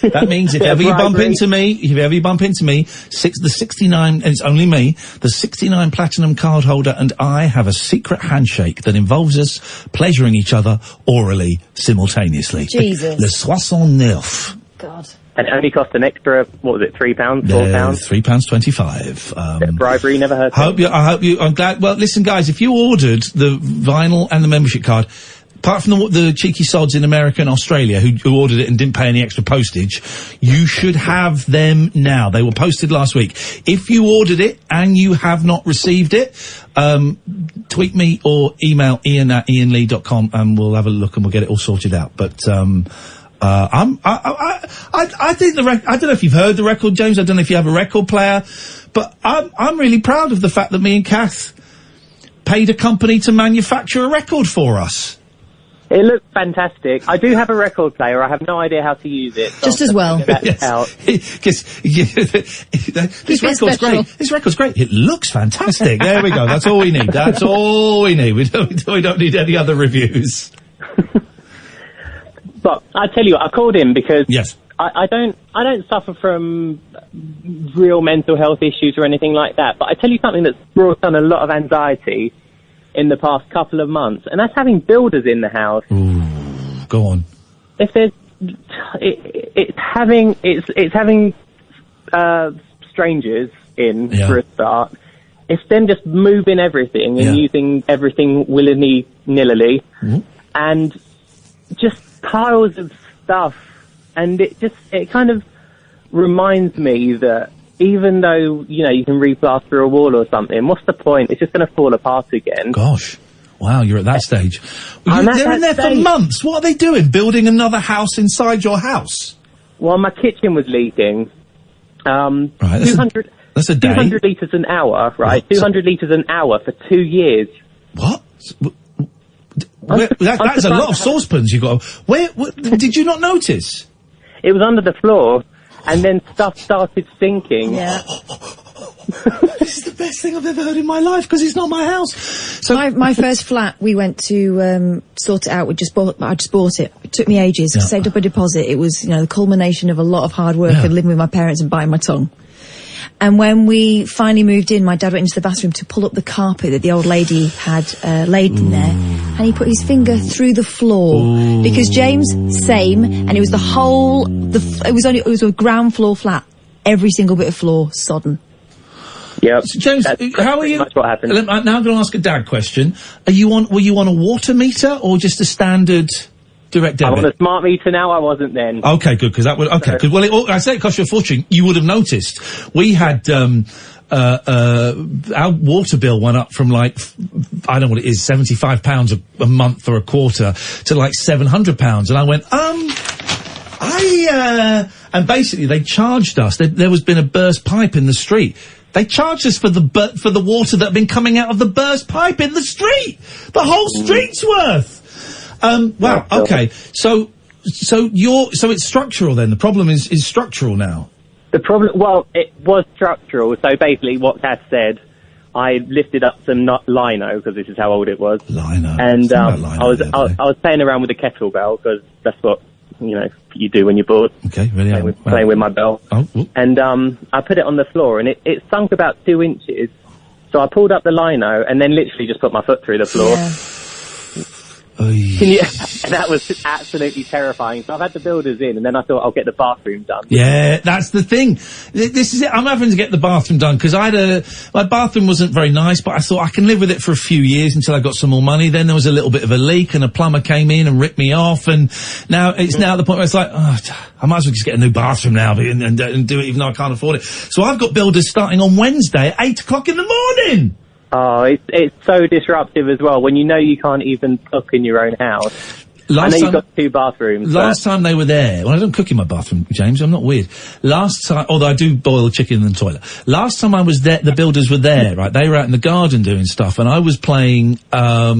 That means if ever you bump into me, the 69, and it's only me, the 69 platinum card holder and I have a secret handshake that involves us pleasuring each other orally simultaneously. Jesus. Le 69. God. And it only cost an extra, what was it, £3, £4? £3.25. Bribery, never heard of it. I'm glad. Well, listen, guys, if you ordered the vinyl and the membership card, apart from the cheeky sods in America and Australia who ordered it and didn't pay any extra postage, you should have them now. They were posted last week. If you ordered it and you have not received it, tweet me or email ian@iainlee.com and we'll have a look and we'll get it all sorted out. But, I think I don't know if you've heard the record, James. I don't know if you have a record player, but I'm really proud of the fact that me and Kath paid a company to manufacture a record for us. It looks fantastic. I do have a record player. I have no idea how to use it. So Just as well. Yes. This record's great. This record's great. It looks fantastic. There we go. That's all we need. That's all we need. We don't need any other reviews. But I tell you what, I called in because yes. I don't suffer from real mental health issues or anything like that. But I tell you something that's brought on a lot of anxiety in the past couple of months, and that's having builders in the house. Ooh, go on. If there's, it's having strangers in for a start. It's them just moving everything and using everything willy-nilly, and just piles of stuff, and it kind of reminds me that even though, you can replaster a wall or something, what's the point? It's just going to fall apart again. Gosh. Wow, you're at that stage. They're in there for months. What are they doing? Building another house inside your house? Well, my kitchen was leaking. Right, 200 litres an hour, right? 200 litres an hour for 2 years. What? That's a lot of saucepans you've got. Where did you not notice? It was under the floor, and then stuff started sinking. Yeah. This is the best thing I've ever heard in my life, because it's not my house. So my first flat, we went to sort it out. I just bought it. It took me ages. Yeah. Saved up a deposit. It was, the culmination of a lot of hard work and living with my parents and biting my tongue. And when we finally moved in, my dad went into the bathroom to pull up the carpet that the old lady had laid in there, and he put his finger through the floor. Because James, same, and it was it was a ground floor flat. Every single bit of floor sodden. Yeah, so James, how are you? That's what happened. Now I'm going to ask a dad question. Were you on a water meter or just a standard direct debit? I'm on a smart meter now. I wasn't then. Okay, good, because that would I say it cost you a fortune. You would have noticed. We had our water bill went up from I don't know what it is, £75 a month or a quarter to like £700, and I went and basically they charged us. There was been a burst pipe in the street. They charged us for the water that had been coming out of the burst pipe in the street. The whole street's worth. Wow. Okay. So it's structural then. The problem is structural now. The problem, well, it was structural. So basically, what Kath said, I lifted up some lino, because this is how old it was. Lino. And I was playing around with the kettlebell, because that's what you do when you're bored. Okay, really. Playing with my bell. Oh. And I put it on the floor, and it sunk about 2 inches. So I pulled up the lino and then literally just put my foot through the floor. That was absolutely terrifying. So I've had the builders in, and then I thought I'll get the bathroom done. Yeah, that's the thing. This is it. I'm having to get the bathroom done because my bathroom wasn't very nice, but I thought I can live with it for a few years until I got some more money. Then there was a little bit of a leak, and a plumber came in and ripped me off, and now it's now at the point where it's like, I might as well just get a new bathroom now and do it even though I can't afford it. So I've got builders starting on Wednesday at 8 o'clock in the morning. Oh, it's so disruptive as well when you know you can't even cook in your own house. I know you've got 2 bathrooms. Last time they were there, well, I don't cook in my bathroom, James, I'm not weird. Last time, although I do boil chicken in the toilet. Last time I was there, the builders were there, right? They were out in the garden doing stuff, and I was playing, I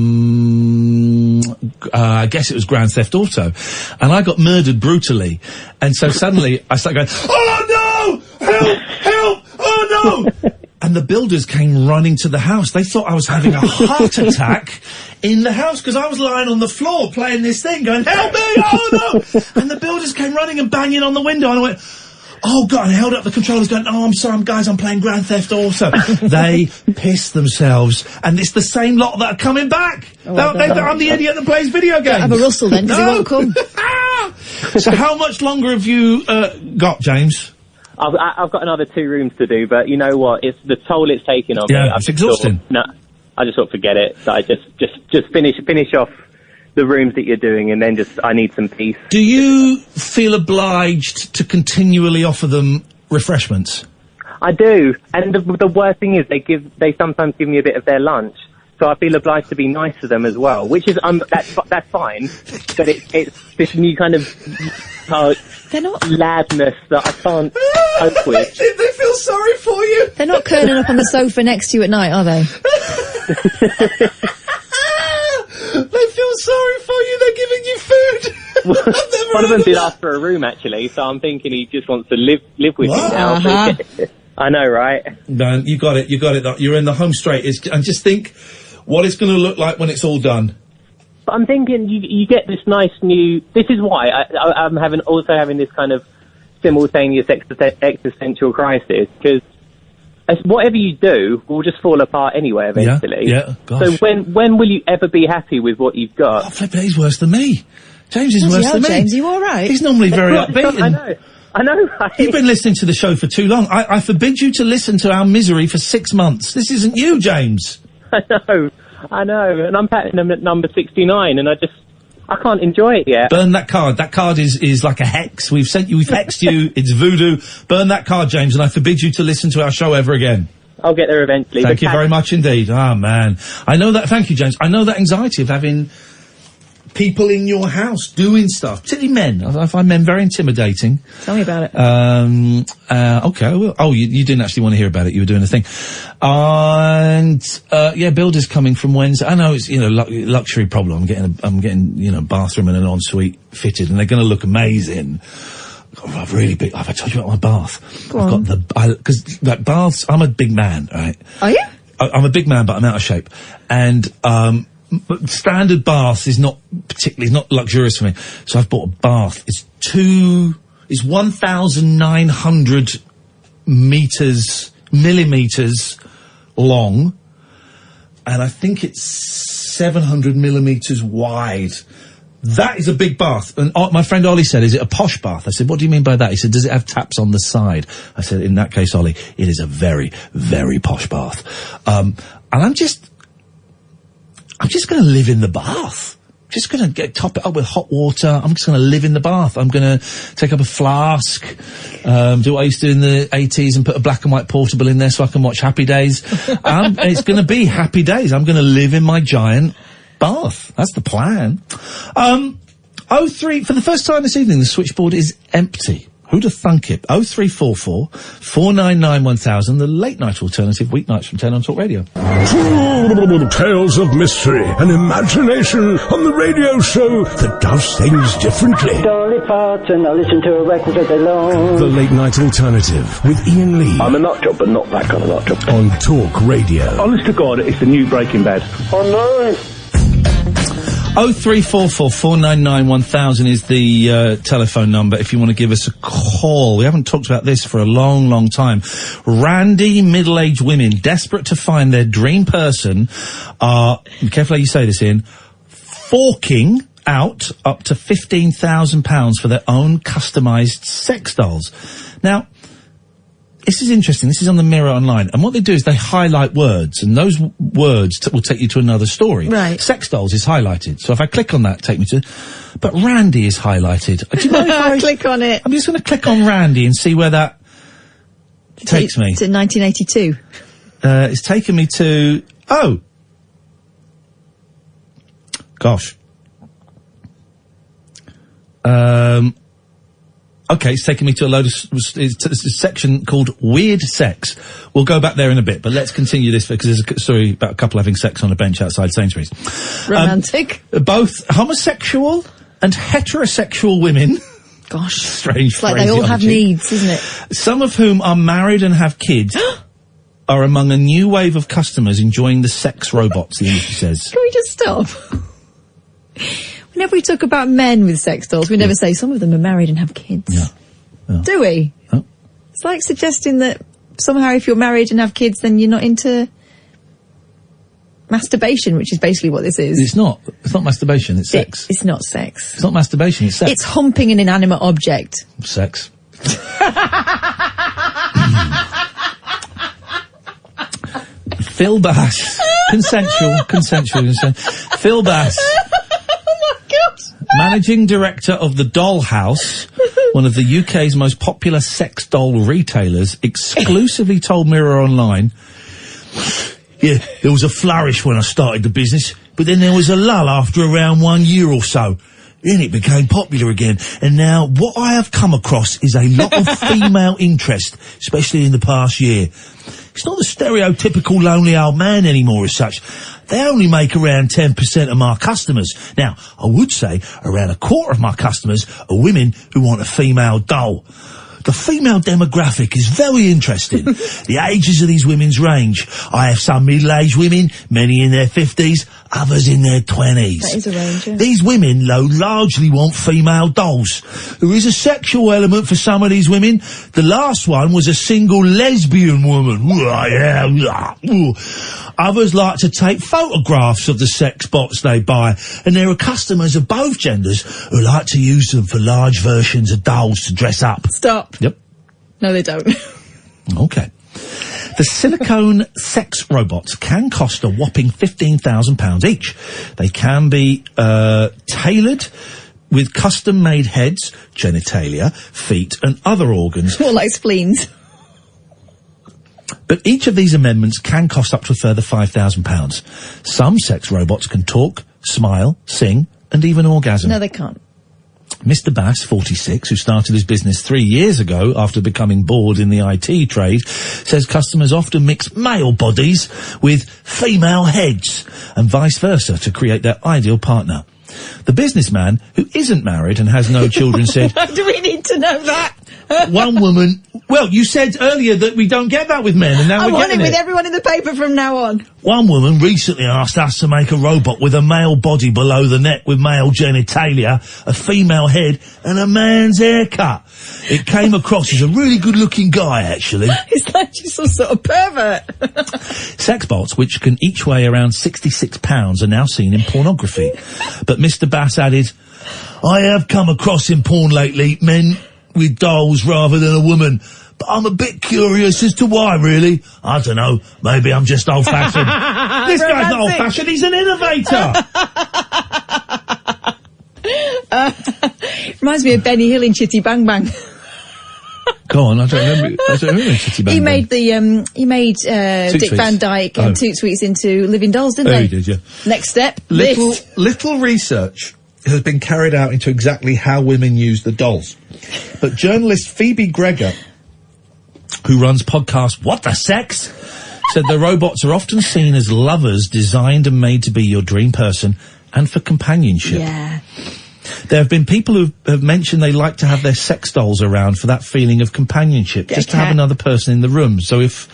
guess it was Grand Theft Auto, and I got murdered brutally. And so suddenly I started going, oh no! Help! Oh no! And the builders came running to the house. They thought I was having a heart attack in the house because I was lying on the floor playing this thing going, help me, oh no! And the builders came running and banging on the window, and I went, oh God, and I held up the controllers going, oh, I'm sorry, guys, I'm playing Grand Theft Auto. They pissed themselves, and it's the same lot that are coming back. I'm the idiot that plays video games. Have a rustle then, because he won't come. So how much longer have you got, James? I've got another 2 rooms to do, but you know what? It's the toll it's taking on me. Yeah, it's exhausting. I just sort of forget it. So I just finish off the rooms that you're doing, and then I need some peace. Do you feel obliged to continually offer them refreshments? I do, and the worst thing is they sometimes give me a bit of their lunch. So I feel obliged to be nice to them as well, which is that's fine, but it's this new kind of ladness that I can't cope with. They feel sorry for you. They're not curling up on the sofa next to you at night, are they? They feel sorry for you. They're giving you food. One of them did ask for a room actually, so I'm thinking he just wants to live with me now. I know, right? No, you got it. You're in the home straight. And just think what it's going to look like when it's all done. But I'm thinking you get this nice new. This is why I'm having this kind of simultaneous existential crisis, because whatever you do will just fall apart anyway eventually. Yeah. Gosh. So when will you ever be happy with what you've got? Oh, flip it, he's worse than me. James is worse than me. James, you all right? He's normally very upbeat. I know. Right? You've been listening to the show for too long. I forbid you to listen to our misery for 6 months. This isn't you, James. I know, and I'm patting them at number 69, and I can't enjoy it yet. Burn that card. That card is like a hex. We've hexed you. It's voodoo. Burn that card, James, and I forbid you to listen to our show ever again. I'll get there eventually. Thank you very much indeed. Ah, man. I know that. Thank you, James. I know that anxiety of having people in your house doing stuff, particularly men. I find men very intimidating. Tell me about it. Okay, I will. Oh, you didn't actually want to hear about it. You were doing a thing. And, builders coming from Wednesday. I know it's, luxury problem. I'm getting, bathroom and an ensuite fitted, and they're going to look amazing. I've I told you about my bath. Because baths, I'm a big man, right? Are you? I'm a big man, but I'm out of shape. And, standard bath is not luxurious for me. So I've bought a bath. It's 1,900 millimeters long, and I think it's 700 millimeters wide. That is a big bath. And my friend Ollie said, is it a posh bath? I said, what do you mean by that? He said, does it have taps on the side? I said, in that case, Ollie, it is a very, very posh bath. And I'm just going to live in the bath. Just going to top it up with hot water. I'm just going to live in the bath. I'm going to take up a flask, do what I used to do in the 80s and put a black and white portable in there so I can watch Happy Days. It's going to be Happy Days. I'm going to live in my giant bath. That's the plan. 03, for the first time this evening, the switchboard is empty. Who'd have thunk it? 0344 499 1000, the late night alternative, weeknights from 10 on Talk Radio. Tales of mystery and imagination on the radio show that does things differently. Dolly Parton, I listen to a record all day long. The late night alternative with Iain Lee. I'm a nut job, but not that kind of nut job. On Talk Radio. Honest to God, it's the new Breaking Bad. Oh no! 0344 499 1000 is the telephone number if you want to give us a call. We haven't talked about this for a long, long time. Randy middle-aged women desperate to find their dream person are, be careful how you say this, Iain, forking out up to £15,000 for their own customised sex dolls. Now, this is interesting. This is on the Mirror Online. And what they do is they highlight words, and those words will take you to another story. Right. Sex dolls is highlighted. So if I click on that, take me to... But Randy is highlighted. Do you know if I click on it? I'm just going to click on Randy and see where that takes me. To 1982. It's taken me to... Oh! Gosh. Okay, it's taken me to a load of... It's a section called Weird Sex. We'll go back there in a bit, but let's continue this because there's a story about a couple having sex on a bench outside Sainsbury's. Romantic. Both homosexual and heterosexual women... Gosh. Strange It's like they all have needs, isn't it? Some of whom are married and have kids... are among a new wave of customers enjoying the sex robots, the industry says. Can we just stop? Whenever we talk about men with sex dolls, we never say some of them are married and have kids. Yeah. Do we? Oh. It's like suggesting that somehow if you're married and have kids, then you're not into masturbation, which is basically what this is. It's not. It's not masturbation, it's sex. It's not sex. It's not masturbation, it's sex. It's humping an inanimate object. Sex. Phil Bass. Consensual. Phil Bass. Managing director of the Dollhouse, one of the UK's most popular sex doll retailers, exclusively told Mirror Online, yeah, there was a flourish when I started the business, but then there was a lull after around 1 year or so. Then it became popular again, and now what I have come across is a lot of female interest, especially in the past year. It's not the stereotypical lonely old man anymore as such. They only make around 10% of my customers. Now, I would say around a quarter of my customers are women who want a female doll. The female demographic is very interesting. The ages of these women's range. I have some middle-aged women, many in their 50s, others in their 20s. That is a range, yeah. These women, though, largely want female dolls. There is a sexual element for some of these women. The last one was a single lesbian woman. Others like to take photographs of the sex bots they buy, and there are customers of both genders who like to use them for large versions of dolls to dress up. Stop. Yep. No, they don't. Okay. The silicone sex robots can cost a whopping £15,000 each. They can be tailored with custom-made heads, genitalia, feet and other organs. More like spleens. But each of these amendments can cost up to a further £5,000. Some sex robots can talk, smile, sing and even orgasm. No, they can't. Mr. Bass, 46, who started his business 3 years ago after becoming bored in the IT trade, says customers often mix male bodies with female heads and vice versa to create their ideal partner. The businessman, who isn't married and has no children, said... Do we need to know that? One woman... Well, you said earlier that we don't get that with men, and now we're getting it. I want it with everyone in the paper from now on. One woman recently asked us to make a robot with a male body below the neck with male genitalia, a female head, and a man's haircut. It came across as a really good-looking guy, actually. It's like she's some sort of pervert. Sex bots, which can each weigh around £66, are now seen in pornography. But Mr. Bass added, I have come across in porn lately men with dolls rather than a woman. But I'm a bit curious as to why, really. I don't know. Maybe I'm just old-fashioned. This guy's not old-fashioned, he's an innovator! Reminds me of Benny Hill in Chitty Bang Bang. Go on, I don't remember Chitty Bang He Bang. made Dick Van Dyke and Toot Sweets into living dolls, didn't they? He did, yeah. Next step, Little research has been carried out into exactly how women use the dolls. But journalist Phoebe Gregor, who runs podcast What the Sex, said the robots are often seen as lovers designed and made to be your dream person and for companionship. Yeah. There have been people who have mentioned they like to have their sex dolls around for that feeling of companionship, just to have another person in the room. So if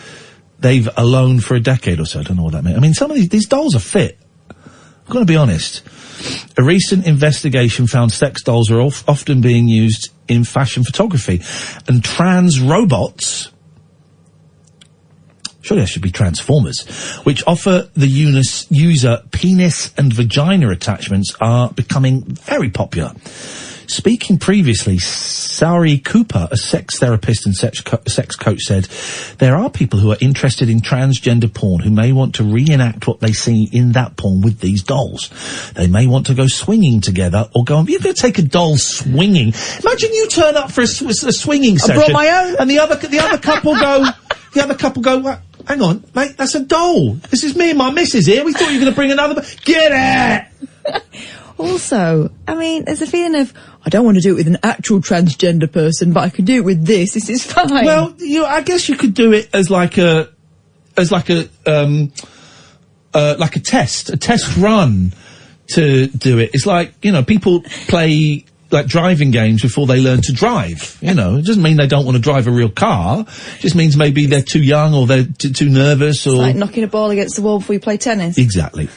they've alone for a decade or so, I don't know what that means. I mean, some of these dolls are fit. I've got to be honest. A recent investigation found sex dolls are often being used in fashion photography, and trans robots surely there should be transformers, which offer the user penis and vagina attachments, are becoming very popular. Speaking previously, Sari Cooper, a sex therapist and sex coach, said there are people who are interested in transgender porn who may want to reenact what they see in that porn with these dolls. They may want to go swinging together or go on. You're going to take a doll swinging. Imagine you turn up for a swinging session. I brought my own. And the other couple go, well, hang on, mate, that's a doll. This is me and my missus here. We thought you were going to bring another. Get it! Also, I mean, there's a feeling of, I don't want to do it with an actual transgender person, but I can do it with this. This is fine. Well, I guess you could do it as like a test run to do it. It's like, people play like driving games before they learn to drive. It doesn't mean they don't want to drive a real car. It just means maybe they're too young or they're too nervous, or it's like knocking a ball against the wall before you play tennis. Exactly.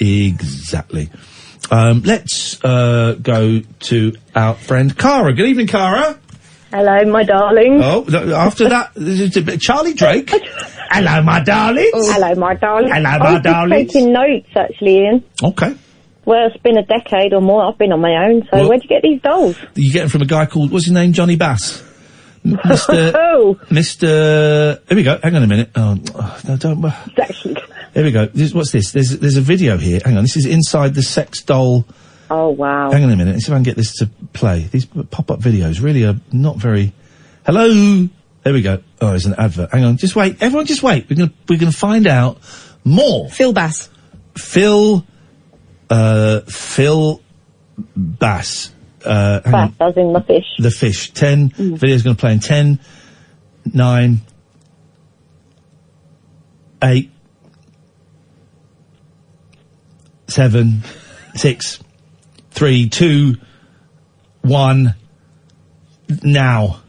Let's go to our friend Cara. Good evening, Cara. Hello, my darling. Oh, after that, there's a bit Charlie Drake. Hello, my darling. Hello, my darling. Hello, I my was darling. just taking notes, actually, Ian. Okay. Well, it's been a decade or more. I've been on my own. So Well- where'd you get these dolls? You get them from a guy called, what's his name, Johnny Bass? Mr. Here we go. Hang on a minute. Oh, no, don't. Here we go. What's this? There's a video here. Hang on. This is inside the sex doll. Oh, wow. Hang on a minute. Let's see if I can get this to play. These pop-up videos really are not very... Hello? There we go. Oh, there's an advert. Hang on. Just wait. Everyone just wait. We're gonna find out more. Phil Bass. Phil Bass. Hang on. Bass, as in the fish. The fish. 10. Video's going to play in 10, 9, 8, 7, 6, 3, 2, 1. Now.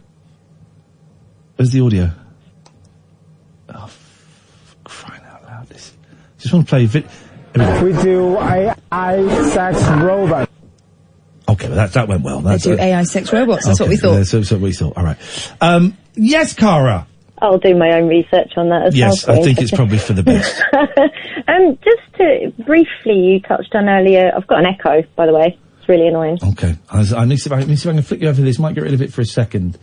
Where's the audio? Oh, crying out loud. Just want to play We do AI sex robot. Okay, well that went well. They do AI sex robots, that's what we thought. That's what we thought, alright. Yes, Cara. I'll do my own research on that as well. Yes, I think it's probably for the best. Just to briefly, you touched on earlier, I've got an echo, by the way. It's really annoying. Okay. I need to see if I can flick you over this. Might get rid of it for a second,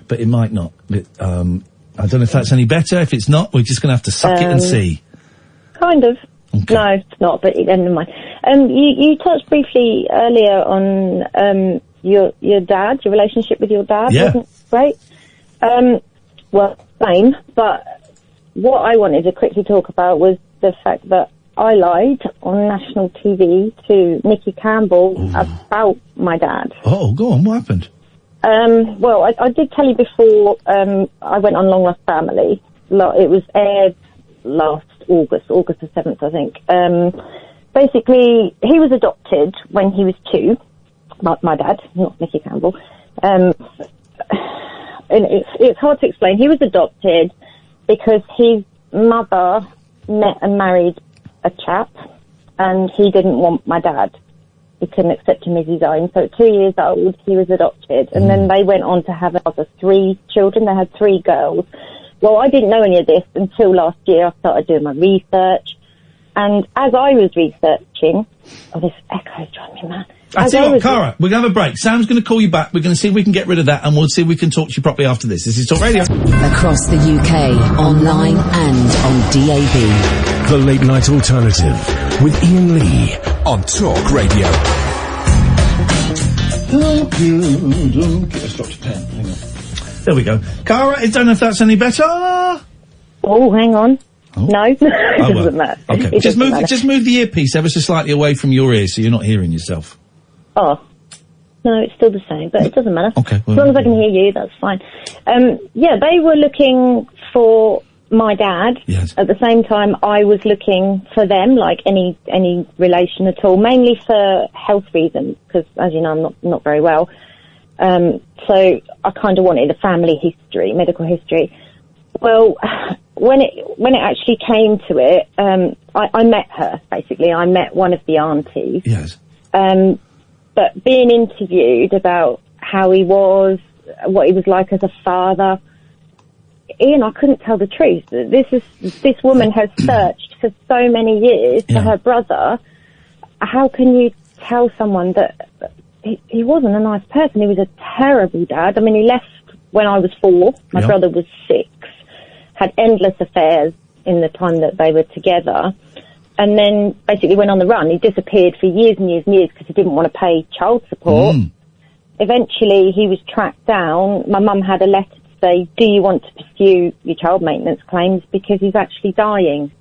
but it might not. I don't know if that's any better. If it's not, we're just going to have to suck it and see. Kind of. Okay. No, it's not, but never mind. You touched briefly earlier on your dad, your relationship with your dad, Yeah. wasn't great? Well, same, but what I wanted to quickly talk about was the fact that I lied on national TV to Nicky Campbell about my dad. Oh, go on. What happened? Well, I did tell you before, I went on Long Lost Family. It was aired last August the 7th, I think. Basically, he was adopted when he was 2. My dad, not Nicky Campbell. And it's hard to explain. He was adopted because his mother met and married a chap, and he didn't want my dad. He couldn't accept him as his own. So at 2 years old, he was adopted. And then they went on to have another 3 children. They had 3 girls. Well, I didn't know any of this until last year. I started doing my research. And as I was researching... Oh, this echo is driving me mad. I tell you what, Cara, we're going to have a break. Sam's going to call you back. We're going to see if we can get rid of that, and we'll see if we can talk to you properly after this. This is Talk Radio. Across the UK, online and on DAB. The Late Night Alternative with Iain Lee on Talk Radio. Let's drop your pen. Hang on. There we go. Cara, I don't know if that's any better. Oh, hang on. No, it doesn't matter. Okay, It just doesn't matter. move the earpiece ever so slightly away from your ear so you're not hearing yourself. Oh. No, it's still the same, but it doesn't matter. Okay. As long as I can hear you, that's fine. Yeah, they were looking for my dad. Yes. At the same time, I was looking for them, like any relation at all, mainly for health reasons, because, as you know, I'm not very well. So I kind of wanted a family history, medical history. Well, when it actually came to it, I met her, basically. I met one of the aunties. Yes. But being interviewed about how he was, what he was like as a father, Ian, I couldn't tell the truth. This woman has searched for so many years for her brother. How can you tell someone that he wasn't a nice person? He was a terrible dad. I mean, he left when I was 4. My brother was 6. Had endless affairs in the time that they were together. And then basically went on the run. He disappeared for years and years and years because he didn't want to pay child support. Eventually, he was tracked down. My mum had a letter to say, do you want to pursue your child maintenance claims because he's actually dying?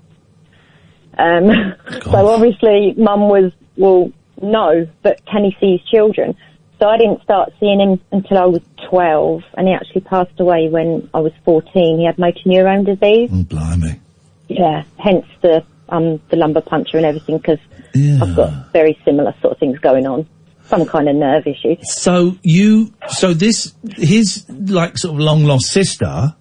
So obviously, Mum was, well, no, but can he see his children? So I didn't start seeing him until I was 12, and he actually passed away when I was 14. He had motor neurone disease. Oh, blimey. Yeah, hence the lumbar puncture and everything, because I've got very similar sort of things going on. Some kind of nerve issue. So his, like, sort of long-lost sister,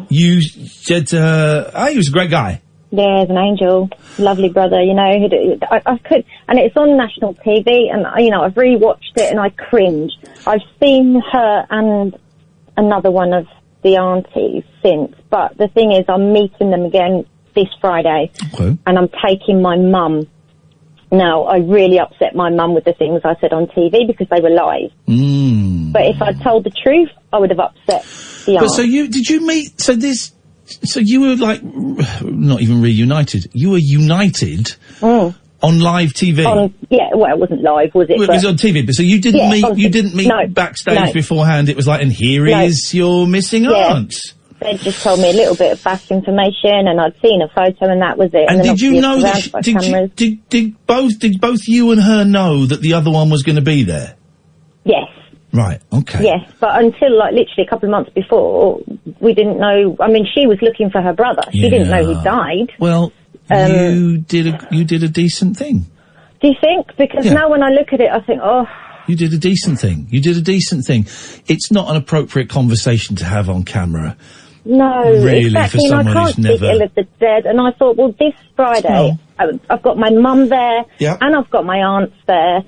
you said to her, he was a great guy. Yeah, he's an angel. Lovely brother, you know. I could, and it's on national TV, and, you know, I've rewatched it and I cringe. I've seen her and another one of the aunties since, but the thing is, I'm meeting them again this Friday, and I'm taking my mum. Now, I really upset my mum with the things I said on TV because they were lies. But if I'd told the truth, I would have upset the aunt. But so did you meet, so you were, like, not even reunited, you were united on live TV? Yeah, well, it wasn't live, was it? Well, it was on TV, but so you didn't meet backstage beforehand, it was like, and here is your missing aunt. They just told me a little bit of back information, and I'd seen a photo, and that was it. And did you know that did both you and her know that the other one was going to be there? Yes. Right, okay. Yes, but until, like, literally a couple of months before, we didn't know. I mean, she was looking for her brother. She didn't know he died. Well, you did a decent thing. Do you think? Because now when I look at it, I think, you did a decent thing. You did a decent thing. It's not an appropriate conversation to have on camera. No, really, exactly. for someone and I can't who's speak ill of the dead. And I thought, well, this Friday, I've got my mum there, and I've got my aunts there,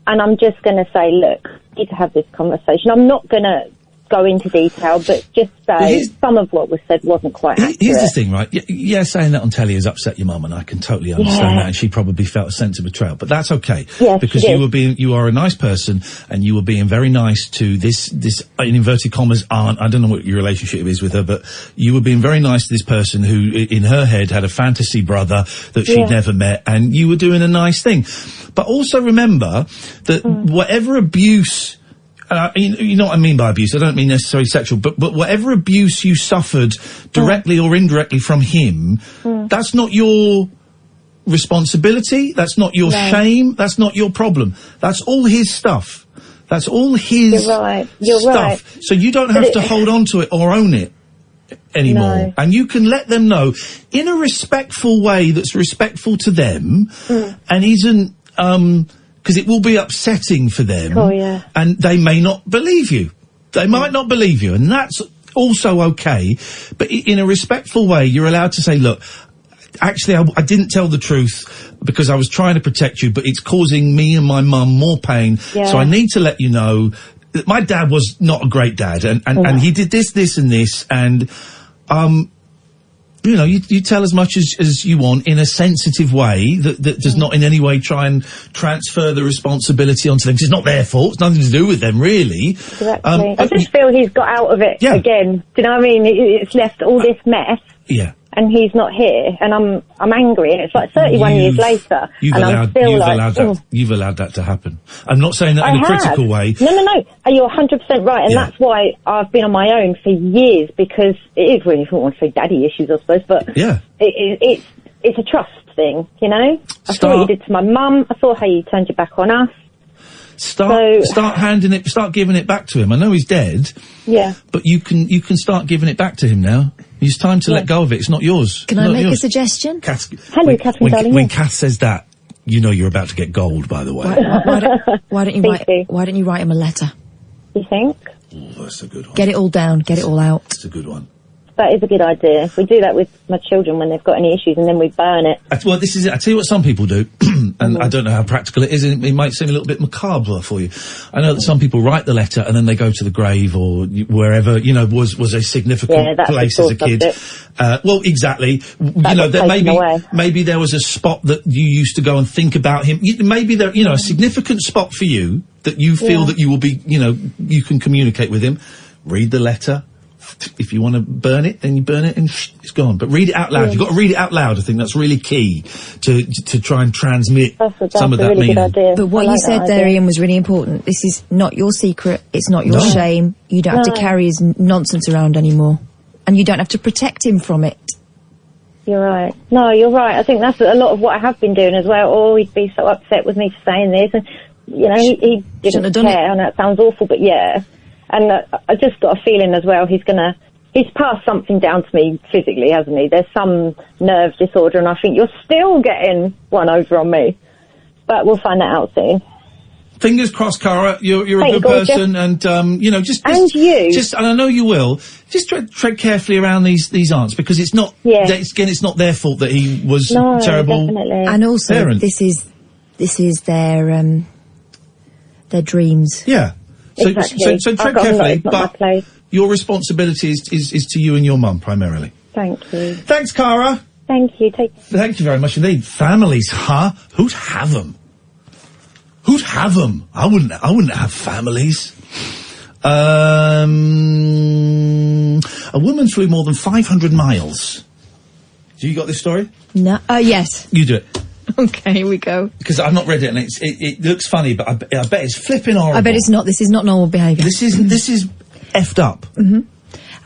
and I'm just going to say, look, I need to have this conversation. I'm not going to go into detail, but just say some of what was said wasn't quite accurate. Here's the thing, right? Yeah, saying that on telly has upset your mum, and I can totally understand that, and she probably felt a sense of betrayal. But that's okay, because you are a nice person, and you were being very nice to this in inverted commas aunt. I don't know what your relationship is with her, but you were being very nice to this person who, in her head, had a fantasy brother that she'd never met, and you were doing a nice thing. But also remember that whatever abuse. You know what I mean by abuse. I don't mean necessarily sexual, but whatever abuse you suffered directly or indirectly from him, that's not your responsibility. That's not your shame. That's not your problem. That's all his stuff. That's all his You're stuff. right. So you don't have to hold on to it or own it anymore. No. And you can let them know in a respectful way that's respectful to them and isn't, because it will be upsetting for them, and they may not believe you. They might not believe you, and that's also okay. But in a respectful way, you're allowed to say, look, actually, I didn't tell the truth because I was trying to protect you, but it's causing me and my mum more pain, so I need to let you know that my dad was not a great dad, and he did this, and this, and, you know, you tell as much as you want in a sensitive way that does not in any way try and transfer the responsibility onto them. 'Cause it's not their fault. It's nothing to do with them, really. Exactly. I just feel he's got out of it again. Do you know what I mean? It's left all this mess. Yeah. And he's not here, and I'm angry, and it's like 31 years later, you've allowed that to happen. I'm not saying that in a critical way. No. You're 100% right, and that's why I've been on my own for years, because it is really, if you want to say daddy issues, I suppose, but it's a trust thing, you know? I saw what you did to my mum, I saw how you turned your back on us. Start giving it back to him. I know he's dead. Yeah. But you can start giving it back to him now. It's time to let go of it. It's not yours. Can I make a suggestion? Hello, Catherine, darling. When Kath says that, you know you're about to get gold, by the way. Why don't you write him a letter? You think? Oh, that's a good one. Get it all down. Get it all out. That's a good one. That is a good idea. We do that with my children when they've got any issues, and then we burn it. Well, this is it. I tell you what some people do, and I don't know how practical it is, and it might seem a little bit macabre for you. I know that some people write the letter and then they go to the grave or wherever, was a significant place as a kid. Well, exactly. Maybe there was a spot that you used to go and think about him. Maybe there, a significant spot for you that you feel that you will be, you can communicate with him. Read the letter. If you want to burn it, then you burn it and it's gone. But read it out loud. You've got to read it out loud. I think that's really key to try and transmit some of that meaning. But what you said there, Ian, was really important. This is not your secret. It's not your shame. You don't have to carry his nonsense around anymore. And you don't have to protect him from it. You're right. No, you're right. I think that's a lot of what I have been doing as well. Oh, he'd be so upset with me for saying this. And, he didn't care. And that sounds awful, but yeah. And I just got a feeling as well he's passed something down to me physically, hasn't he? There's some nerve disorder, and I think you're still getting one over on me. But we'll find that out soon. Fingers crossed, Cara. You're a good person, and and I know you will. Just tread carefully around these aunts, because it's not. Yeah. It's not their fault that he was terrible. Definitely. And also, parent. this is their dreams. Yeah. So tread carefully, but your responsibility is to you and your mum primarily. Thank you. Thanks, Cara. Thank you. Thank you very much indeed. Families, huh? Who'd have them? I wouldn't have families. A woman flew more than 500 miles. Do you got this story? No. Yes. You do it. Okay, here we go. Because I've not read it, and it looks funny, but I bet it's flipping horrible. I bet it's not. This is not normal behaviour. This is effed up. Mm-hmm.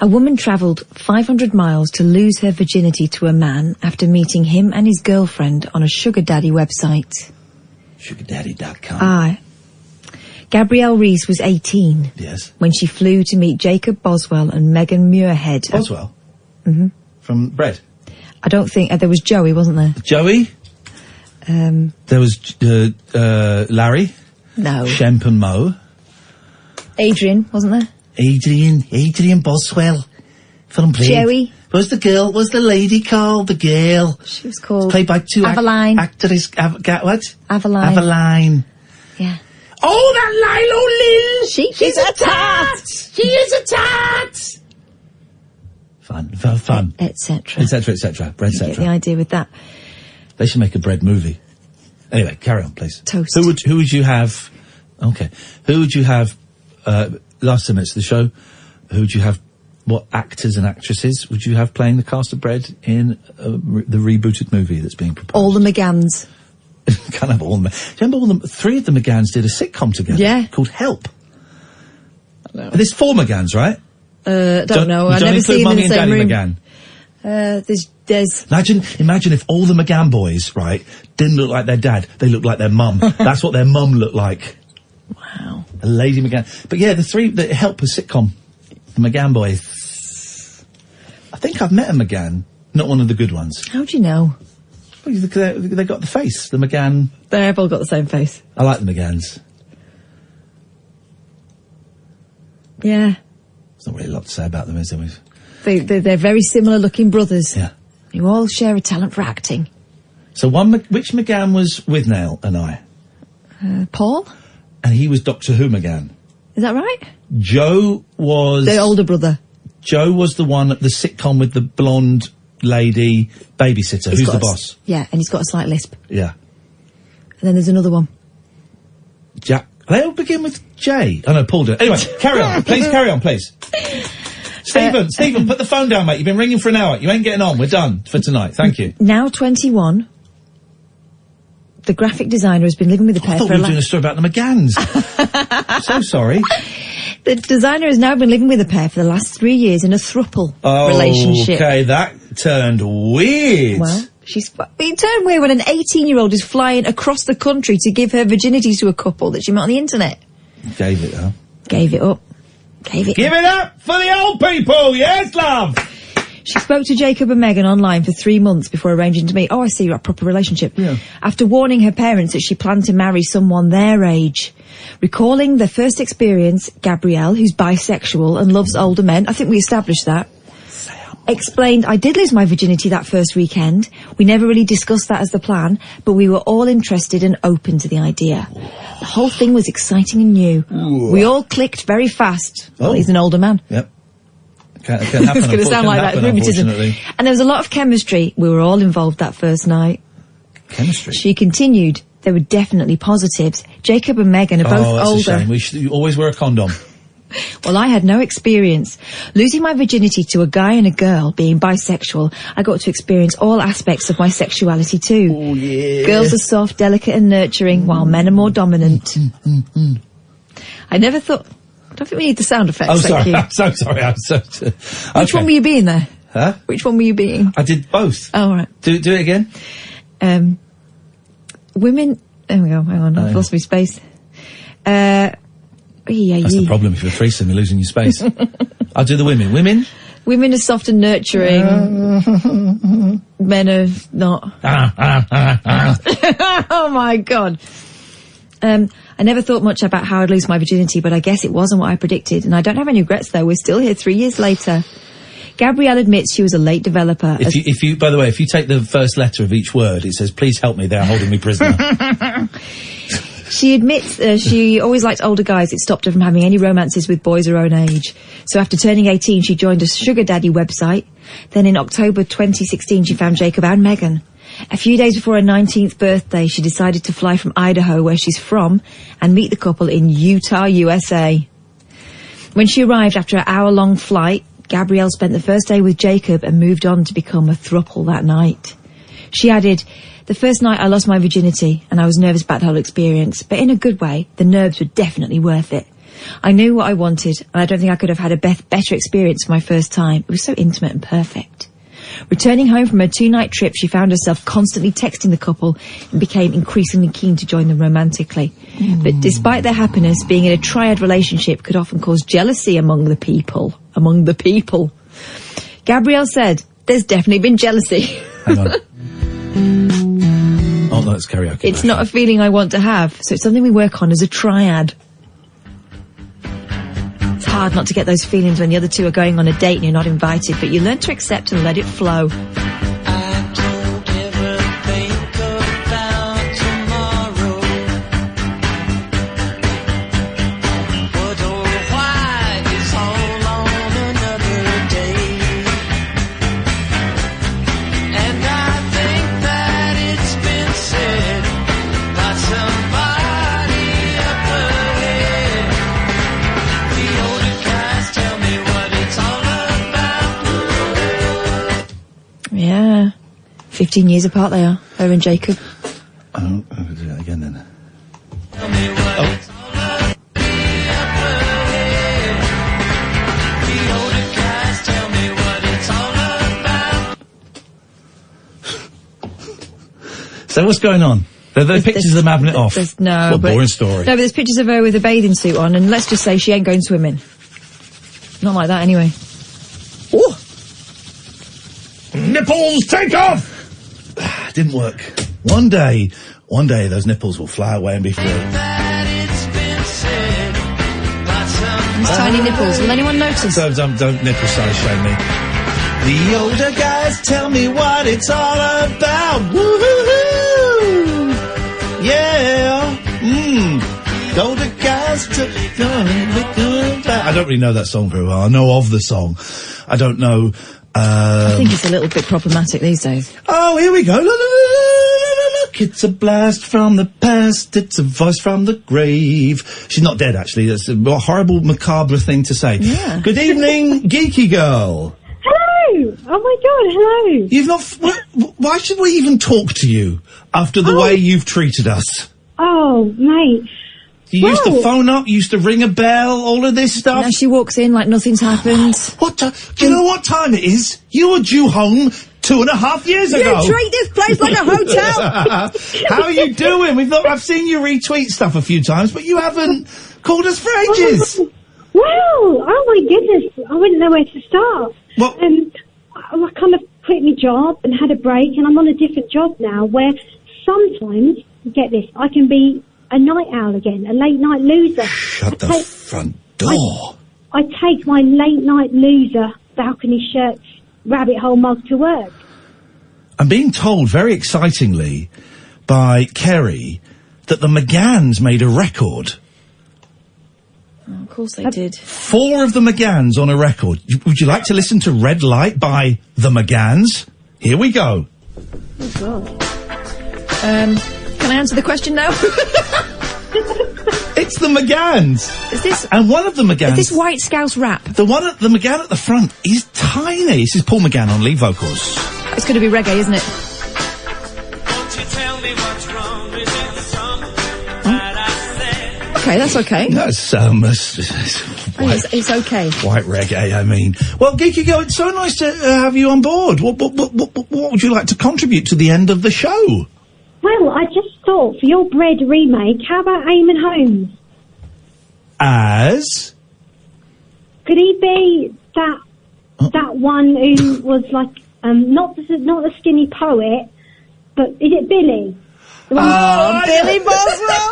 A woman travelled 500 miles to lose her virginity to a man after meeting him and his girlfriend on a sugar daddy website. Sugardaddy.com. Aye. Gabrielle Reese was 18. Yes. When she flew to meet Jacob Boswell and Megan Muirhead. Boswell? Mm-hmm. From Bread? I don't think... there was Joey, wasn't there? Joey? There was Larry. No. Shemp and Mo. Adrian, wasn't there? Adrian Boswell. From Bread. Joey. Was the lady called? The girl. She was called... Played by two Aveline. actors. What? Aveline. Yeah. Oh, that Lilo Lynn! She's a tat! She is a tat! Fun. Etc. Bread, You get the idea with that. They should make a Bread movie. Anyway, carry on, please. Toast. Who would you have... Okay. Who would you have... last 10 minutes of the show, who would you have... What actors and actresses would you have playing the cast of Bread in the rebooted movie that's being proposed? All the McGanns. Can't have all of them. Do you remember all them? 3 of the McGanns did a sitcom together. Yeah. Called Help. There's 4 McGanns, right? Don't know. I've never seen them in the same room. McGann. There's... Imagine if all the McGann boys, right, didn't look like their dad. They looked like their mum. That's what their mum looked like. Wow. A lady McGann. But yeah, the 3 that Help a sitcom. The McGann boys. I think I've met a McGann. Not one of the good ones. How do you know? Well, they got the face. The McGann. They've all got the same face. I like the McGanns. Yeah. There's not really a lot to say about them, is there? They're very similar looking brothers. Yeah. You all share a talent for acting. So which McGann was with Nell and I? Paul? And he was Doctor Who McGann. Is that right? Joe was... The older brother. Joe was the one at the sitcom with the blonde lady babysitter. Who's the boss? Yeah, and he's got a slight lisp. Yeah. And then there's another one. Jack. They all begin with J. Oh, no, Paul did. Anyway, carry on. Please carry on, please. Stephen, put the phone down, mate. You've been ringing for an hour. You ain't getting on. We're done for tonight. Thank you. Now 21. The graphic designer has been living with the pair I thought we were doing a story about the McGanns. So sorry. The designer has now been living with the pair for the last 3 years in a throuple relationship. Okay, that turned weird. Well, it turned weird when an 18-year-old is flying across the country to give her virginity to a couple that she met on the internet. Gave it, huh? Gave it up. Give it up for the old people, yes, love! She spoke to Jacob and Megan online for 3 months before arranging to meet. Oh, I see, you're a proper relationship. Yeah. After warning her parents that she planned to marry someone their age. Recalling their first experience, Gabrielle, who's bisexual and loves older men. I think we established that. explained I did lose my virginity that first weekend. We never really discussed that as the plan, but we were all interested and open to the idea. The whole thing was exciting and new. Ooh. We all clicked very fast. Well, he's an older man. Yep. Can happen. It's going to sound like that. Rheumatism. And there was a lot of chemistry. We were all involved that first night. Chemistry? She continued. There were definitely positives. Jacob and Megan are both that's older. A shame. We should always wear a condom. Well, I had no experience. Losing my virginity to a guy and a girl, being bisexual, I got to experience all aspects of my sexuality too. Oh, yeah. Girls are soft, delicate and nurturing, while men are more dominant. I never thought... I don't think we need the sound effects. Oh, sorry. Thank you. I'm so sorry. Which one were you being there? Huh? Which one were you being? I did both. Oh, all right. Do it again. Women... There we go. Hang on. I've lost my space. That's the problem. If you're a threesome, you're losing your space. I'll do the women. Women are soft and nurturing. Men are not. Oh, my God. I never thought much about how I'd lose my virginity, but I guess it wasn't what I predicted. And I don't have any regrets, though. We're still here 3 years later. Gabrielle admits she was a late developer. If you, by the way, if you take the first letter of each word, it says, please help me, they're holding me prisoner. She admits she always liked older guys. It stopped her from having any romances with boys her own age. So after turning 18, she joined a sugar daddy website. Then in October 2016, she found Jacob and Megan. A few days before her 19th birthday, she decided to fly from Idaho, where she's from, and meet the couple in Utah, USA. When she arrived after an hour-long flight, Gabrielle spent the first day with Jacob and moved on to become a throuple that night. She added, the first night I lost my virginity and I was nervous about the whole experience, but in a good way, the nerves were definitely worth it. I knew what I wanted and I don't think I could have had a better experience for my first time. It was so intimate and perfect. Returning home from her 2-night trip, she found herself constantly texting the couple and became increasingly keen to join them romantically. But despite their happiness, being in a triad relationship could often cause jealousy among the people. Gabrielle said, there's definitely been jealousy. Hang on. Oh, no, it's karaoke. It's not a feeling I want to have, so it's something we work on as a triad. It's hard not to get those feelings when the other two are going on a date and you're not invited, but you learn to accept and let it flow. Yeah. 15 years apart they are, her and Jacob. Oh, I'll do that again then. So what's going on? There are pictures of them having it off. No, what a boring story. No, but there's pictures of her with a bathing suit on, and let's just say she ain't going swimming. Not like that, anyway. Oh! Nipples, take off! Didn't work. One day, those nipples will fly away and be free. These tiny nipples. Will anyone notice? Don't nipple size shame me. The older guys tell me what it's all about. Woo-hoo-hoo! Yeah. The older guys tell me what it's about. I don't really know that song very well. I know of the song. I don't know. I think it's a little bit problematic these days. Oh, here we go. Look, it's a blast from the past. It's a voice from the grave. She's not dead, actually. That's a horrible, macabre thing to say. Yeah. Good evening, geeky girl. Hello. Oh my God, hello. You've not. Why should we even talk to you after the way you've treated us? Oh, mate. You used to phone up, you used to ring a bell, all of this stuff. Now she walks in like nothing's happened. Do you know what time it is? You were due home 2.5 years ago. You treat this place like a hotel. How are you doing? I've seen you retweet stuff a few times, but you haven't called us for ages. Well, oh my goodness, I wouldn't know where to start. Well, I kind of quit my job and had a break, and I'm on a different job now where sometimes, get this, I can be a night owl again, a late night loser. Shut the front door. I take my late night loser balcony shirts rabbit hole mug to work. I'm being told, very excitingly, by Kerry, that the McGanns made a record. Oh, of course they did. 4 of the McGanns on a record. Would you like to listen to Red Light by the McGanns? Here we go. Oh, God. Can I answer the question now? It's the McGanns. Is this... And one of the McGanns... Is this White Scouse rap? The McGann at the front is tiny. This is Paul McGann on lead vocals. It's going to be reggae, isn't it? Okay, that's okay. That's, it's okay. White reggae, I mean. Well, Geeky Girl, it's so nice to have you on board. What would you like to contribute to the end of the show? Well, I just thought, for your Bread remake, how about Eamon Holmes? As? Could he be that one who was like, not the skinny poet, but is it Billy? Billy Boswell!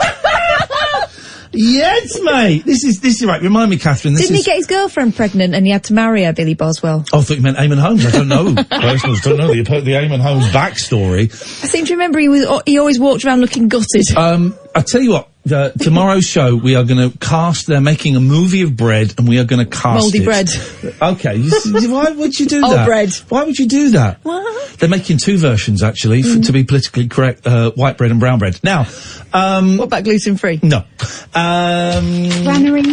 Yes, mate. This is right. Remind me, Catherine. Didn't he get his girlfriend pregnant and he had to marry her, Billy Boswell? Oh, I thought you meant Eamon Holmes. I don't know. Personals don't know the Eamon Holmes backstory. I seem to remember he always walked around looking gutted. I tell you what. Tomorrow's show, we are going to cast. They're making a movie of Bread, and we are going to cast Mouldy bread. Okay. Why would you do that? Oh, bread. Why would you do that? What? They're making 2 versions, actually, to be politically correct. White bread and brown bread. Now, what about gluten free? No. Granary.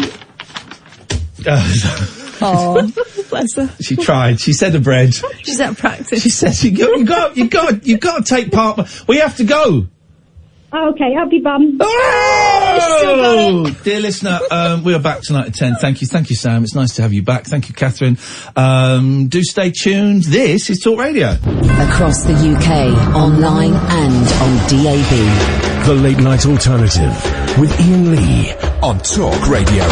Oh, bless her. She tried. She said a bread. She's out of practice. She said you got to take part. We have to go. Oh, okay, I'll be bummed. Oh! Dear listener, we are back tonight at 10. Thank you, Sam. It's nice to have you back. Thank you, Catherine. Do stay tuned. This is Talk Radio. Across the UK, online and on DAB. The Late Night Alternative with Iain Lee on Talk Radio.